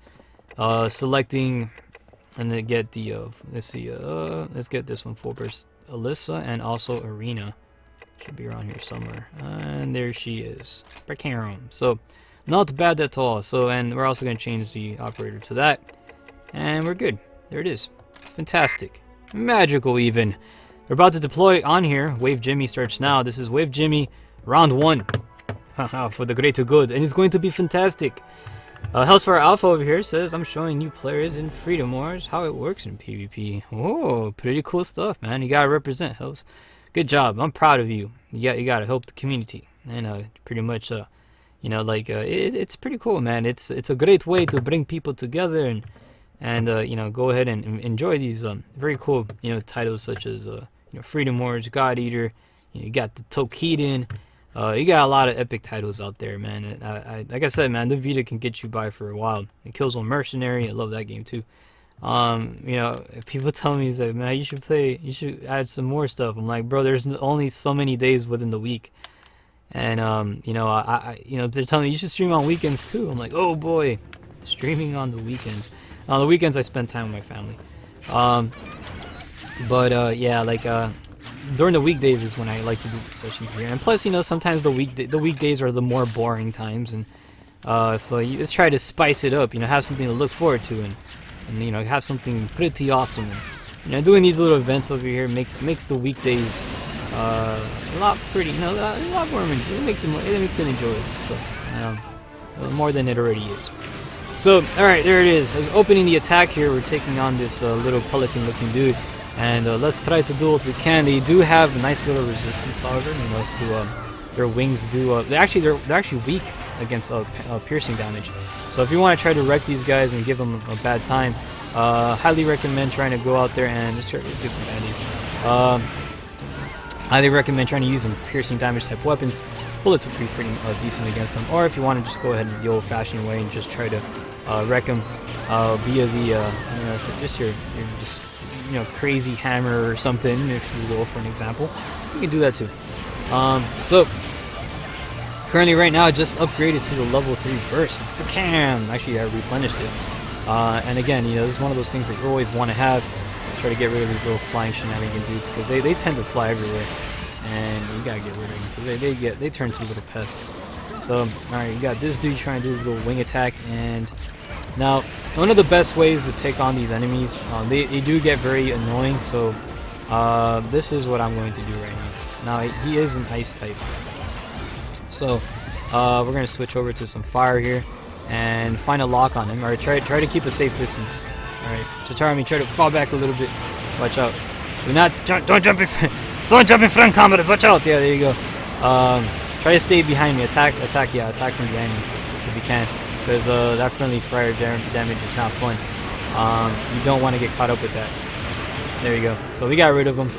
S1: Selecting, and then get the let's get this one, full burst Alyssa, and also Arena. Should be around here somewhere. And there she is. So not bad at all. So, and we're also going to change the operator to that. And we're good. There it is. Fantastic. Magical even. We're about to deploy on here. Wave Jimmy starts now. This is Wave Jimmy round 1. Haha, for the greater good. And it's going to be fantastic. Hellsfire Alpha over here says, I'm showing new players in Freedom Wars how it works in PvP. Oh, pretty cool stuff, man. You gotta represent, Hells. Good job. I'm proud of you. You gotta help the community. And pretty much, you know, like it's pretty cool, man. It's a great way to bring people together and you know, go ahead and enjoy these very cool, you know, titles such as you know, Freedom Wars, God Eater. You got the Tokiden. You got a lot of epic titles out there, man. And like I said, man, the Vita can get you by for a while. The Killzone Mercenary, I love that game too. You know, people tell me, like, man, you should add some more stuff. I'm like, bro, there's only so many days within the week. And you know, you know, they're telling me you should stream on weekends too. I'm like, oh boy, streaming on the weekends. On the weekends, I spend time with my family. Yeah, like during the weekdays is when I like to do the sessions here. And plus, you know, sometimes the weekdays are the more boring times, and so you just try to spice it up. You know, have something to look forward to, and you know, have something pretty awesome. And, you know, doing these little events over here makes the weekdays a lot pretty, you know, a lot more. It makes it enjoyable. So more than it already is. So all right, there it is. I was opening the attack here. We're taking on this little pelican-looking dude. And let's try to do what we can. They do have a nice little resistance, however, you know, to their wings do. They're actually weak against piercing damage. So if you want to try to wreck these guys and give them a bad time, highly recommend trying to go out there and let's get some bandies. Highly recommend trying to use some piercing damage type weapons. Bullets would be pretty decent against them. Or if you want to just go ahead and the old-fashioned way and just try to wreck them via the you know, just your just, you know, crazy hammer or something, if you will, for an example. You can do that too. So currently right now I just upgraded to the level 3 burst. Actually, I replenished it. And again, you know, this is one of those things that you always want to have. Try to get rid of these little flying shenanigan dudes, because they tend to fly everywhere, and you gotta get rid of them because they turn to little pests. So alright, you got this dude trying to do his little wing attack, and now one of the best ways to take on these enemies, they do get very annoying. So this is what I'm going to do right now. Now he is an ice type, so we're gonna switch over to some fire here and find a lock on him. Alright, try to keep a safe distance. Alright, Chatarami, try to fall back a little bit. Watch out. Don't jump in front, comrades. Watch out. Yeah, there you go. Try to stay behind me. Attack from behind me if you can, because that friendly fire damage is not fun. You don't want to get caught up with that. There you go. So we got rid of them.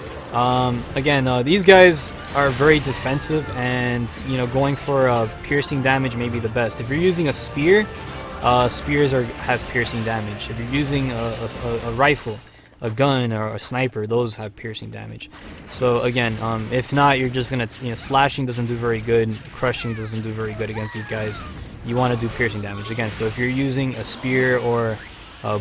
S1: Again, these guys are very defensive, and you know, going for piercing damage may be the best. If you're using a spear, spears have piercing damage. If you're using a rifle, a gun, or a sniper, those have piercing damage. So again, if not, you're just gonna, you know, slashing doesn't do very good, crushing doesn't do very good against these guys. You want to do piercing damage again. So if you're using a spear or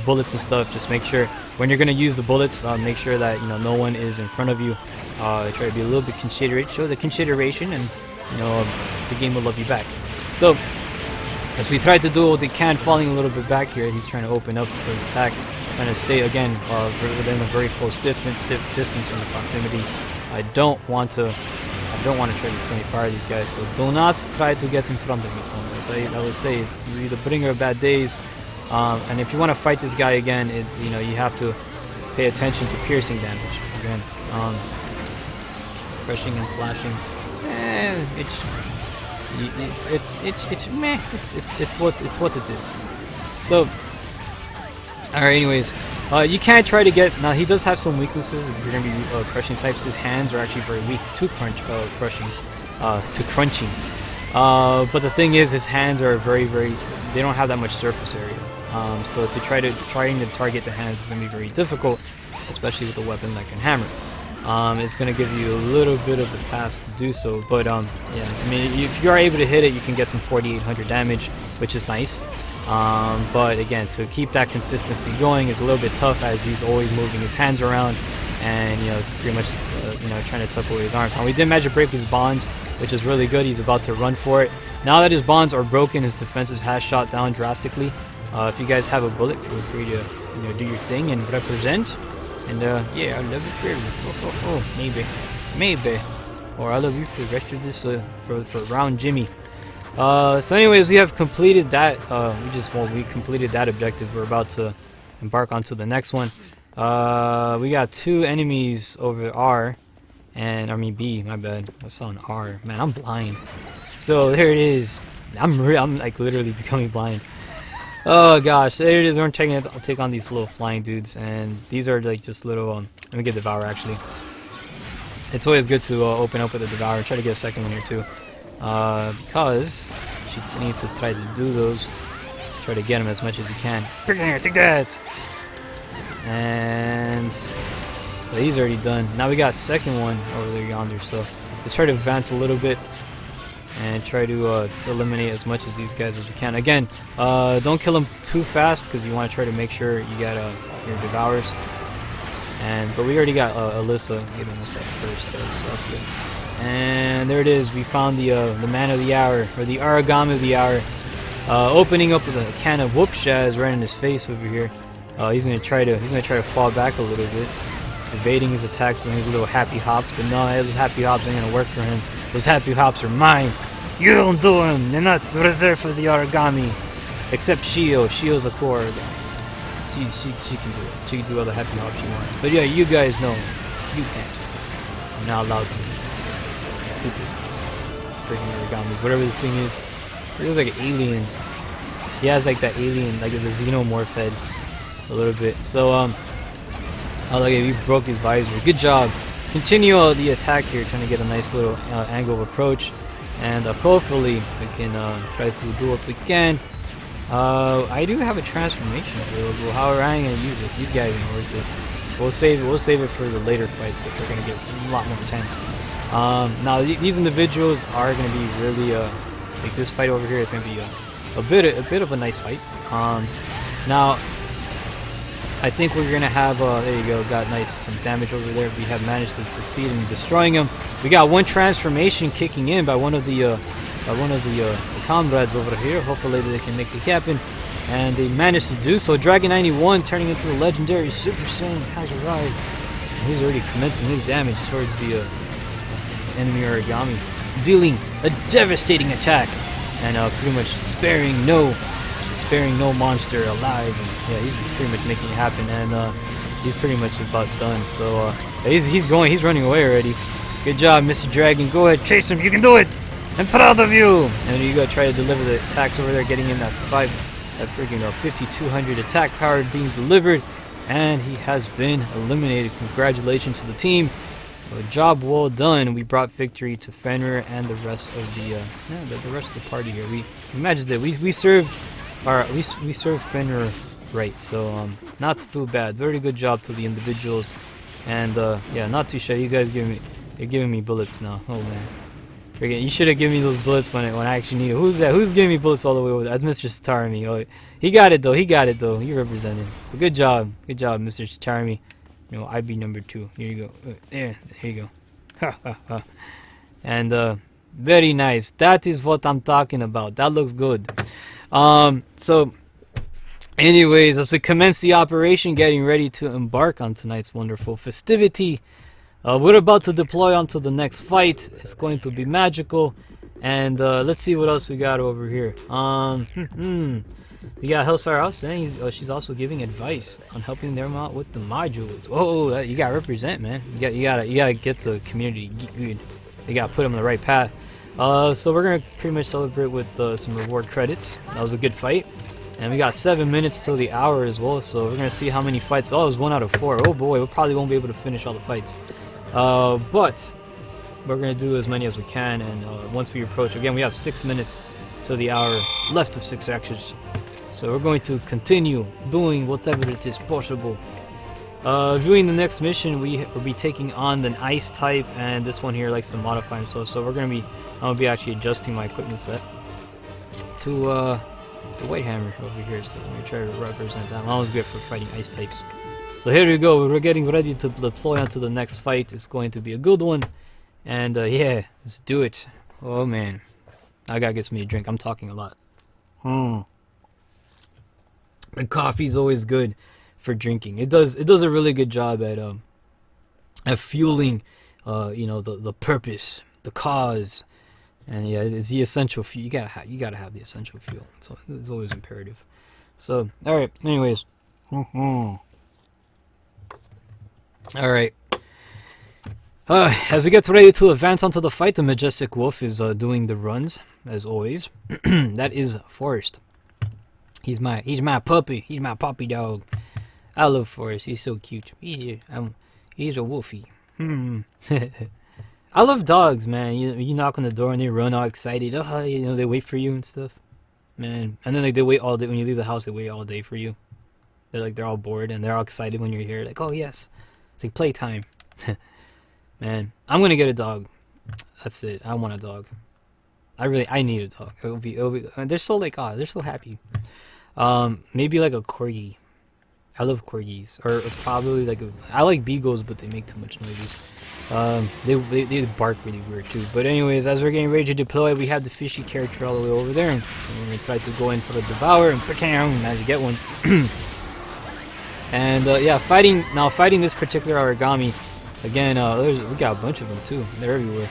S1: bullets and stuff, just make sure when you're gonna use the bullets, make sure that, you know, no one is in front of you. Try to be a little bit considerate, show the consideration, and you know, the game will love you back. So as we try to do what we can, falling a little bit back here, he's trying to open up for the attack, trying to stay again within a very close distance from the proximity. I don't want to You don't want to try to friendly fire these guys, so do not try to get in front of me. I would say it's either bringer of bad days, and if you want to fight this guy again, it's you have to pay attention to piercing damage again. Crushing and slashing, it's what it is. So, alright, anyways, you can't try to get. Now he does have some weaknesses. If you're gonna be crushing types, his hands are actually very weak to crunching. But the thing is, his hands are very, they don't have that much surface area. So trying to target the hands is gonna be very difficult, especially with a weapon like a hammer. It's gonna give you a little bit of a task to do so. But yeah, I mean, if you are able to hit it, you can get some 4,800 damage, which is nice. But again, to keep that consistency going is a little bit tough, as he's always moving his hands around and pretty much trying to tuck away his arms. Now we did magic break his bonds, which is really good. He's about to run for it. Now that his bonds are broken, his defenses has shot down drastically. If you guys have a bullet, feel free to do your thing and represent. And yeah, I love you forever. Maybe, or I love you for the rest of this for round Jimmy. So anyways, we have completed that. We completed that objective. We're about to embark onto the next one. We got 2 enemies over R, and I mean B. My bad. I saw an R. Man, I'm blind. So there it is. I'm like literally becoming blind. Oh gosh, there it is. I'll take on these little flying dudes, and these are like just little. Let me get Devour actually. It's always good to open up with a Devour. Try to get a second one here too. Because you need to try to do those. Try to get them as much as you can. Take that! And so he's already done. Now we got a second one over there yonder. So let's try to advance a little bit and try to eliminate as much of these guys as we can. Again, don't kill them too fast, because you want to try to make sure you got your Devours. But we already got Alyssa giving us that first, so that's good. And there it is. We found the man of the hour, or the origami of the hour, opening up with a can of whoop-shaz right in his face over here. He's gonna try to fall back a little bit, evading his attacks with his little happy hops. But no, those happy hops ain't gonna work for him. Those happy hops are mine. You don't do them. They're not reserved for the origami, except Shio. Shio's a core origami. She can do it. She can do all the happy hops she wants. But yeah, you guys know you can't. I'm not allowed to. Stupid freaking origamis, whatever this thing is. It looks like an alien. He has like that alien, like the xenomorph head, a little bit. So oh look, he broke his visor. Good job. Continue the attack here, trying to get a nice little angle of approach, and hopefully we can try to do what we can. I do have a transformation available. However, I ain't gonna use it. These guys ain't worth it. We'll save it for the later fights, which are gonna get a lot more intense. Now these individuals are gonna be really like this fight over here is gonna be a bit of a nice fight. Now I think we're gonna have there you go, got some damage over there. We have managed to succeed in destroying him. We got one transformation kicking in by one of the comrades over here. Hopefully they can make it happen, and they managed to do so. Dragon 91 turning into the legendary Super Saiyan has arrived. He's already commencing his damage towards the enemy origami, dealing a devastating attack, and pretty much sparing no monster alive. And yeah, he's pretty much making it happen, and he's pretty much about done. So he's running away already. Good job, Mr. Dragon. Go ahead, chase him. You can do it. I'm proud of you. And you gotta try to deliver the attacks over there, getting in that freaking 5,200 attack power being delivered, and he has been eliminated. Congratulations to the team. A job well done. We brought victory to Fenrir and the rest of the rest of the party here. We managed it. We served Fenrir right. So not too bad. Very good job to the individuals. And yeah, not too shy. These guys they're giving me bullets now. Oh man. You should have given me those bullets when I actually need it. Who's that? Who's giving me bullets all the way over there? That's Mr. Starmy. Oh, he got it though. He represented. So good job, Mr. Starmy. IB number 2. Here you go. There you go. Ha ha ha. And very nice. That is what I'm talking about. That looks good. So, anyways, as we commence the operation, getting ready to embark on tonight's wonderful festivity, We're about to deploy onto the next fight. It's going to be magical. And let's see what else we got over here. We got Hellfire House saying she's also giving advice on helping them out with the modules. Oh, you gotta represent, man. You gotta get the community good. You gotta put them on the right path. So we're gonna pretty much celebrate with some reward credits. That was a good fight, and we got 7 minutes till the hour as well. So we're gonna see how many fights. Oh, it was 1 out of 4. Oh boy, we probably won't be able to finish all the fights. But we're gonna do as many as we can, and once we approach, again, we have 6 minutes till the hour left of 6 actions. So we're going to continue doing whatever it is possible. Doing the next mission, we will be taking on an ice type, and this one here likes to modify himself. So I'm gonna be actually adjusting my equipment set to the white hammer over here. So let me try to represent that. That was good for fighting ice types. So here we go. We're getting ready to deploy onto the next fight. It's going to be a good one, and yeah, let's do it. Oh man, I gotta get something to drink. I'm talking a lot. And coffee's always good for drinking. It does a really good job at fueling the purpose, the cause, and yeah, it's the essential fuel. You gotta have the essential fuel. So it's always imperative. So all right, anyways, all right. As we get ready to advance onto the fight, the Majestic Wolf is doing the runs as always. That is Forrest. He's my puppy. He's my puppy dog. I love Forrest. He's so cute. He's a wolfie. I love dogs, man. You knock on the door and they run all excited. Oh, they wait for you and stuff, man. And then they wait all day when you leave the house. They wait all day for you. They're all bored and they're all excited when you're here. Like, oh yes, it's like playtime. Man, I'm gonna get a dog. That's it. I want a dog. I need a dog. It'll be. They're so they're so happy. Maybe like a corgi. I love corgis, or probably I like beagles, but they make too much noises. They bark really weird too. But anyways, as we're getting ready to deploy, we have the fishy character all the way over there, and we're gonna try to go in for the devour, and now you get one. And yeah, fighting this particular origami. Again, we got a bunch of them too. They're everywhere.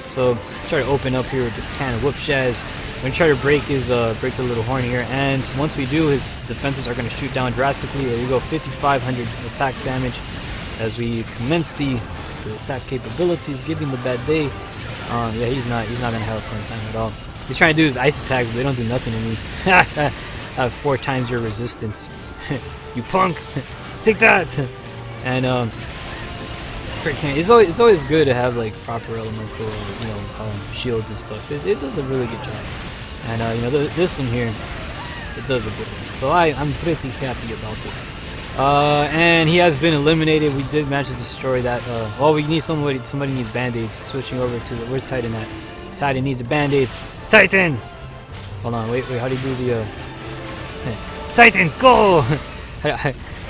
S1: So try to open up here with the can of whoop shaz. We're gonna try to break the little horn here, and once we do, his defenses are gonna shoot down drastically. There you go, 5,500 attack damage as we commence the attack capabilities, giving the bad day. Yeah, he's not gonna have a fun time at all. He's trying to do his ice attacks, but they don't do nothing to me. I have 4 times your resistance. You punk! Take that! And it's always good to have proper elemental shields and stuff. It does a really good job. And this one here, it does a good one. So I'm pretty happy about it. And he has been eliminated. We did manage to destroy that. Well, we need somebody needs band-aids. Switching over to where's Titan at? Titan needs the band-aids. Titan! Hold on, wait, how do you do the Titan, go!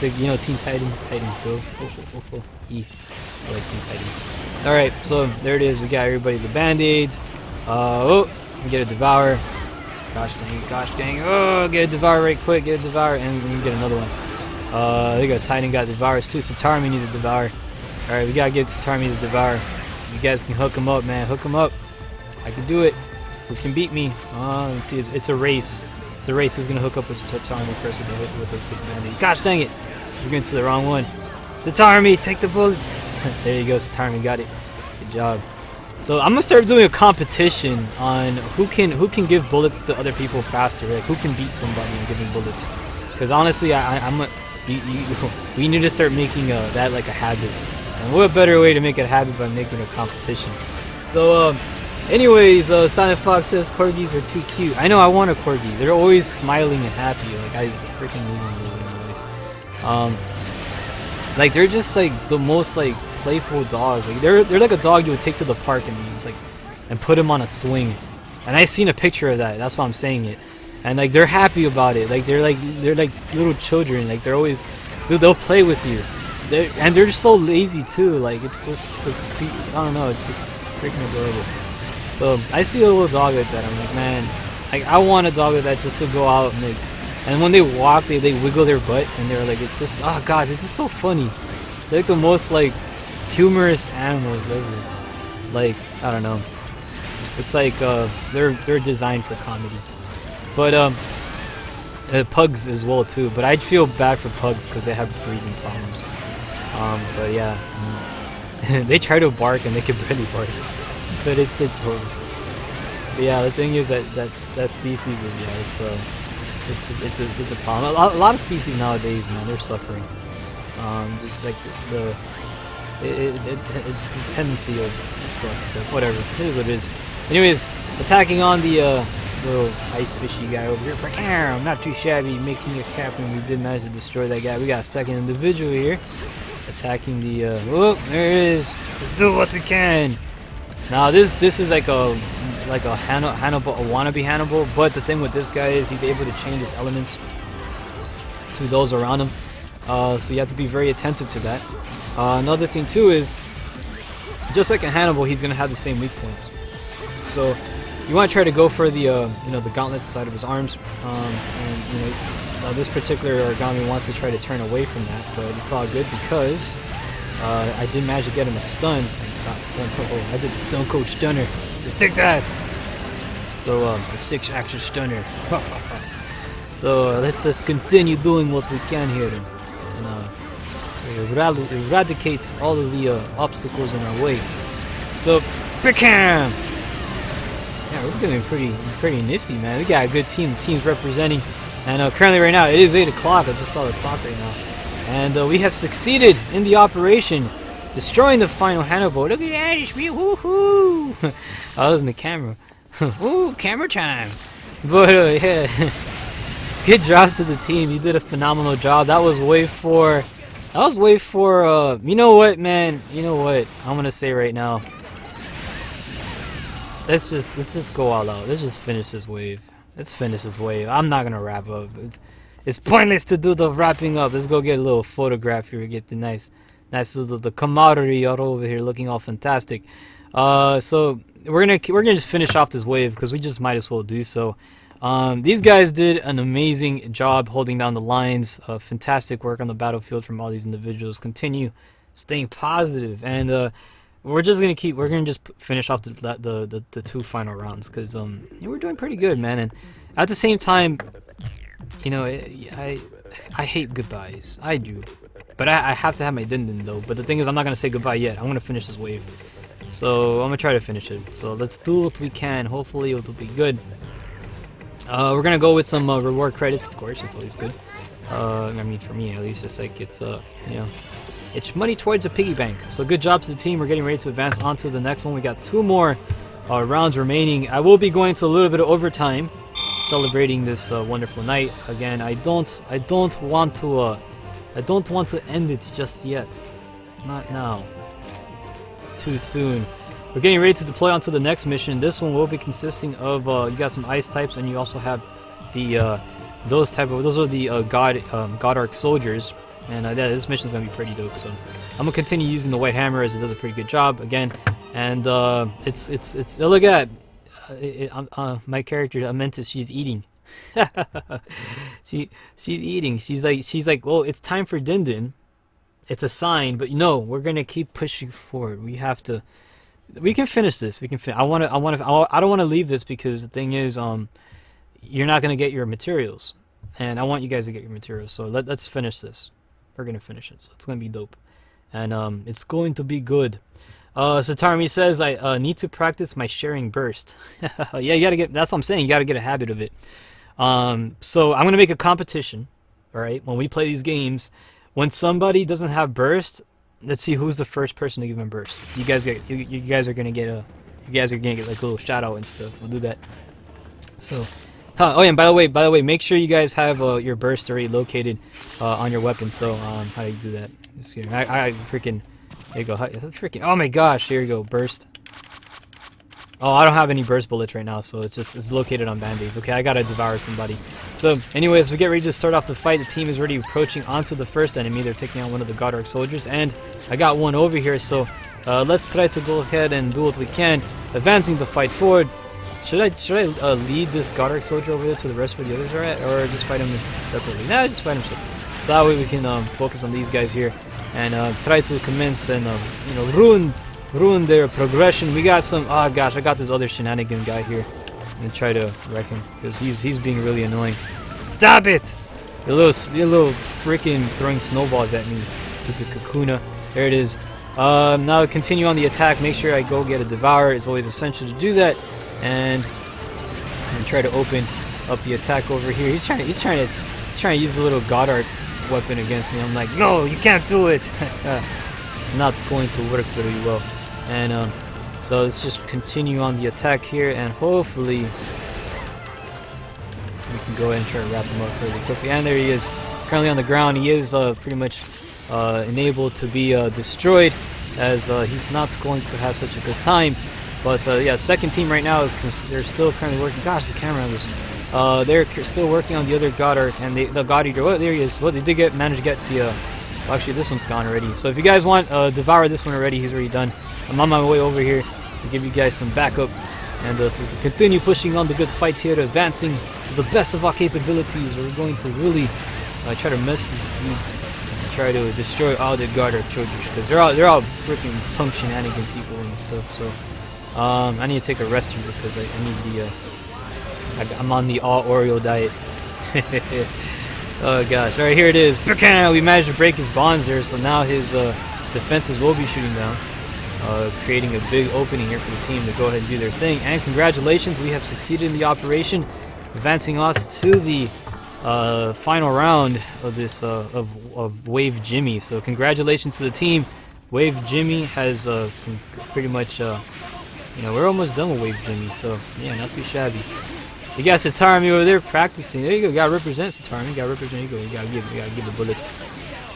S1: Teen Titans go. I like Teen Titans. Alright, so there it is. We got everybody the band-aids. We get a devour. Gosh dang. Oh, get a devour right quick. Get a devour, and we get another one. They got Titan got devours too. Satarmi needs a devour. Alright, we gotta get Satarmi to devour. You guys can hook him up, man. Hook him up. I can do it. Who can beat me? Let's see. It's a race. It's a race. Who's gonna hook up with Satarmi first with the band-aid? Gosh dang it! He's going to the wrong one. Satarmi, take the bullets. There you go, Satarmi got it. Good job. So I'm gonna start doing a competition on who can give bullets to other people faster. Like who can beat somebody in giving bullets. Because honestly, we need to start making that like a habit. And what better way to make it a habit by making a competition? So anyways, Silent Fox says corgis are too cute. I know, I want a corgi. They're always smiling and happy. Like I freaking need them in my life. They're just the most playful dogs. They're like a dog you would take to the park and use and put him on a swing. And I seen a picture of that. That's why I'm saying it. And they're happy about it. They're like little children. They're always, dude, they'll play with you. They're just so lazy too. It's just I don't know. It's freaking adorable. So I see a little dog like that. I'm like, man, I want a dog like that just to go out and when they walk, they wiggle their butt and they're it's just, oh gosh, it's just so funny. They're the most humorous animals ever. Like, I don't know. It's like they're designed for comedy. But pugs as well too. But I'd feel bad for pugs because they have breathing problems. But yeah, they try to bark and they can barely bark. But it's a joke. But yeah, the thing is that species is it's a problem. A lot of species nowadays, man, they're suffering. Just like it's a tendency of it sucks, but whatever. It is what it is. Anyways, attacking on the little ice fishy guy over here. I'm not too shabby, making a captain. We did manage to destroy that guy. We got a second individual here attacking the. Oh, there it is. Let's do what we can. Now this is like a Hannibal, a wannabe Hannibal. But the thing with this guy is he's able to change his elements to those around him. So you have to be very attentive to that. Another thing too is, just like a Hannibal, he's gonna have the same weak points. So you want to try to go for the the gauntlets inside of his arms, and this particular origami wants to try to turn away from that, but it's all good because I did manage to get him a stun. Not stun. I did the Stone Cold Stunner. So take that. So the 6-action stunner. So let's just continue doing what we can here and eradicate all of the obstacles in our way. So, Bickham! Yeah, we're doing pretty nifty, man. We got a good team. The team's representing. And currently right now, it is 8 o'clock. I just saw the clock right now. And we have succeeded in the operation, destroying the final Hannibal. Look at that, it's me, woohoo! I was in the camera. Ooh, camera time! But yeah, good job to the team. You did a phenomenal job. That was way for, you know what, man? You know what? I'm gonna say right now. Let's just go all out. Let's just finish this wave. Let's finish this wave. I'm not gonna wrap up. It's pointless to do the wrapping up. Let's go get a little photograph here. Get the nice little the camaraderie all over here, looking all fantastic. So we're gonna just finish off this wave because we just might as well do so. These guys did an amazing job holding down the lines. Fantastic work on the battlefield from all these individuals. Continue staying positive, and we're gonna just finish off the 2 final rounds because we're doing pretty good, man. And at the same time, I hate goodbyes. I do, but I have to have my din though. But the thing is, I'm not gonna say goodbye yet. I'm gonna finish this wave, so I'm gonna try to finish it. So let's do what we can. Hopefully it'll be good. We're gonna go with some reward credits, of course. It's always good. I mean, for me at least, it's like it's it's money towards a piggy bank. So good job to the team. We're getting ready to advance on to the next one. We got 2 more rounds remaining. I will be going to a little bit of overtime, celebrating this wonderful night. Again, I don't want to end it just yet. Not now. It's too soon. We're getting ready to deploy onto the next mission. This one will be consisting of you got some ice types, and you also have the those are the God Arc soldiers. And yeah, this mission is gonna be pretty dope. So I'm gonna continue using the white hammer as it does a pretty good job again. And it's look at my character Amentis. She's eating. she's eating. She's like, well, it's time for Din. It's a sign, but no, we're gonna keep pushing forward. We have to. We can finish this. We can. I don't want to leave this because the thing is, you're not gonna get your materials, and I want you guys to get your materials. So let's finish this. We're gonna finish it. So it's gonna be dope, and it's going to be good. Satarmi says I need to practice my sharing burst. Yeah, you gotta get. That's what I'm saying. You gotta get a habit of it. So I'm gonna make a competition. All right, when we play these games, when somebody doesn't have burst. Let's see who's the first person to give him burst. You guys are gonna get like a little shout out and stuff. We'll do that. So, oh yeah, and by the way, make sure you guys have your burst already located on your weapon. So how do you do that? Just here. I freaking there you go. Freaking oh my gosh, here you go, burst. Oh, I don't have any burst bullets right now, so it's located on band-aids. Okay, I gotta devour somebody. So, anyways, we get ready to start off the fight. The team is already approaching onto the first enemy. They're taking on one of the God Arc soldiers, and I got one over here. So, let's try to go ahead and do what we can, advancing the fight forward. Should I lead this God Arc soldier over there to the rest where the others are at, or just fight him separately? Nah, just fight him separately. So that way we can focus on these guys here. and try to commence and you know, ruin their progression. We got some. Oh gosh, I got this other shenanigan guy here. I'm gonna try to wreck him because he's being really annoying. Stop it! You little freaking throwing snowballs at me, stupid Kakuna. There it is. Now continue on the attack. Make sure I go get a Devour. It's always essential to do that, and try to open up the attack over here. He's trying to use a little Goddard weapon against me. I'm like, no, you can't do it. It's not going to work very well. And so let's just continue on the attack here, and hopefully we can go ahead and try to wrap him up fairly quickly. And there he is, currently on the ground. He is pretty much enabled to be destroyed, as he's not going to have such a good time. But yeah, second team right now, they're still currently working. Gosh, the camera was. They're still working on the other Goddard and the God Eater. Oh, there he is. Well, they did manage to get the. Well, actually, this one's gone already. So if you guys want Devour this one already, he's already done. I'm on my way over here to give you guys some backup, and so we can continue pushing on the good fight here, advancing to the best of our capabilities. We're going to really try to mess these dudes, and try to destroy all the Goddard children, because they're all freaking punk shenanigan people and stuff. So I need to take a rest here because I need the. I'm on the all Oreo diet. Oh gosh! All right, here it is. We managed to break his bonds there, so now his defenses will be shooting down, creating a big opening here for the team to go ahead and do their thing. And congratulations, we have succeeded in the operation, advancing us to the final round of this of Wave Jimmy. So congratulations to the team. Wave Jimmy has pretty much, you know, we're almost done with Wave Jimmy. So yeah, not too shabby. You got Satarami over there practicing. There you go. You gotta represent Satarami. You gotta represent. You gotta give the bullets.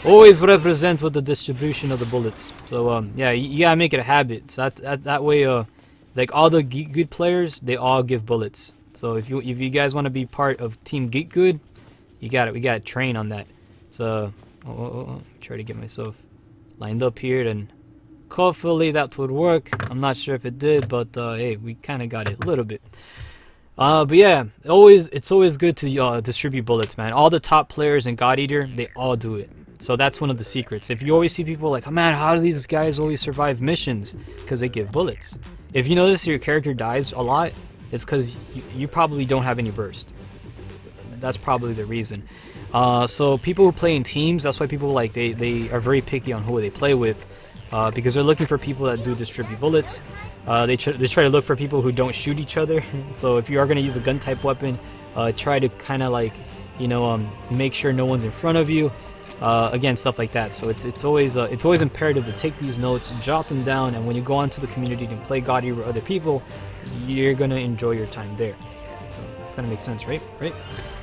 S1: Always represent with the distribution of the bullets. So yeah, you gotta make it a habit. So that way. Like all the Geek players, they all give bullets. So if you guys want to be part of Team Geek Good, we gotta train on that. So try to get myself lined up here, and hopefully that would work. I'm not sure if it did, but hey, we kind of got it a little bit. But yeah, it's always good to distribute bullets, man. All the top players in God Eater, they all do it. So that's one of the secrets. If you always see people like, oh man, how do these guys always survive missions? Because they give bullets. If you notice your character dies a lot, it's because you probably don't have any burst. That's probably the reason. So people who play in teams, that's why people like they are very picky on who they play with, because they're looking for people that do distribute bullets. They try to look for people who don't shoot each other. So if you are going to use a gun type weapon, try to kind of like, you know, make sure no one's in front of you. Again, stuff like that. So it's always imperative to take these notes, jot them down, and when you go onto the community and play God Eater with other people, you're gonna enjoy your time there. So it's gonna make sense, right? Right?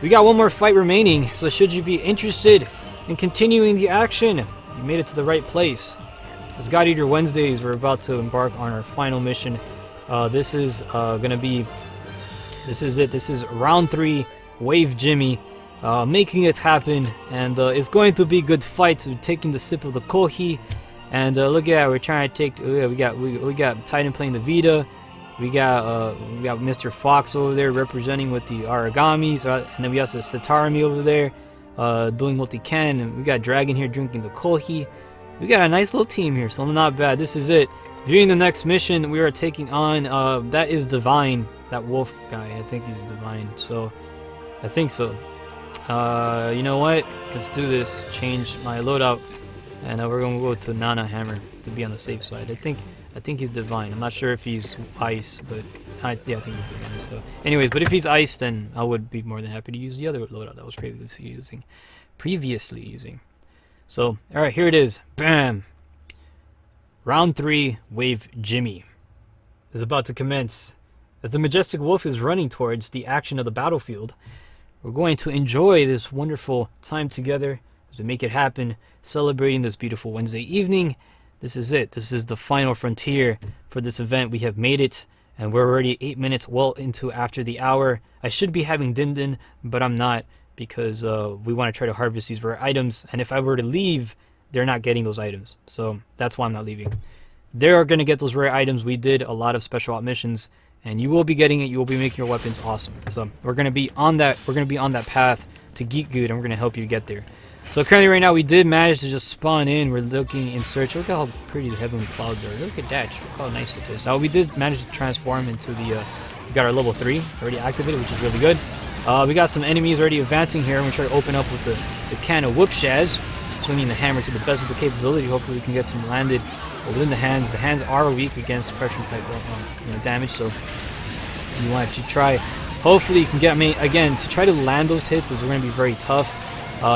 S1: We got one more fight remaining. So should you be interested in continuing the action, you made it to the right place. As God Eater Wednesdays, we're about to embark on our final mission. This is gonna be. This is it. This is round 3, Wave Jimmy. Making it happen, and it's going to be a good fight. We're taking the sip of the kohi, and look at that, we're trying to take. We got Titan playing the Vita. We got Mr. Fox over there representing with the Origamis, and then we have the Satarami over there doing what they can, and we got Dragon here drinking the kohi. We got a nice little team here, so not bad. This is it. Viewing the next mission, we are taking on that is Divine, that wolf guy. I think he's Divine, so I think so. You know what? Let's do this. Change my loadout, and we're gonna go to Nana Hammer to be on the safe side. I think he's Divine. I'm not sure if he's Ice, but I think he's Divine. So, anyways, but if he's Ice, then I would be more than happy to use the other loadout that was previously using. So, all right, here it is. Bam. Round 3, Wave Jimmy is about to commence. As the majestic wolf is running towards the action of the battlefield, we're going to enjoy this wonderful time together as we make it happen, celebrating this beautiful Wednesday evening. This is it. This is the final frontier for this event. We have made it, and we're already 8 minutes well into after the hour. I should be having Din, but I'm not, because we want to try to harvest these rare items, and if I were to leave, they're not getting those items. So that's why I'm not leaving. They're going to get those rare items. We did a lot of special op missions, and you will be getting it. You will be making your weapons awesome. So we're going to be on that. We're going to be on that path to Geek Good, and we're going to help you get there. So currently right now we did manage to just spawn in. We're looking in search. Look at how pretty the heavenly clouds are. Look at that. Look how nice it is. Now we did manage to transform into the, we got our level 3 already activated, which is really good. We got some enemies already advancing here. I'm going to try to open up with the can of whoop shaz. Swinging the hammer to the best of the capability. Hopefully we can get some landed within the hands. The hands are weak against crushing type damage, so you want to try. Hopefully you can get me again to try to land those hits is going to be very tough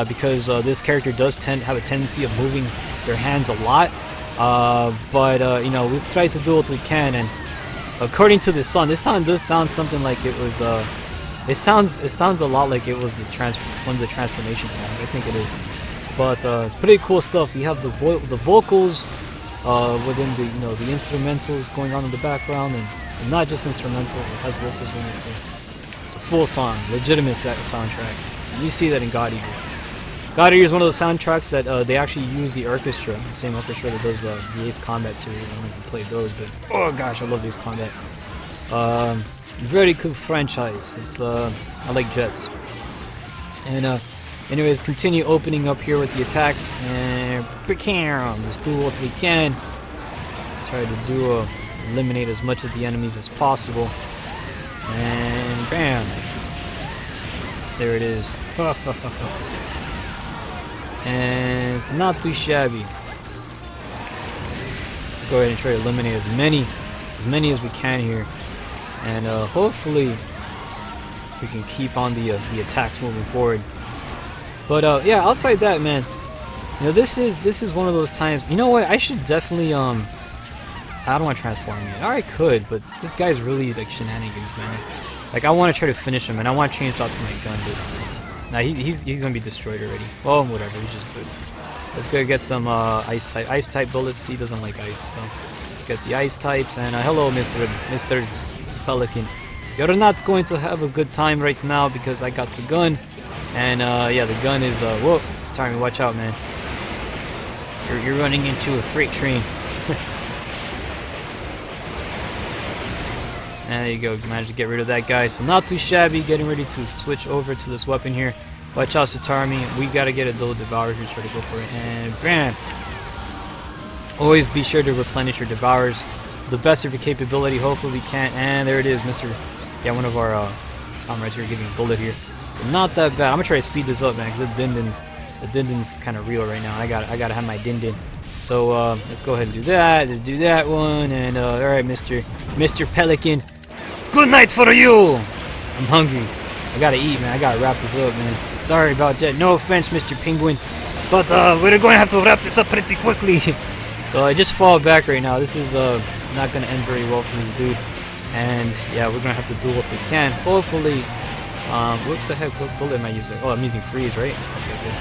S1: because this character does have a tendency of moving their hands a lot. But you know, we've tried to do what we can, and according to this song does sound something like it was. It sounds a lot like it was one of the transformation songs. I think it is. But it's pretty cool stuff. You have the vocals within the instrumentals going on in the background, and not just instrumental. It has vocals in it, so it's a full song, legitimate soundtrack. You see that in God Eater. God Eater is one of those soundtracks that they actually use the orchestra, the same orchestra that does the Ace Combat series. I don't even play those, but oh gosh, I love Ace Combat. Very cool franchise. It's I like Jets. And anyways, continue opening up here with the attacks, and let's do what we can. Try to eliminate as much of the enemies as possible. And bam! There it is. And it's not too shabby. Let's go ahead and try to eliminate as many as we can here, and hopefully we can keep on the attacks moving forward. But yeah, outside that, man, you know, this is one of those times. You know what? I should definitely I don't want to transform yet. Or I could, but this guy's really like shenanigans, man. Like I want to try to finish him, and I want to change out to my gun, but nah, he's gonna be destroyed already. Well, whatever. He's just good. Let's go get some ice type bullets. He doesn't like ice, so let's get the ice types. And hello, Mr. Pelican. You're not going to have a good time right now because I got the gun. And yeah, the gun is whoa, Starmy, watch out, man. You're running into a freight train. There you go, managed to get rid of that guy. So not too shabby, getting ready to switch over to this weapon here. Watch out, Satarmi. We gotta get a little devours here, try to go for it. And bam! Always be sure to replenish your devours to the best of your capability. Hopefully we can. And there it is, Mr. Yeah, one of our comrades here giving a bullet here. So not that bad. I'm gonna try to speed this up, man, because the dindin's kind of real right now. I gotta have my dindin. So let's go ahead and do that. Let's do that one. And all right, Mr. Pelican, it's good night for you. I'm hungry. I gotta eat, man. I gotta wrap this up, man. Sorry about that. No offense, Mr. Penguin, but we're going to have to wrap this up pretty quickly. So I just fall back right now. This is not gonna end very well for this dude. And yeah, we're gonna have to do what we can. Hopefully. What the heck? What bullet am I using? Oh, I'm using freeze, right? Okay, good.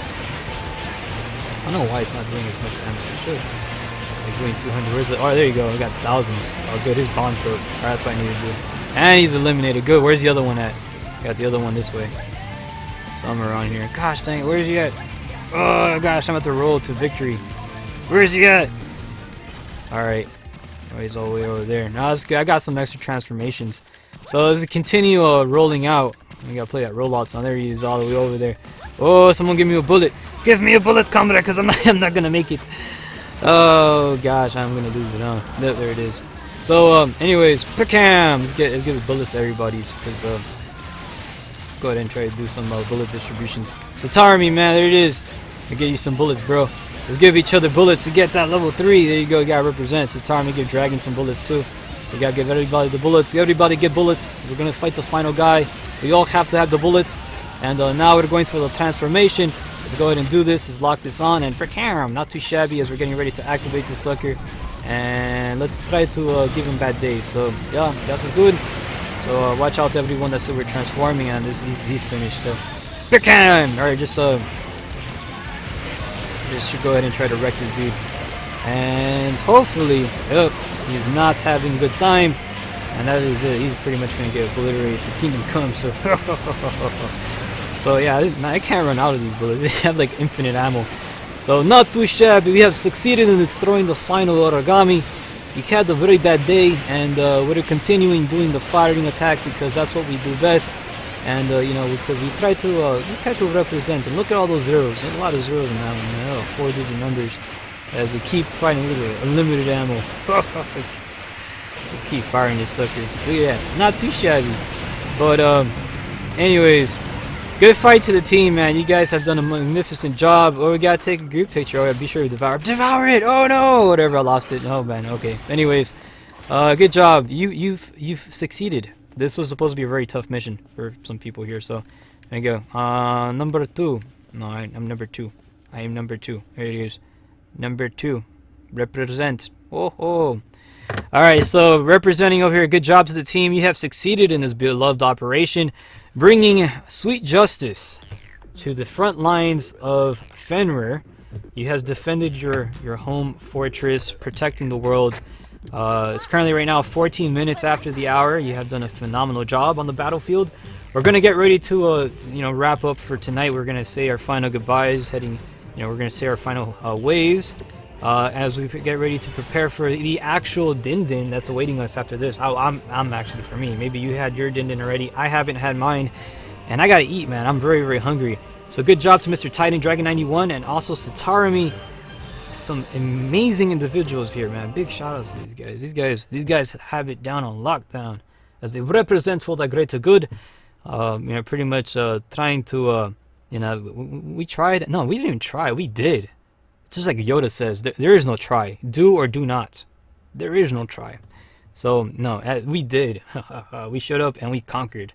S1: I don't know why it's not doing as much damage as it should. It's like doing 200. Where's it? Oh, there you go. We got thousands. Oh, good. His bomb broke. Alright, that's what I need to do. And he's eliminated. Good. Where's the other one at? Got the other one this way. Somewhere around here. Gosh dang it. Where's he at? Oh, gosh. I'm at the roll to victory. Where's he at? Alright. Oh, he's all the way over there. Now, that's good. I got some extra transformations. So, as we continue rolling out, we gotta play that rollout song. There he is, all the way over there. Oh, someone give me a bullet. Give me a bullet, comrade, because I'm not gonna make it. Oh gosh, I'm gonna lose it. There it is. So anyways, Picam. Let's give bullets to everybody's, because let's go ahead and try to do some bullet distributions. So Tarmy, man, there it is. I get you some bullets, bro. Let's give each other bullets to get that level 3. There you go. You gotta represent. So Tarmy, give Dragon some bullets too. We gotta give everybody the bullets. Everybody get bullets. We're gonna fight the final guy. We all have to have the bullets. And now we're going for the transformation. Let's go ahead and do this. Let's lock this on. And Brickaram, not too shabby as we're getting ready to activate this sucker. And let's try to give him bad days. So yeah, that's good. So watch out to everyone that's super transforming. And he's finished. So Brickaram! Alright, just should go ahead and try to wreck this dude. And hopefully, he's not having a good time. And that is it. He's pretty much going to get obliterated to Kingdom Come. So, so yeah, I can't run out of these bullets. They have like infinite ammo. So not too shabby. We have succeeded in destroying the final origami. We had a very bad day, and we're continuing doing the firing attack because that's what we do best. And because we try to represent, and look at all those zeros. There's a lot of zeros in that one, man. 4-digit numbers. As we keep fighting with unlimited ammo. We keep firing this sucker. Look at that. Not too shabby. But anyways, good fight to the team, man. You guys have done a magnificent job. Oh, we gotta take a group picture. Oh, yeah, be sure to devour it. Oh no, whatever. I lost it. Oh man. Okay. Anyways, good job. You've succeeded. This was supposed to be a very tough mission for some people here. So there you go. Number 2. No, I'm number 2. I am number 2. There it is. Number 2. Represent. Oh. Alright, so representing over here, good job to the team. You have succeeded in this beloved operation, bringing sweet justice to the front lines of Fenrir. You have defended your home fortress, protecting the world. It's currently right now 14 minutes after the hour. You have done a phenomenal job on the battlefield. We're going to get ready to wrap up for tonight. We're going to say our final goodbyes, we're going to say our final ways. As we get ready to prepare for the actual din-din that's awaiting us after this. I'm actually, for me, maybe you had your din-din already. I haven't had mine, and I gotta eat, man. I'm very, very hungry. So good job to Mr. Titan, Dragon91, and also Satarami. Some amazing individuals here, man. Big shout outs to these guys. These guys have it down on lockdown as they represent for the greater good. Pretty much trying to, we tried. No, we didn't even try. We did. It's just like Yoda says, there is no try. Do or do not. There is no try. So, no, we did. We showed up and we conquered.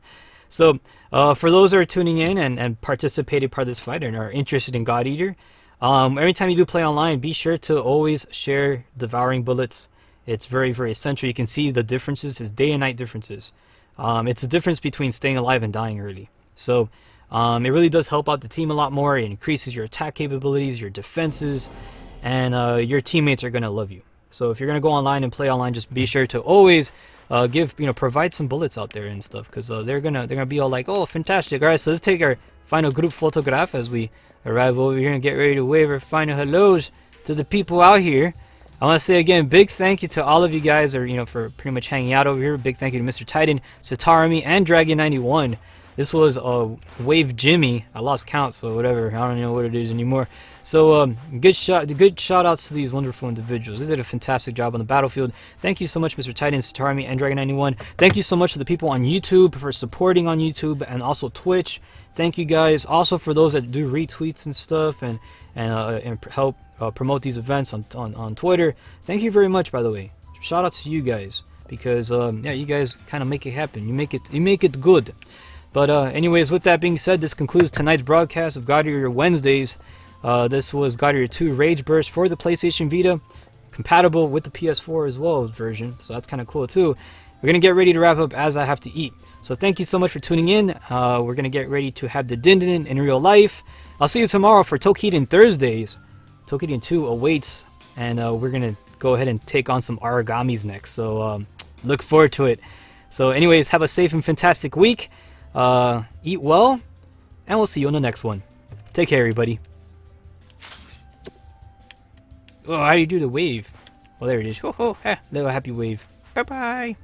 S1: So, for those that are tuning in and participated part of this fight and are interested in God Eater, every time you do play online, be sure to always share devouring bullets. It's very, very essential. You can see the differences. It's day and night differences. It's the difference between staying alive and dying early. So, it really does help out the team a lot more. It increases your attack capabilities, your defenses, and your teammates are going to love you. So if you're going to go online and play online, just be sure to always provide some bullets out there and stuff, because they're gonna be all like, oh, fantastic. All right, so let's take our final group photograph as we arrive over here and get ready to wave our final hellos to the people out here. I want to say again, big thank you to all of you guys, for pretty much hanging out over here. Big thank you to Mr. Titan, Satarami, and Dragon91. This was Wave Jimmy. I lost count, so whatever. I don't know what it is anymore. So good shout outs to these wonderful individuals. They did a fantastic job on the battlefield. Thank you so much, Mr. Titan, Satarami, and Dragon91. Thank you so much to the people on YouTube for supporting on YouTube and also Twitch. Thank you guys. Also for those that do retweets and stuff and help promote these events on Twitter. Thank you very much, by the way. Shout out to you guys, because you guys kind of make it happen. You make it good. But anyways, with that being said, this concludes tonight's broadcast of God Eater Wednesdays. This was God Eater 2 Rage Burst for the PlayStation Vita, compatible with the PS4 as well version, so that's kind of cool too. We're going to get ready to wrap up as I have to eat. So thank you so much for tuning in. We're going to get ready to have the din-din in real life. I'll see you tomorrow for Tokiden Thursdays. Tokiden 2 awaits, and we're going to go ahead and take on some Origamis next. So look forward to it. So anyways, have a safe and fantastic week. Eat well, and we'll see you on the next one. Take care, everybody. Oh, how do you do the wave? Well, there it is. Ho ho, little happy wave. Bye bye.